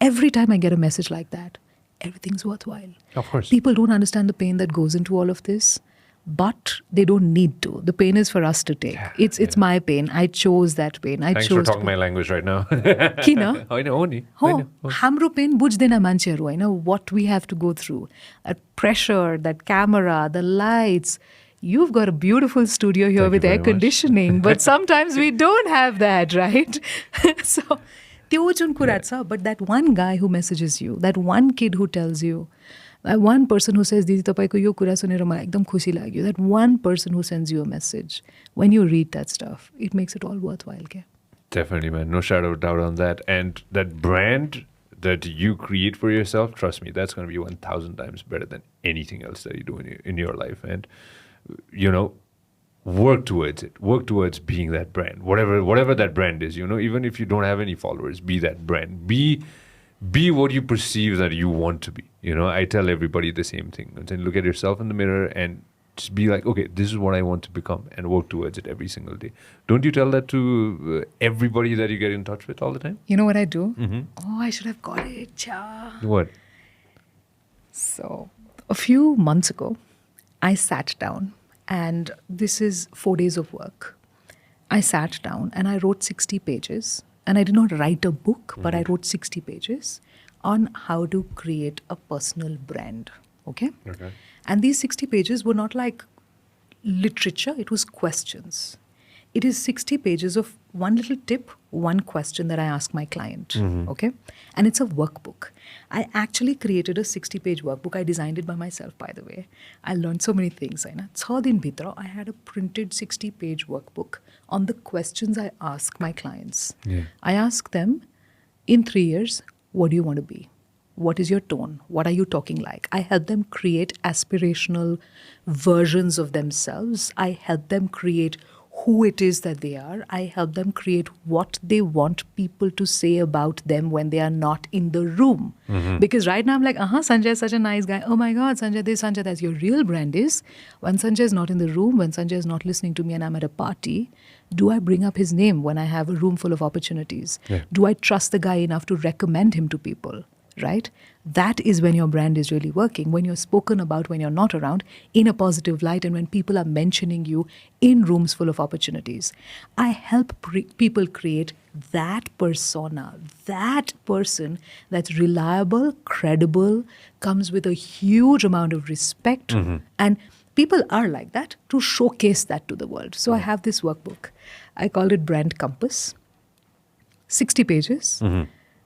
Every time I get a message like that, everything's worthwhile. Of course. People don't understand the pain that goes into all of this. But they don't need to. The pain is for us to take. It's my pain. I chose that pain. Thanks for talking my language right now. Kiन? हाम्रो pain बुझ्दैन मान्छेहरू हैन, what we have to go through. That pressure, that camera, the lights. you've got a beautiful studio here Thank you with air very much. conditioning, but sometimes we don't have that, right? So, त्यो जुन कुरा छ, but that one guy who messages you, that one kid who tells you, that one person who says, दिदी तपाईँको यो कुरा सुनेर मलाई एकदम खुसी लाग्यो, that one person who sends you a message, when you read that stuff, it makes it all worthwhile. Okay? Definitely, man. No shadow of doubt on that. And that brand that you create for yourself, trust me, that's going to be 1,000 times better than anything else that you do in your life. And, work towards it. Work towards being that brand. Whatever that brand is, even if you don't have any followers, be that brand. Be what you perceive that you want to be. I tell everybody the same thing. And then look at yourself in the mirror and just be like, okay, this is what I want to become, and work towards it every single day. Don't you tell that to everybody that you get in touch with all the time? You know what I do? Mm-hmm. Oh, I should have got it. Cha. What? So, a few months ago, I sat down, and this is 4 days of work. I sat down and I wrote 60 pages, and I did not write a book, but I wrote 60 pages on how to create a personal brand. Okay? And these 60 pages were not like literature, it was questions. It is 60 pages of one little tip, one question that I ask my client. Okay? And it's a workbook. I actually created a 60-page workbook. I designed it by myself, by the way. I learned so many things. 6 din bhitra, I had a printed 60-page workbook on the questions I ask my clients. Yeah. I ask them, in 3 years, what do you want to be? What is your tone? What are you talking like? I help them create aspirational versions of themselves. I help them create who it is that they are. I help them create what they want people to say about them when they are not in the room. Because right now I'm like, Sanjay is such a nice guy. Oh my God, Sanjay this, Sanjay that. Your real brand is when Sanjay is not in the room, when Sanjay is not listening to me and I'm at a party, do I bring up his name when I have a room full of opportunities? Yeah. Do I trust the guy enough to recommend him to people? Right? That is when your brand is really working, when you're spoken about when you're not around in a positive light, and when people are mentioning you in rooms full of opportunities. I help people create that persona, that person that's reliable, credible, comes with a huge amount of respect. And people are like that, to showcase that to the world. So I have this workbook. I called it Brand Compass. 60 pages.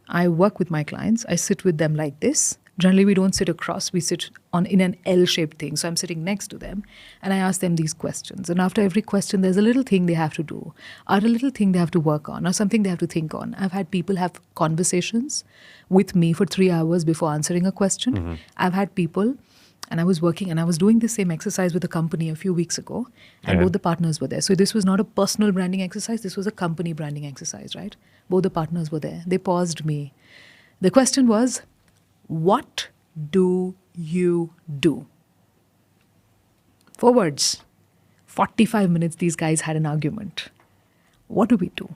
I work with my clients. I sit with them like this. Generally, we don't sit across. We sit in an L-shaped thing. So I'm sitting next to them, and I ask them these questions. And after every question, there's a little thing they have to do, or a little thing they have to work on, or something they have to think on. I've had people have conversations with me for 3 hours before answering a question. I've had people, and I was working, and I was doing the same exercise with a company a few weeks ago, and both the partners were there. So this was not a personal branding exercise. This was a company branding exercise, right? Both the partners were there. They paused me. The question was, what do you do? 4 words. 45 minutes, these guys had an argument. What do we do?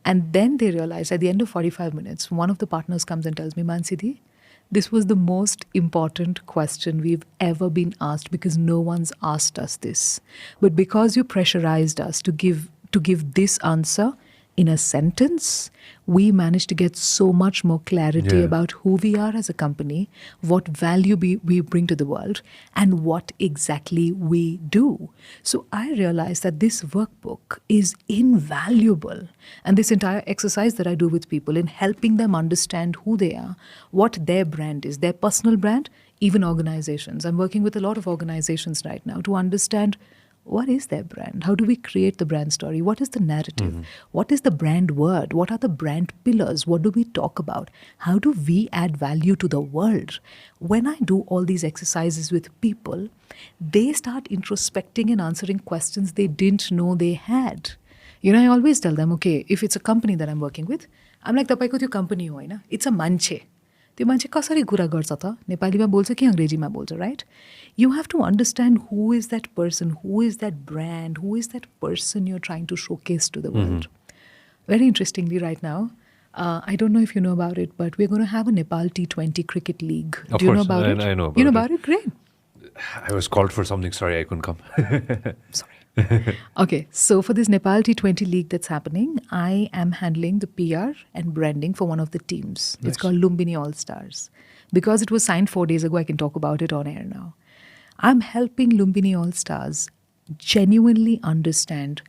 And then they realized at the end of 45 minutes, one of the partners comes and tells me, Mannsi, this was the most important question we've ever been asked, because no one's asked us this. But because you pressurized us to give this answer in a sentence, we managed to get so much more clarity about who we are as a company, what value we bring to the world, and what exactly we do. So I realized that this workbook is invaluable. And this entire exercise that I do with people in helping them understand who they are, what their brand is, their personal brand, even organizations. I'm working with a lot of organizations right now to understand, what is their brand? How do we create the brand story? What is the narrative? What is the brand word? What are the brand pillars? What do we talk about? How do we add value to the world? When I do all these exercises with people, they start introspecting and answering questions they didn't know they had. I always tell them, okay, if it's a company that I'm working with, I'm like, तपाईको त्यो company हो हैन? It's a मान्छे. त्यो मान्छे कसरी कुरा गर्छ त? नेपालीमा बोल्छ कि अंग्रेजीमा बोल्छ, right? You have to understand who is that person, who is that brand, who is that person you're trying to showcase to the world. Very interestingly right now, I don't know if you know about it, but we're going to have a Nepal T20 cricket league. Of Do you know course, about it? I know about You know it. about it? Great. I was called for something. Sorry, I couldn't come. Sorry. Okay, so for this Nepal T20 league that's happening, I am handling the PR and branding for one of the teams. Nice. It's called Lumbini All Stars. Because it was signed 4 days ago, I can talk about it on air now. I'm helping Lumbini All Stars genuinely understand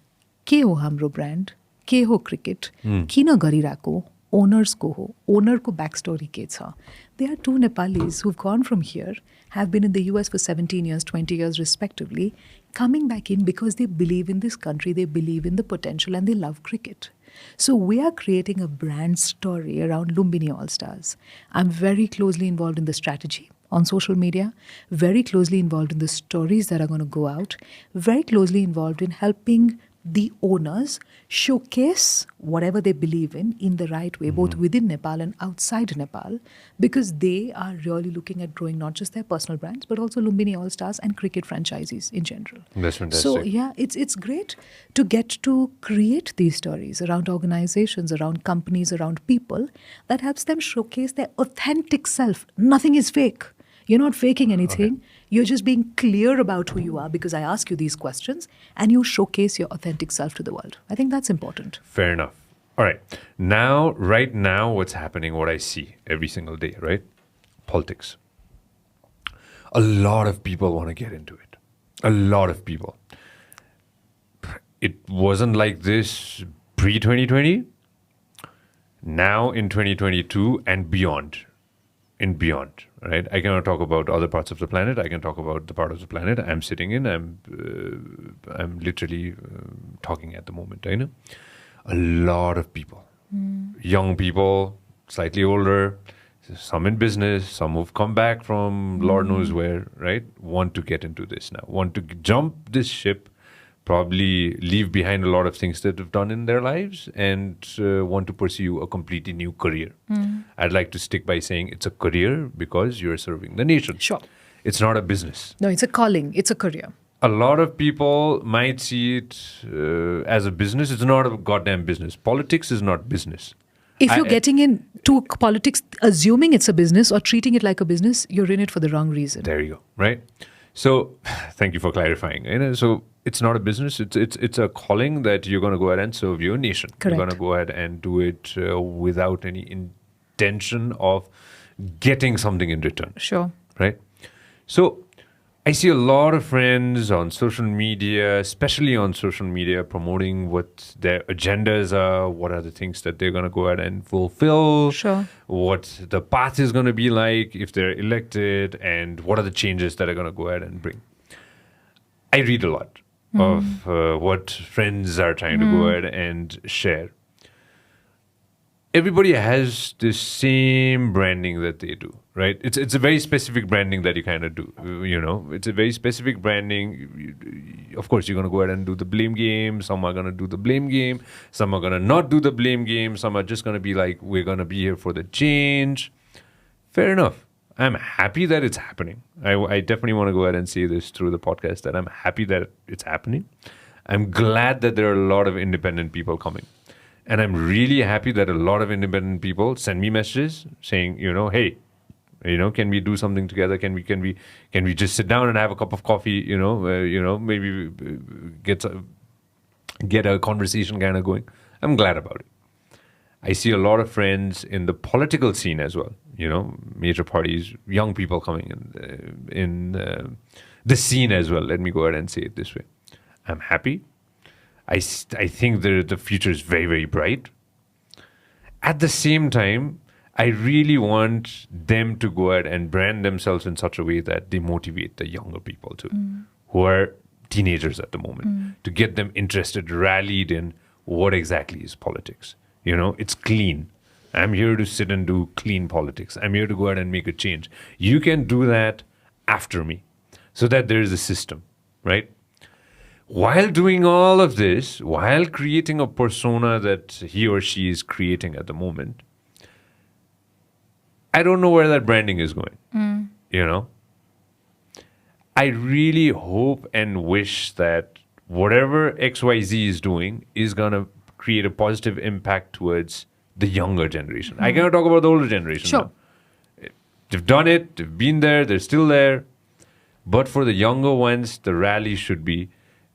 के हो हाम्रो brand, के हो cricket, किन गरिरहेको, owners को हो, owner को backstory के छ. There are two Nepalis who've gone from here, have been in the US for 17 years, 20 years respectively, coming back in because they believe in this country, they believe in the potential, and they love cricket. So we are creating a brand story around Lumbini All-Stars. I'm very closely involved in the strategy on social media, very closely involved in the stories that are going to go out, very closely involved in helping the owners showcase whatever they believe in the right way, both within Nepal and outside Nepal, because they are really looking at growing not just their personal brands, but also Lumbini All-Stars and cricket franchises in general. That's fantastic. So yeah, it's great to get to create these stories around organizations, around companies, around people that helps them showcase their authentic self. Nothing is fake. You're not faking anything. Okay. You're just being clear about who you are because I ask you these questions and you showcase your authentic self to the world. I think that's important. Fair enough. All right. Now, right now, what's happening, what I see every single day, right? Politics. A lot of people want to get into it. A lot of people. It wasn't like this pre-2020. Now in 2022 and beyond. In beyond, right? I cannot talk about other parts of the planet. I can talk about the part of the planet I'm sitting in. I'm literally talking at the moment. I know a lot of people, young people, slightly older, some in business, some who've come back from Lord knows where, right? Want to get into this now. Want to jump this ship. Probably leave behind a lot of things that they've done in their lives and want to pursue a completely new career. I'd like to stick by saying it's a career because you're serving the nation. Sure. It's not a business. No, it's a calling. It's a career. A lot of people might see it as a business. It's not a goddamn business. Politics is not business. If you're getting into politics, assuming it's a business or treating it like a business, you're in it for the wrong reason. There you go, right? So, thank you for clarifying. So, it's not a business. It's a calling that you're going to go ahead and serve your nation. Correct. You're going to go ahead and do it without any intention of getting something in return. Sure. Right? So, I see a lot of friends on social media, especially on social media, promoting what their agendas are, what are the things that they're going to go ahead and fulfill, Sure. what the path is going to be like if they're elected, and what are the changes that are going to go ahead and bring. I read a lot of what friends are trying to go ahead and share. Everybody has the same branding that they do, right? It's a very specific branding that you kind of do, It's a very specific branding. Of course, you're going to go ahead and do the blame game. Some are going to do the blame game. Some are going to not do the blame game. Some are just going to be like, we're going to be here for the change. Fair enough. I'm happy that it's happening. I definitely want to go ahead and say this through the podcast that I'm happy that it's happening. I'm glad that there are a lot of independent people coming. And I'm really happy that a lot of independent people send me messages saying, hey, can we do something together? Can we just sit down and have a cup of coffee? Maybe get a conversation kind of going. I'm glad about it. I see a lot of friends in the political scene as well. Major parties, young people coming in the scene as well. Let me go ahead and say it this way. I'm happy. I think the future is very, very bright. At the same time, I really want them to go ahead and brand themselves in such a way that they motivate the younger people too, who are teenagers at the moment, to get them interested, rallied in what exactly is politics. It's clean. I'm here to sit and do clean politics. I'm here to go ahead and make a change. You can do that after me so that there is a system, right? While doing all of this, while creating a persona that he or she is creating at the moment, I don't know where that branding is going, I really hope and wish that whatever XYZ is doing is going to create a positive impact towards the younger generation. I cannot talk about the older generation. Sure. Now. They've done it. They've been there. They're still there. But for the younger ones, the rally should be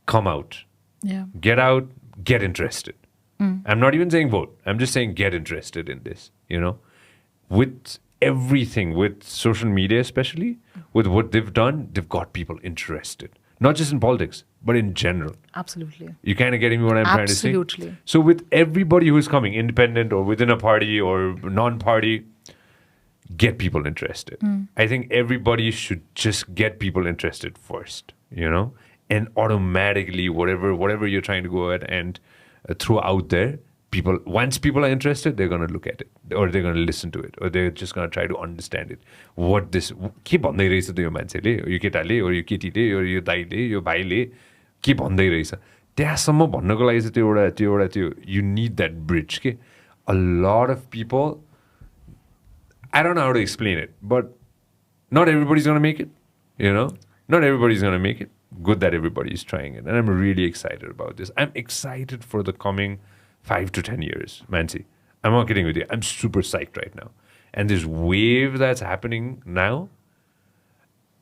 come out. Yeah. Get out. Get interested. I'm not even saying vote. I'm just saying get interested in this. With everything, with social media especially, with what they've done, they've got people interested. Not just in politics, but in general. Absolutely. You kind of getting me what I'm trying to say? Absolutely. So with everybody who's coming, independent or within a party or non-party, get people interested. I think everybody should just get people interested first, and automatically whatever you're trying to go ahead and throw out there, once people are interested, they're going to look at it or they're going to listen to it or they're just going to try to understand it. What this, के भन्दै रहेछ त यो मान्छेले, यो केटाले or यो केटीले or यो दाइले, यो भाइले के भन्दै रहेछ, त्यहाँसम्म भन्नको लागि चाहिँ त्यो you need that bridge. के a lot of people, I don't know how to explain it, but not everybody's going to make it, not everybody's going to make it. Good that everybody is trying it, and I'm really excited about this. I'm excited for the coming 5 to 10 years, Mannsi. I'm not kidding with you. I'm super psyched right now. And this wave that's happening now,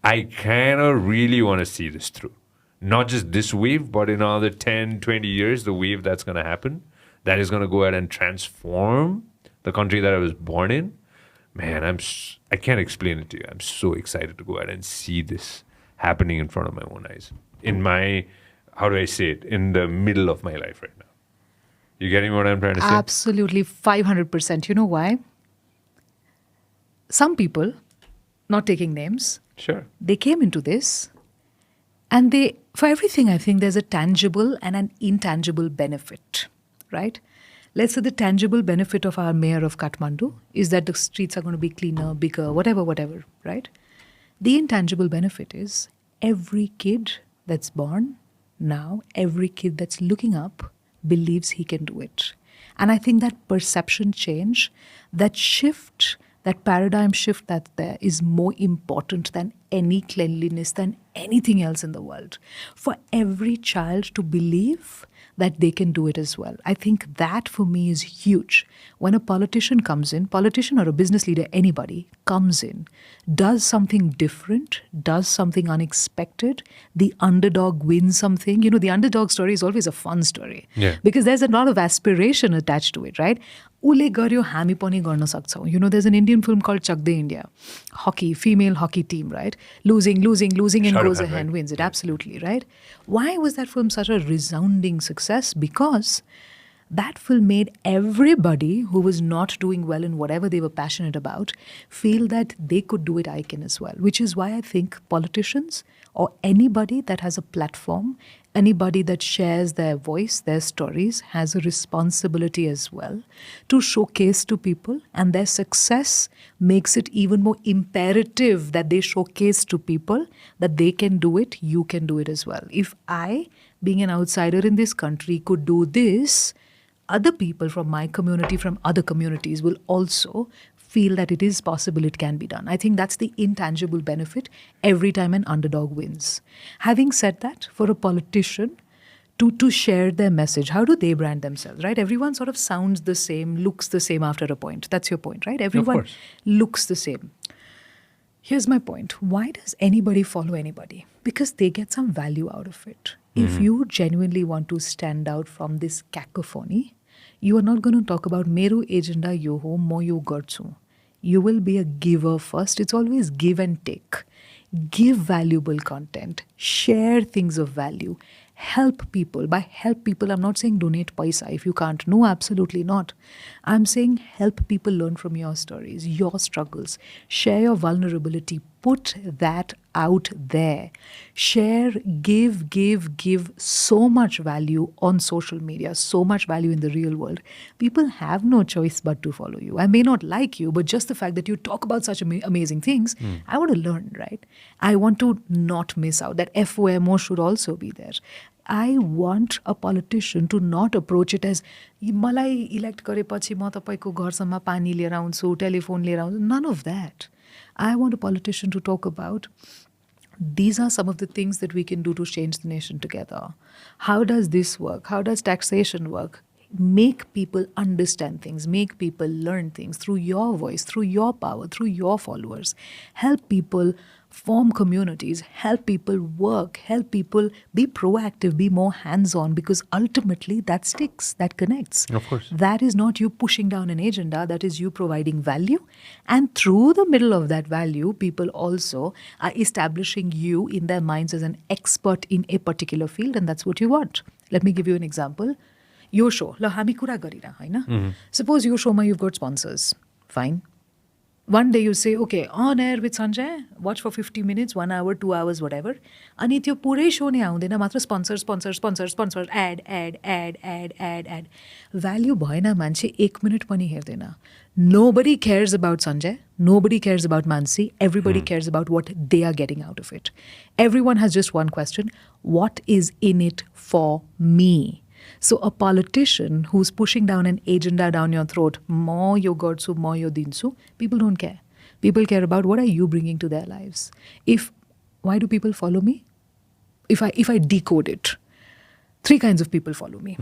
I kind of really want to see this through. Not just this wave, but in another 10, 20 years, the wave that's going to happen, that is going to go ahead and transform the country that I was born in. Man, I can't explain it to you. I'm so excited to go ahead and see this happening in front of my own eyes. In my, how do I say it, in the middle of my life right now. You getting what I'm trying to say? Absolutely, 500%. You know why? Some people, not taking names, Sure. they came into this and for everything, I think there's a tangible and an intangible benefit, right? Let's say the tangible benefit of our mayor of Kathmandu is that the streets are going to be cleaner, bigger, whatever, right? The intangible benefit is every kid that's born now, every kid that's looking up believes he can do it. And I think that perception change, that shift, that paradigm shift that's there is more important than any cleanliness, than anything else in the world. For every child to believe that they can do it as well. I think that for me is huge. When a politician comes in, politician or a business leader, anybody comes in, does something different, does something unexpected, the underdog wins something. The underdog story is always a fun story. Yeah. Because there's a lot of aspiration attached to it, right? Ule garyo hami pani garna saksau. There's an Indian film called Chak De India. Hockey, female hockey team, right? Losing, and Shah Rukh goes Khan, ahead and right? wins it. Absolutely, right? Why was that film such a resounding success? Because that film made everybody who was not doing well in whatever they were passionate about feel that they could do it, I can as well. Which is why I think politicians or anybody that has a platform, anybody that shares their voice, their stories, has a responsibility as well to showcase to people, and their success makes it even more imperative that they showcase to people that they can do it, you can do it as well. If I, being an outsider in this country, could do this, other people from my community, from other communities will also feel that it is possible, it can be done. I think that's the intangible benefit every time an underdog wins. Having said that, for a politician to share their message, how do they brand themselves, right? Everyone sort of sounds the same, looks the same after a point. That's your point, right? Everyone course. looks the same. Here's my point. Why does anybody follow anybody? Because they get some value out of it. If you genuinely want to stand out from this cacophony, you are not going to talk about Meru agenda yo ho, mo yo garchu. You will be a giver first. It's always give and take. Give valuable content. Share things of value. Help people. By help people, I'm not saying donate paisa if you can't. No, absolutely not. I'm saying help people learn from your stories, your struggles. Share your vulnerability. Put that out there. Share, give so much value on social media, so much value in the real world. People have no choice but to follow you. I may not like you, but just the fact that you talk about such amazing things, I want to learn, right? I want to not miss out. That FOMO should also be there. I want a politician to not approach it as मलाई elect गरेपछि म तपाईको घरसम्म पानी लिएर आउँछु, telephone लिएर आउँछु. None of that. I want a politician to talk about these are some of the things that we can do to change the nation together. How does this work? How does taxation work? make people understand things, make people learn things through your voice, through your power, through your followers. Help people form communities, help people work, help people be proactive, be more hands-on, because ultimately that sticks, that connects. Of course. That is not you pushing down an agenda, that is you providing value. And through the middle of that value, people also are establishing you in their minds as an expert in a particular field, and that's what you want. Let me give you an example. Your show, ल हामी कुरा गरिरा हैन. Suppose your show ma you've got sponsors. Fine. One day you say, okay, on air with Sanjay, watch for 50 minutes, 1 hour, 2 hours, whatever. अनि त्यो पुरै show नै आउँदैन, मात्र sponsor, ad. Value भएन मान्छे 1 minute पनि हेर्दैन. Nobody cares about Sanjay. Nobody cares about Mannsi. Everybody cares about what they are getting out of it. Everyone has just one question. What is in it for me? So a politician who's pushing down an agenda down your throat, mo yo garchu, mo yo dinchu, people don't care. People care about what are you bringing to their lives. Why do people follow me? If I decode it, 3 kinds of people follow me.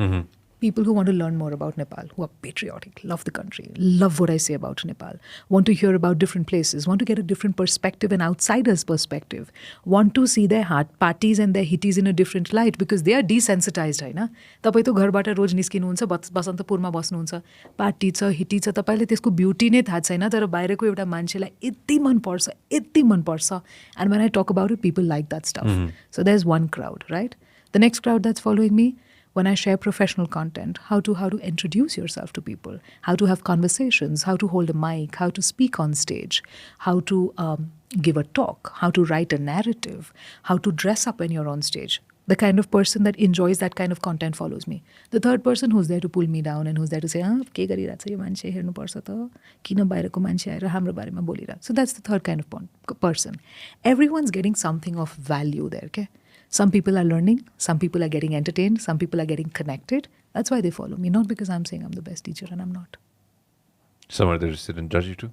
People who want to learn more about Nepal, who are patriotic, love the country, love what I say about Nepal, want to hear about different places, want to get a different perspective, an outsider's perspective, want to see their heart parties and their hitties in a different light because they are desensitized, हैन? तपाई त घरबाट रोज निस्किनुहुन्छ, बसन्तपुरमा बस्नुहुन्छ, party छ, हिटी छ, तपाईले त्यसको beauty नै थाहा छैन, तर बाहिरको एउटा मान्छेलाई यति मन पर्छ. And when I talk about it, people like that stuff. So there's one crowd, right? The next crowd that's following me, when I share professional content, how to introduce yourself to people, how to have conversations, how to hold a mic, how to speak on stage, how to give a talk, how to write a narrative, how to dress up when you're on stage. The kind of person that enjoys that kind of content follows me. The third person who's there to pull me down and who's there to say, के गरिरहेछ यो मान्छे हेर्नुपर्छ त, किन बाहिरको मान्छे आएर हाम्रो बारेमा बोलिरहेछ. So that's the third kind of person. Everyone's getting something of value there, okay? Some people are learning, some people are getting entertained, some people are getting connected. That's why they follow me, not because I'm saying I'm the best teacher, and I'm not. Some others sit and judge you too?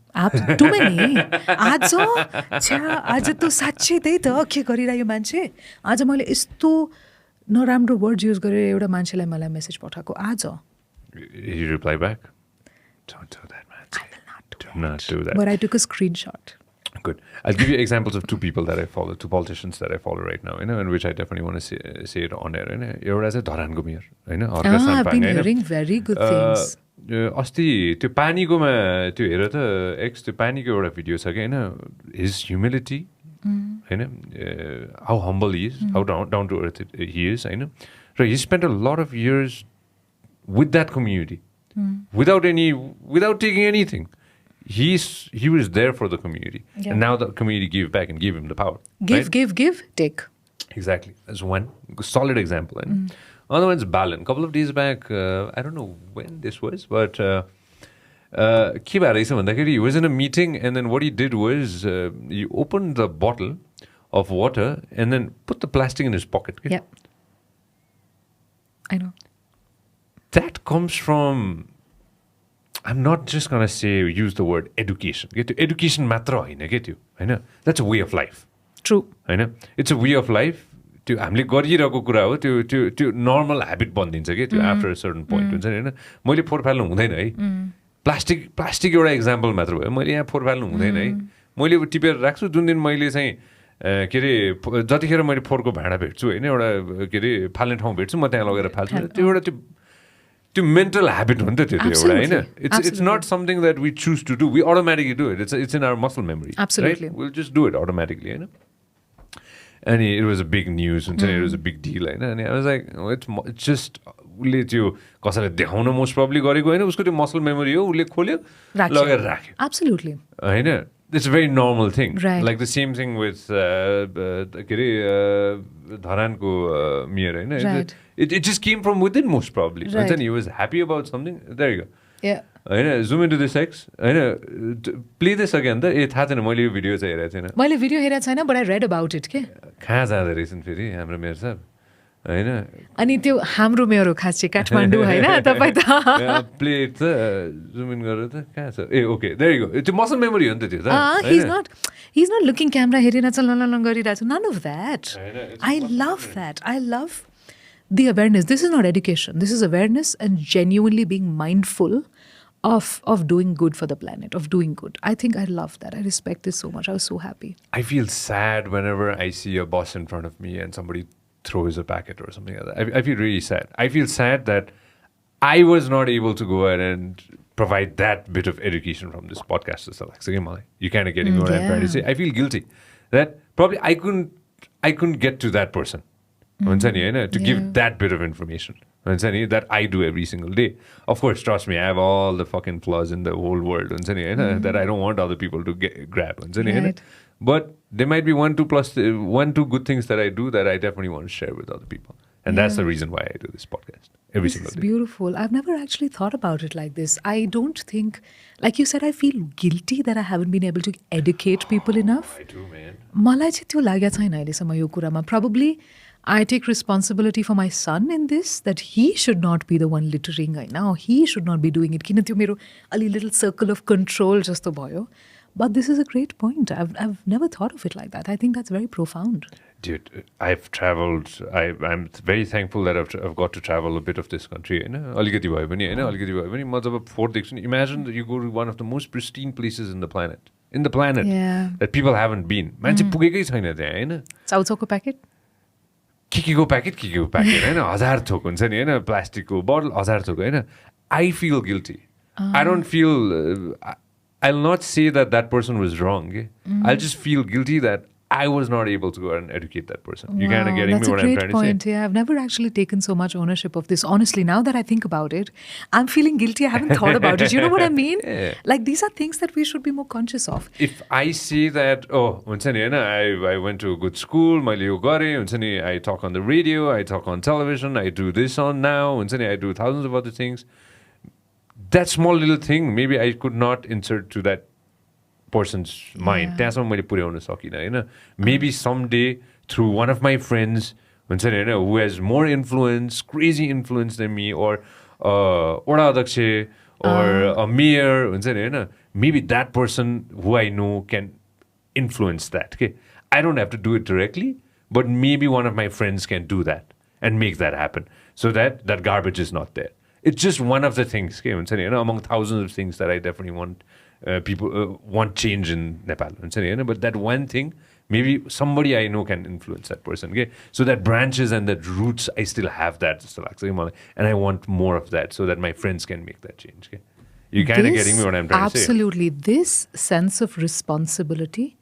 Too many. आज त साँच्चै त्यही त के गरिरह्यो मान्छे. आज मैले यस्तो नराम्रो वर्ड युज गरेर एउटा मान्छेलाई मलाई मेसेज पठाएको आज. You reply back? Don't do that, man. I will not do Do not do that. But I took a screenshot. Good. I'll give you examples of 2 people that I follow, 2 politicians that I follow right now, in which I definitely want to say it on air. एउटा चाहिँ धरानको mayor, I've been hearing very good things. अस्ति त्यो पानीकोमा त्यो हेर त x त्यो पानीको एउटा video छ कि his humility, how humble he is, how down to earth he is, raw he spent a lot of years with that community, without taking anything. He was there for the community, and now the community gave back and gave him the power. Give, take. Exactly. That's one solid example. And other one's Balan. A couple of days back, I don't know when this was, but he was in a meeting, and then what he did was he opened the bottle of water and then put the plastic in his pocket. Yeah. I know. That comes from, I'm not just going to use the word education. Education matra haina, that's a way of life. True. It's a way of life. हामीले गरिरहेको कुरा हो, त्यो normal habit बनिदिन्छ कि त्यो after a certain point हुन्छ नि होइन. मैले फोहोर फाल्नु हुँदैन है, प्लास्टिक एउटा इक्जाम्पल मात्र भयो. मैले यहाँ फोहोर फाल्नु हुँदैन है, मैले टिपेर राख्छु. जुन दिन मैले चाहिँ के अरे जतिखेर मैले फोहोरको भाँडा भेट्छु होइन, एउटा के अरे फाल्ने ठाउँ भेट्छु, म त्यहाँ लगेर फाल्छु. त्यो एउटा त्यो मेन्टल ह्याबिट हो नि त त्यो एउटा होइन. It's not something that we choose to do. We automatically do it. It's in our muscle memory. Absolutely. Right? We'll just do it automatically, होइन. And it was a big news, and it was a big deal. And I was like, it's just उसले त्यो कसैलाई देखाउन most probably गरेको होइन, उसको त्यो muscle memory हो, उसले खोल्यो लगेर राख्यो. Absolutely. होइन, it's a very normal thing. Right. Like the same thing with के अरे धरानको मेयर होइन. Right. It just came from within most probably. Right. And then he was happy about something. There you go. Yeah. होइन, zoom into this X, होइन, play this again. त थाहा छैन, मैले यो video चाहिँ हेरेको छैन. मैले भिडियो हेरेको छैन, but I read about it के. कहाँ जाँदो रहेछन् फेरि हाम्रो मेयर साहब होइन. अनि त्यो हाम्रो मेयर हो खास चाहिँ काठमाडौँ होइन तपाईँ त. प्ले त जुम इन गरेर त कहाँ छ. ए ओके, देयर यु गो. त्यो मसल मेमोरी हो नि त त्यो त. He's not looking camera हेरिरहेछ ल गरिरहेछ. None of that. I love that. I love the awareness. This is not education. This is awareness and genuinely being mindful of doing good for the planet, of doing good. I think I love that. I respect this so much. I was so happy. I feel sad whenever I see a bus in front of me and somebody throws a packet or something like that. I feel really sad. I feel sad that I was not able to go ahead and provide that bit of education from this podcast. You kind of getting what I'm trying to say. I feel guilty that probably I couldn't get to that person to give that bit of information that I do every single day. Of course, trust me, I have all the fucking flaws in the whole world that I don't want other people to grab. Right. But there might be one, two good things that I do that I definitely want to share with other people. And that's the reason why I do this podcast every single day. It's beautiful. I've never actually thought about it like this. I don't think, like you said, I feel guilty that I haven't been able to educate people enough. I do, man. मलाई चाहिँ त्यो लागेको छैन अहिलेसम्म यो कुरामा. Probably I take responsibility for my son in this, that he should not be the one littering right now. He should not be doing it. किन त्यो मेरो अलि little circle of control जस्तो भयो. But this is a great point. I've never thought of it like that. I think that's very profound. Dude, I've traveled. I'm very thankful that I've got to travel a bit of this country. Alikati bhayo pani, alikati bhayo pani. म जब fort देख्छु नि, imagine that you go to one of the most pristine places in the planet. Yeah. That people haven't been. मान्छे पुगेकै छैन त्यहाँ हैन. चाउचाउको packet? के packet हैन, 1000 थोक हुन्छ नि हैन, प्लास्टिकको बोतल 1000 थोक हैन. I feel guilty. I don't feel I'll not say that person was wrong. I'll just feel guilty that I was not able to go and educate that person. You kind of getting me what I'm trying to say? That's a great point. Yeah, I've never actually taken so much ownership of this. Honestly, now that I think about it, I'm feeling guilty. I haven't thought about it. You know what I mean? Yeah. Like, these are things that we should be more conscious of. If I say that, I went to a good school, I talk on the radio, I talk on television, I do this on now, I do thousands of other things. That small little thing, maybe I could not insert to that person's mind. Maybe someday through one of my friends who has more influence, crazy influence than me, or Odadakshe, or a mayor, maybe that person who I know can influence that. Okay? I don't have to do it directly, but maybe one of my friends can do that and make that happen so that garbage is not there. It's just one of the things, okay, among thousands of things that I definitely want people want change in Nepal. But that one thing, maybe somebody I know can influence that person. Okay? So that branches and that roots, I still have that. And I want more of that so that my friends can make that change. Okay? You kind of getting me what I'm trying to say? Absolutely. This sense of responsibility,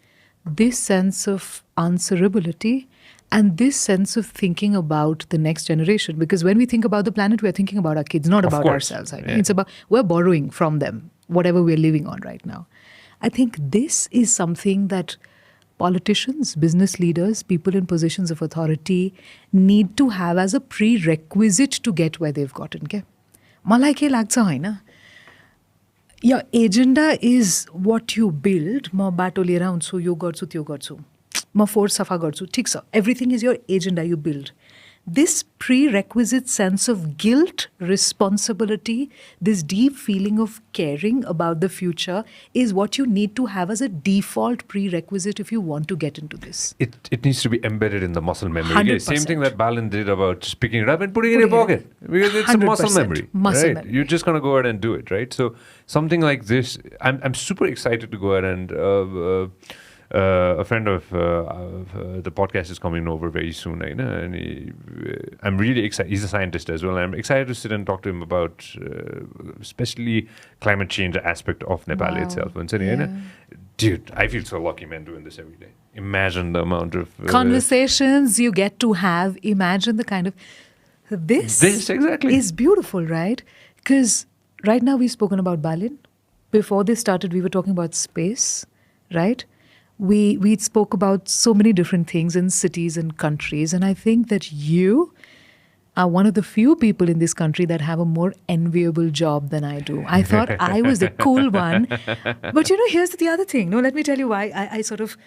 this sense of answerability, and this sense of thinking about the next generation. Because when we think about the planet, we're thinking about our kids, not about ourselves. I mean, it's about, we're borrowing from them, whatever we're living on right now. I think this is something that politicians, business leaders, people in positions of authority need to have as a prerequisite to get where they've gotten. Okay? Malai ke lagcha haina? Your agenda is what you build. Ma bato liera hunchu, yo garchu, त्यो गर्छु. म फोहोर सफा गर्छु, ठिक छ. Everything is your agenda you build. This prerequisite sense of guilt, responsibility, this deep feeling of caring about the future is what you need to have as a default prerequisite if you want to get into this. It needs to be embedded in the muscle memory. 100%. Same thing that Balin did about just picking it up and putting it in your pocket. Because it's a muscle memory. Muscle right? memory. You're just going to go ahead and do it, right? So something like this, I'm super excited to go ahead and... a friend of the podcast is coming over very soon, and I'm really excited. He's a scientist as well. I'm excited to sit and talk to him about especially climate change aspect of Nepal itself. Yeah. Dude, I feel so lucky, man, doing this every day. Imagine the amount of conversations you get to have. Imagine the kind of this exactly is beautiful, right? Because right now we've spoken about Balin. Before this started, we were talking about space, right? We spoke about so many different things in cities and countries, and I think that you are one of the few people in this country that have a more enviable job than I do. I thought I was the cool one. But here's the other thing. No, let me tell you why I sort of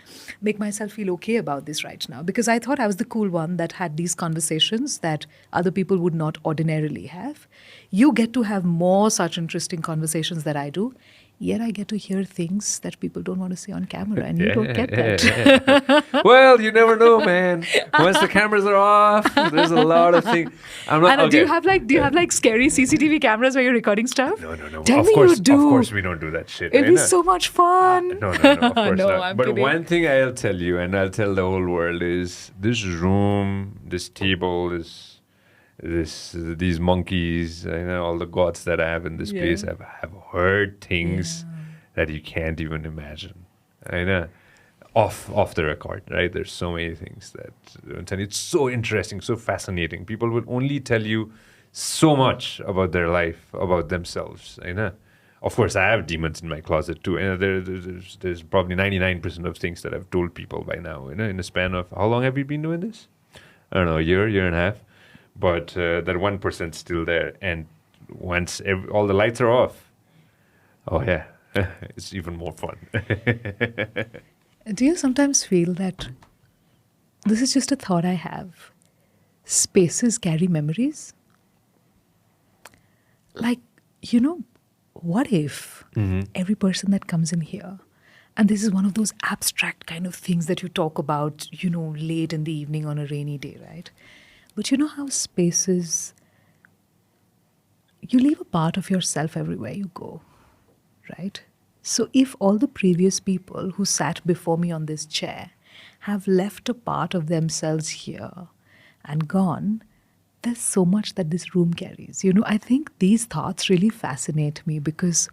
make myself feel okay about this right now. Because I thought I was the cool one that had these conversations that other people would not ordinarily have. You get to have more such interesting conversations that I do. Yet I get to hear things that people don't want to say on camera, and you don't get that. Yeah. Well, you never know, man. Once the cameras are off, there's a lot of things. I'm not. Anna, Okay. do you have like scary CCTV cameras where you're recording stuff? No. Tell of me course, you do. Of course, we don't do that shit. It'd be right? so much fun. No, of course No, not. I'm But kidding. one thing I'll tell you, and I'll tell the whole world, is this room, this table, these monkeys, all the gods that I have in this place, have heard things that you can't even imagine. I know. Off the record, right? There's so many things and it's so interesting, so fascinating. People will only tell you so much about their life, about themselves. I know. Of course, I have demons in my closet too. And there's probably 99% of things that I've told people by now. In a span of how long have we been doing this? I don't know, a year and a half. But that 1% still there. And once all the lights are off, oh yeah, it's even more fun. Do you sometimes feel that this is just a thought I have? Spaces carry memories? Like, what if every person that comes in here, and this is one of those abstract kind of things that you talk about, late in the evening on a rainy day, right? But you know how spaces, you leave a part of yourself everywhere you go, right? So if all the previous people who sat before me on this chair have left a part of themselves here and gone, there's so much that this room carries. I think these thoughts really fascinate me because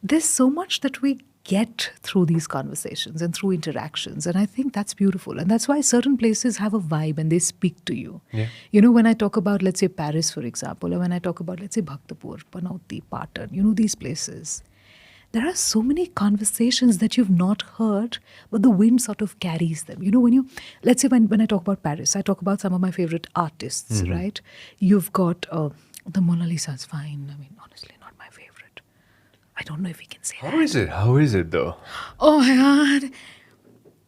there's so much that we get through these conversations and through interactions. And I think that's beautiful. And that's why certain places have a vibe and they speak to you. Yeah. When I talk about, let's say, Paris, for example, or when I talk about, let's say, Bhaktapur, Panauti, Patan, these places, there are so many conversations that you've not heard, but the wind sort of carries them. Let's say when I talk about Paris, I talk about some of my favorite artists, right? You've got the Mona Lisa is fine. I mean, honestly, not my favorite. I don't know if we can say that. How is it though? Oh my God.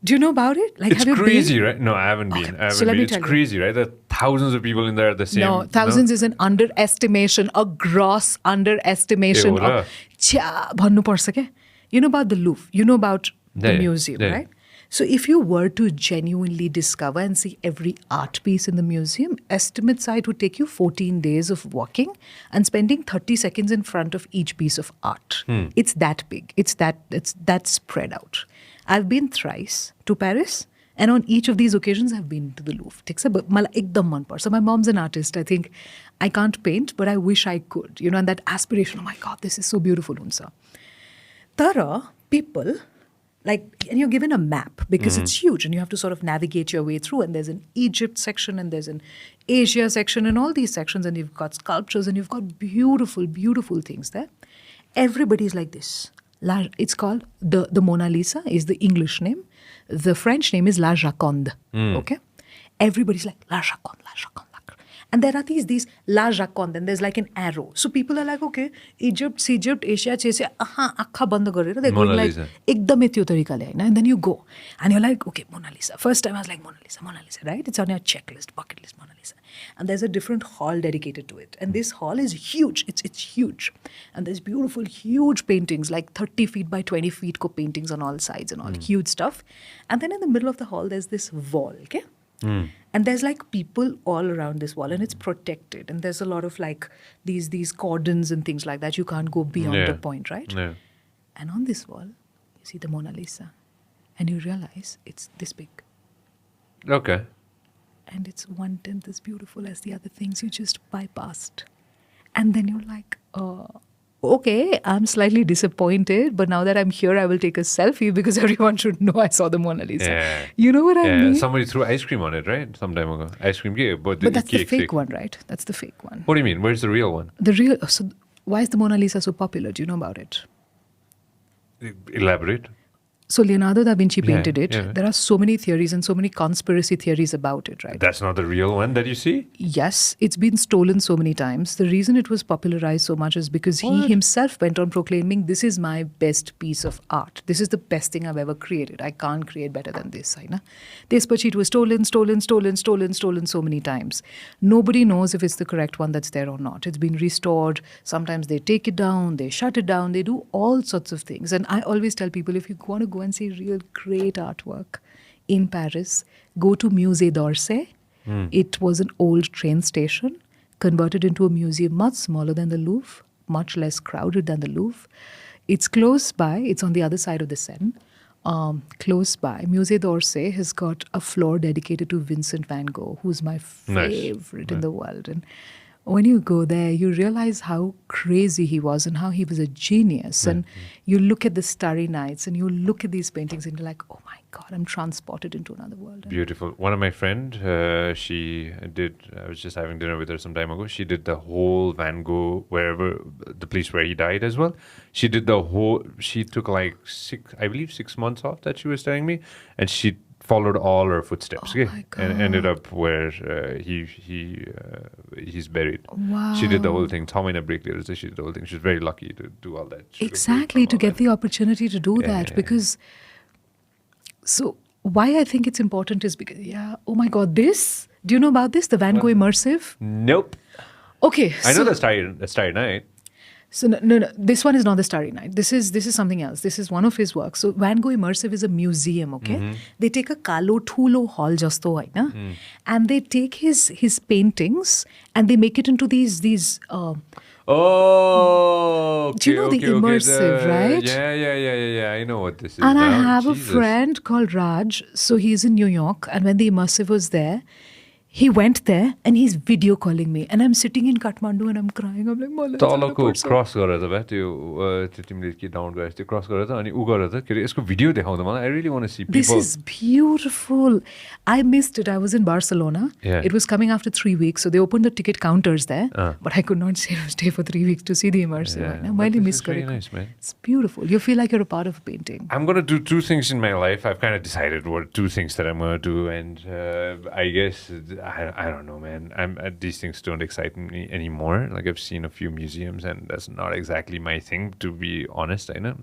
Do you know about it? Like, It's have you crazy, been? right? No, I haven't been. So let me It's tell you. crazy, right? There are thousands of people in there at the same. No, thousands is an underestimation, a gross underestimation. Hey, भन्नु पर्छ क्या? You know about the Louvre, you know about the Yeah, museum, yeah. right? So if you were to genuinely discover and see every art piece in the museum, estimates are it would take you 14 days of walking and spending 30 seconds in front of each piece of art. It's that big. It's that spread out. I've been thrice to Paris, and on each of these occasions I've been to the Louvre. ठिक छ? मलाई एकदम मन पर्छ. My mom's an artist. I think I can't paint, but I wish I could. And that aspiration, oh my God, this is so beautiful. Tara, people, and you're given a map because it's huge and you have to sort of navigate your way through, and there's an Egypt section and there's an Asia section and all these sections, and you've got sculptures and you've got beautiful, beautiful things there. Everybody's like this. It's called, the Mona Lisa is the English name. The French name is La Joconde. Okay? Everybody's like, La Joconde, La Joconde. And there are these La Joconde, and there's like an arrow. So people are like, okay, Egypt, Asia, akha banda garera. They're going like, ekdamai tyo tarikale haina. And then you go. And you're like, okay, Mona Lisa. First time I was like, Mona Lisa, right? It's on your checklist, bucket list, Mona Lisa. And there's a different hall dedicated to it. And this hall is huge. It's huge. And there's beautiful, huge paintings, like 30 feet by 20 feet paintings on all sides and all huge stuff. And then in the middle of the hall, there's this wall, okay? And there's like people all around this wall, and it's protected. And there's a lot of like these cordons and things like that. You can't go beyond the point, right? Yeah. And on this wall, you see the Mona Lisa. And you realize it's this big. Okay. And it's 1/10 as beautiful as the other things you just bypassed. And then you're like, okay, I'm slightly disappointed, but now that I'm here, I will take a selfie because everyone should know I saw the Mona Lisa. Yeah. You know what I mean? Somebody threw ice cream on it, right? Some time ago. Ice cream cake. But that's the cake, fake one, right? That's the fake one. What do you mean? Where's the real one? So why is the Mona Lisa so popular? Do you know about it? Elaborate. So Leonardo da Vinci painted it. yeah. There are so many theories and so many conspiracy theories about it, right? That's not the real one that you see? Yes, it's been stolen so many times. The reason it was popularized so much is because he himself went on proclaiming, this is my best piece of art. This is the best thing I've ever created. I can't create better than this. But it was stolen so many times. Nobody knows if it's the correct one that's there or not. It's been restored. Sometimes they take it down, they shut it down, they do all sorts of things. And I always tell people, if you want to go and see real great artwork in Paris, go to Musée d'Orsay. It was an old train station converted into a museum much smaller than the Louvre, much less crowded than the Louvre. It's close by. It's on the other side of the Seine. Close by. Musée d'Orsay has got a floor dedicated to Vincent van Gogh, who's my favorite in the world. And when you go there, you realize how crazy he was and how he was a genius. And you look at the Starry Nights and you look at these paintings and you're like, oh my God, I'm transported into another world. Beautiful. One of my friend, she did, I was just having dinner with her some time ago. She did the whole Van Gogh, wherever, the place where he died as well. She did the whole, she took like 6 months off that she was telling me. And she followed all her footsteps, and ended up where he's buried. Wow. She did the whole thing. Tomina Breakley, she did the whole thing. She's very lucky to do all that. Exactly, to get the opportunity to do that. Because, so why I think it's important is because, oh my God, this, do you know about this? The Van Gogh Immersive? Nope. Okay. I know the Starry Night. So no, this one is not the Starry Night. This is something else. This is one of his works. So Van Gogh Immersive is a museum, okay? They take a kalo thulo hall jasto haina, and they take his paintings and they make it into these Oh, do you know the immersive, right? Yeah. I know what this is. And now. I have Jesus. a friend called Raj. So he's in New York, and when the immersive was there, he went there and he's video calling me. And I'm sitting in Kathmandu and I'm crying. I'm like, Mala, तलको cross गरेर त भए त्यो तिमीले के down गरेर त्यो cross गरेर त अनि उ गरेर त के अरे यसको भिडियो देखाउँदा मलाई I really want to see people. This is beautiful. I missed it. I was in Barcelona. Yeah. It was coming after 3 weeks. So they opened the ticket counters there. But I could not stay for 3 weeks to see the immersive. Yeah, But this is very nice, man. It's beautiful. You feel like you're a part of a painting. I'm going to do 2 things in my life. I've kind of decided what 2 things that I'm going to do. And I guess, I don't know, man. These things don't excite me anymore. Like I've seen a few museums and that's not exactly my thing, to be honest. I know.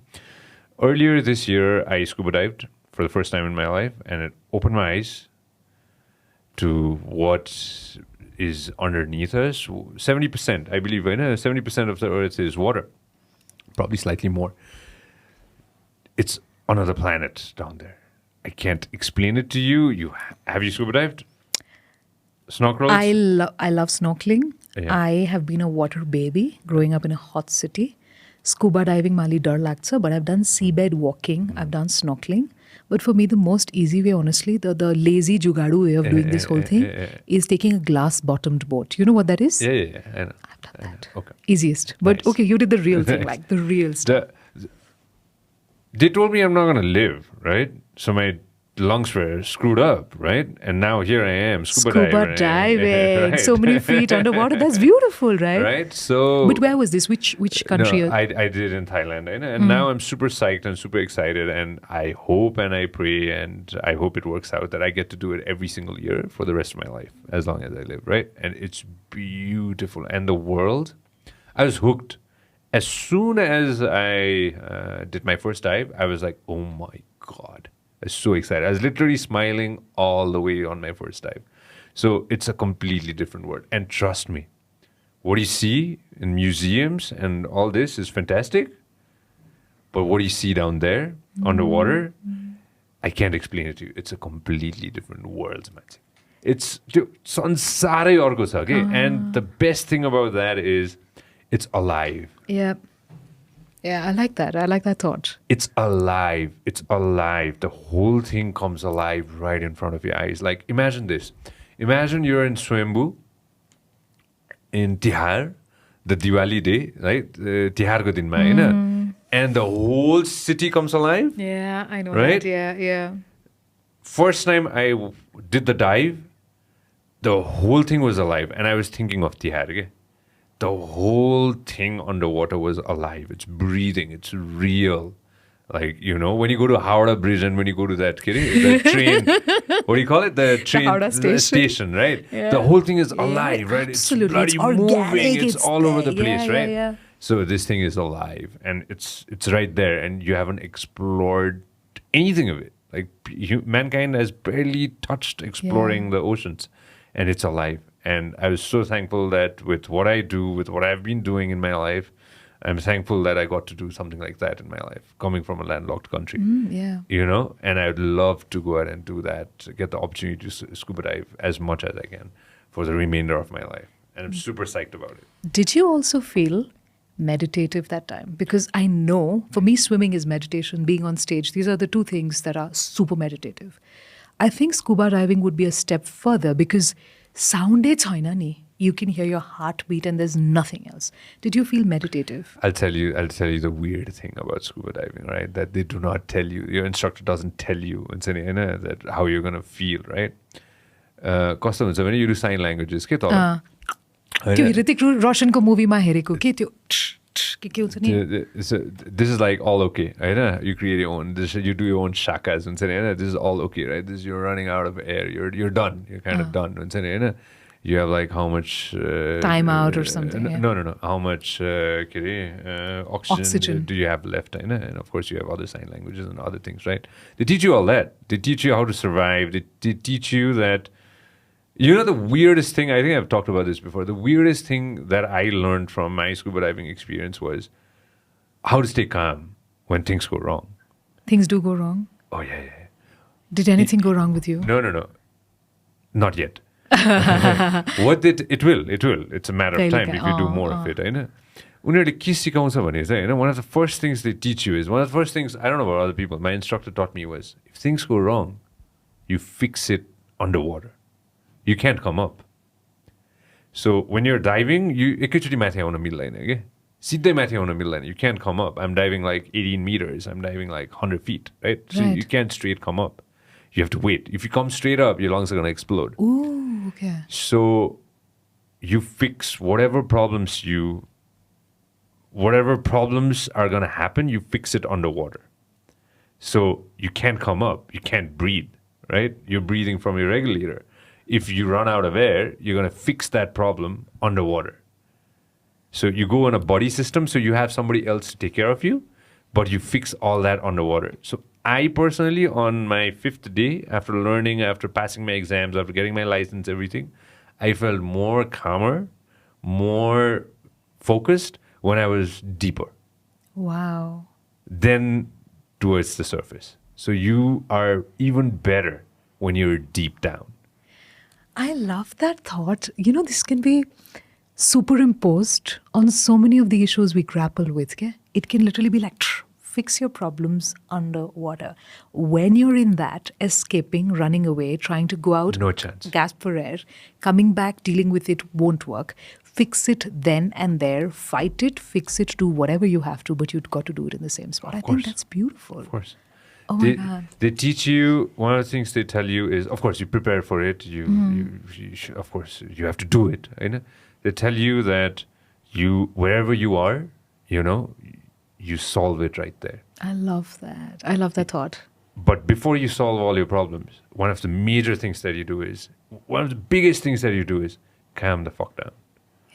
Earlier this year, I scuba dived for the first time in my life, and it opened my eyes to what is underneath us. 70%, I believe, 70% of the earth is water, probably slightly more. It's another planet down there. I can't explain it to you. Have you scuba dived? Snorkeled? I love snorkeling. Yeah. I have been a water baby growing up in a hot city. Scuba diving mali dar lagcha, but I've done seabed walking. I've done snorkeling. But for me, the most easy way, honestly, the lazy jugadu way of doing this whole thing is taking a glass-bottomed boat. You know what that is? Yeah. I know. I've done that. Okay. Easiest. But Nice. okay, you did the real thing, like the real stuff. They told me I'm not going to live, right? So my lungs were screwed up, right? And now here I am, scuba diving. Right. So many feet underwater. That's beautiful, right? Right? So... But where was this? Which country? No, I did in Thailand. And now I'm super psyched and super excited. And I hope and I pray and I hope it works out that I get to do it every single year for the rest of my life, as long as I live, right? And it's beautiful. And the world, I was hooked. As soon as I did my first dive, I was like, oh my God. I was so excited. I was literally smiling all the way on my first dive. So it's a completely different world. And trust me, what you see in museums and all this is fantastic. But what you see down there, underwater, I can't explain it to you. It's a completely different world, man. It's sansarai orko cha ke. And the best thing about that is it's alive. Yeah. Yeah, I like that. I like that thought. It's alive. It's alive. The whole thing comes alive right in front of your eyes. Like, imagine this. Imagine you're in Swayambhu, in Tihar, the Diwali day, right? Tihar ko din ma, haina? And the whole city comes alive. Yeah, I know Right? that. Yeah. First time I did the dive, the whole thing was alive. And I was thinking of Tihar, okay? The whole thing underwater was alive. It's breathing. It's real. Like, when you go to Howrah Bridge and when you go to that train, what do you call it? The train Howrah station, right? Yeah. The whole thing is alive, right? Absolutely. It's It's bloody organic, moving. It's it's all over the there. place, Yeah, right? yeah. So this thing is alive and it's right there and you haven't explored anything of it. Like mankind has barely touched exploring the oceans and it's alive. And I was so thankful that with what I do, with what I've been doing in my life, I'm thankful that I got to do something like that in my life, coming from a landlocked country. Yeah. And I would love to go out and do that, get the opportunity to scuba dive as much as I can for the remainder of my life. And I'm super psyched about it. Did you also feel meditative that time? Because I know for me, swimming is meditation, being on stage. These are the two things that are super meditative. I think scuba diving would be a step further because sound chaina ni. You can hear your heartbeat and there's nothing else. Did you feel meditative? I'll tell you the weird thing about scuba diving, right? That they do not tell you. Your instructor doesn't tell you that how you're going to feel, right? Custom, when you do sign languages, के तल? त्यो ऋतिक रोशनको मुभीमा हेरेको के त्यो के हुन्छ नि So this is like all okay, right? You create your own. You do your own shakas, this is all okay, right? This you're running out of air. You're done. You're kind of done. You have like how much time out or something. No. How much oxygen do you have left? And of course, you have other sign languages and other things, right? They teach you all that. They teach you how to survive. They teach you that. The weirdest thing, I think I've talked about this before, the weirdest thing that I learned from my scuba diving experience was how to stay calm when things go wrong. Things do go wrong? Oh, yeah. Did anything go wrong with you? No. Not yet. It will. It's a matter of time if you do more of it. One of the first things they teach you is, one of the first things, I don't know about other people, my instructor taught me was, if things go wrong, you fix it underwater. You can't come up. So when you're diving, you ekaichoti mathi auna mildaina ke siddhai mathi auna mildaina. You can't come up. I'm diving like 18 meters. I'm diving like 100 feet, right? So you can't straight come up. You have to wait. If you come straight up, your lungs are going to explode. Ooh, okay. So you fix whatever problems are going to happen, you fix it underwater. So you can't come up. You can't breathe, right? You're breathing from your regulator. If you run out of air, you're going to fix that problem underwater. So you go on a buddy system, so you have somebody else to take care of you, but you fix all that underwater. So I personally, on my 5th day, after passing my exams, after getting my license, everything, I felt more calmer, more focused when I was deeper. Wow. Then towards the surface. So you are even better when you're deep down. I love that thought. This can be superimposed on so many of the issues we grapple with. Okay? It can literally be like, fix your problems underwater. When you're in that, escaping, running away, trying to go out, no chance. Gasp for air, coming back, dealing with it won't work. Fix it then and there, fight it, fix it, do whatever you have to, but you've got to do it in the same spot. I think that's beautiful. Of course. Oh my God. They teach you, one of the things they tell you is, of course, you prepare for it. You of course, you have to do it. They tell you that wherever you are, you solve it right there. I love that. I love that thought. But before you solve all your problems, one of the biggest things that you do is calm the fuck down.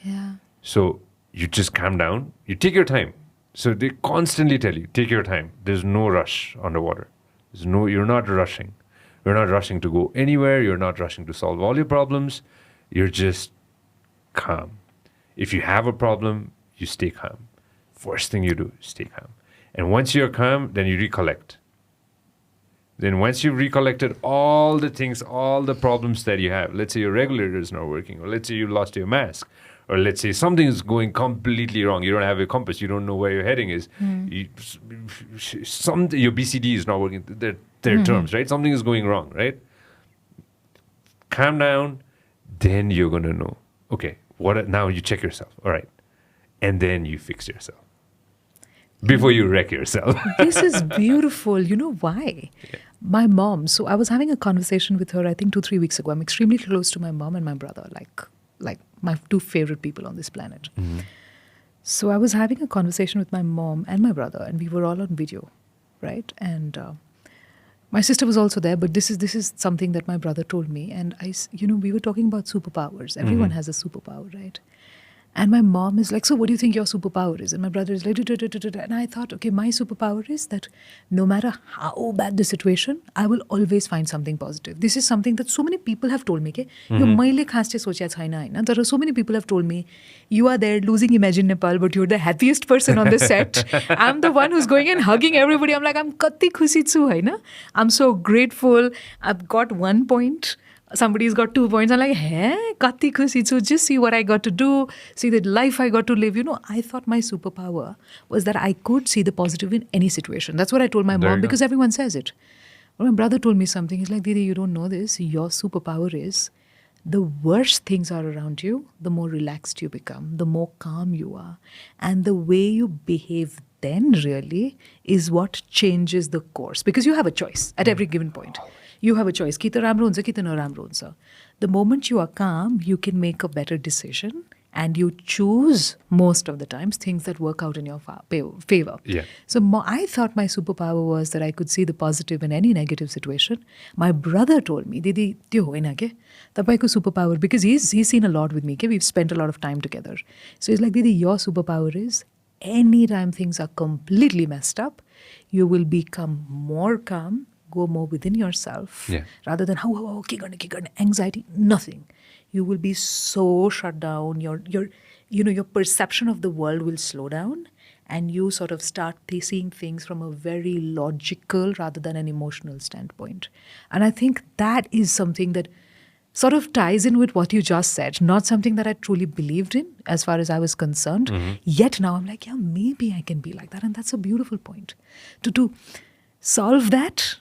Yeah. So you just calm down. You take your time. So they constantly tell you, take your time. There's no rush underwater. You're not rushing. You're not rushing to go anywhere. You're not rushing to solve all your problems. You're just calm. If you have a problem, you stay calm. First thing you do, stay calm. And once you're calm, then you recollect. Then once you've recollected all the things, all the problems that you have, let's say your regulator is not working, or let's say you lost your mask, or let's say something is going completely wrong. You don't have a compass. You don't know where your heading is. Your BCD is not working. They're terms, right? Something is going wrong, right? Calm down. Then you're going to know. Okay, now you check yourself. All right. And then you fix yourself. Before you wreck yourself. This is beautiful. You know why? Yeah. My mom, so I was having a conversation with her, I think 2-3 weeks ago. I'm extremely close to my mom and my brother, like my 2 favorite people on this planet. Mm-hmm. So I was having a conversation with my mom and my brother, and we were all on video. right? And my sister was also there, but this is something that my brother told me. And we were talking about superpowers. Everyone has a superpower, right? And my mom is like, so what do you think your superpower is? And my brother is like, and I thought, okay, my superpower is that no matter how bad the situation, I will always find something positive. This is something that so many people have told me. There are so many people have told me, you are there losing Imagine Nepal, but you're the happiest person on the set. I'm the one who's going and hugging everybody. I'm like, I'm kati khushi chu, haina? I'm so grateful. I've got 1 point. Somebody's got 2 points. I'm like, hey, kati khushi chu. Just see what I got to do. See the life I got to live. I thought my superpower was that I could see the positive in any situation. That's what I told my mom because everyone says it. But my brother told me something. He's like, Didi, you don't know this. Your superpower is the worse things are around you, the more relaxed you become, the more calm you are. And the way you behave then really is what changes the course. Because you have a choice at every given point. You have a choice. Ki ta ramro huncha, ki ta naramro huncha. The moment you are calm, you can make a better decision and you choose most of the times things that work out in your favor. Yeah. So I thought my superpower was that I could see the positive in any negative situation. My brother told me, Didi, tyo hoina ke? Tapaiko superpower, because he's seen a lot with me. Ke? We've spent a lot of time together. So he's like, Didi, your superpower is anytime things are completely messed up, you will become more calm, go more within yourself, rather than anxiety, nothing. You will be so shut down. Your perception of the world will slow down, and you sort of start seeing things from a very logical rather than an emotional standpoint. And I think that is something that sort of ties in with what you just said. Not something that I truly believed in as far as I was concerned. Yet now I'm like, yeah, maybe I can be like that. And that's a beautiful point. To solve that,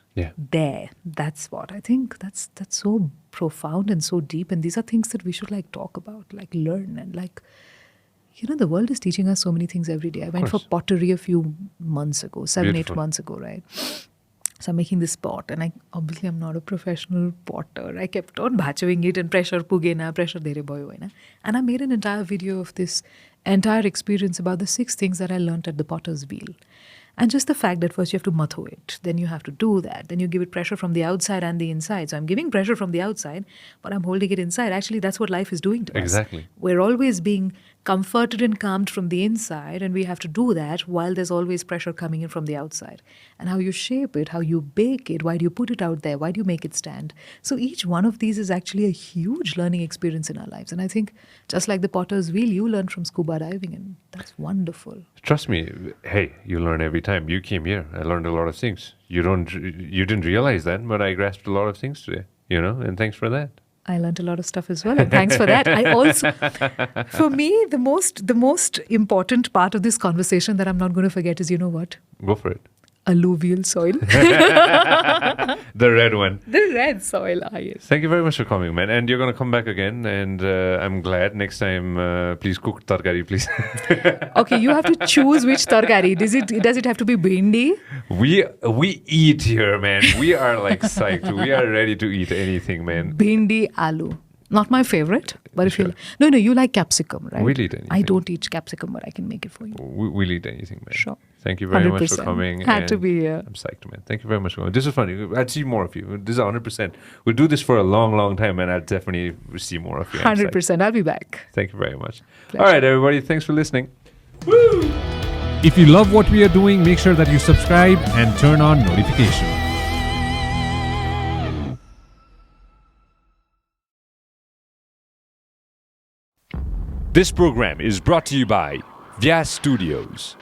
that's what I think. That's so profound and so deep. And these are things that we should talk about, learn. And the world is teaching us so many things every day. I went for pottery a few months ago, 7-8 months ago, right? So I'm making this pot, and obviously I'm not a professional potter. I kept on bachawing it, and pressure pugena, pressure dere bhayo haina. And I made an entire video of this entire experience about the 6 things that I learned at the potter's wheel. And just the fact that first you have to matho it, then you have to do that, then you give it pressure from the outside and the inside. So I'm giving pressure from the outside, but I'm holding it inside. Actually, that's what life is doing to us. Exactly. We're always being comforted and calmed from the inside, and we have to do that while there's always pressure coming in from the outside. And how you shape it, how you bake it, why do you put it out there, why do you make it stand? So each one of these is actually a huge learning experience in our lives. And I think just like the potter's wheel, you learn from scuba diving, and that's wonderful. Trust me, hey, you learn every time. You came here, I learned a lot of things. You didn't realize that, but I grasped a lot of things today, and thanks for that. I learned a lot of stuff as well, and thanks for that. I also, for me, the most important part of this conversation that I'm not going to forget is, you know what? Go for it. Alluvial soil. The red one. The red soil, yes. Thank you very much for coming, man. And you're going to come back again, and I'm glad. Next time, please cook tarkari, please. Okay, you have to choose which tarkari. Does it have to be bhindi? We eat here, man. We are psyched. We are ready to eat anything, man. Bhindi aloo. Not my favorite, but if you you like capsicum, right? We'll eat anything. I don't eat capsicum, but I can make it for you. We'll eat anything, man. Sure. Thank you very 100%. much for coming. Had to be here. I'm psyched, man. Thank you very much for coming. This is funny. I'd see more of you. This is 100%. We'll do this for a long, long time, and I'll definitely see more of you. 100%. I'll be back. Thank you very much. Pleasure. All right, everybody. Thanks for listening. Woo! If you love what we are doing, make sure that you subscribe and turn on notifications. This program is brought to you by Vyas Studios.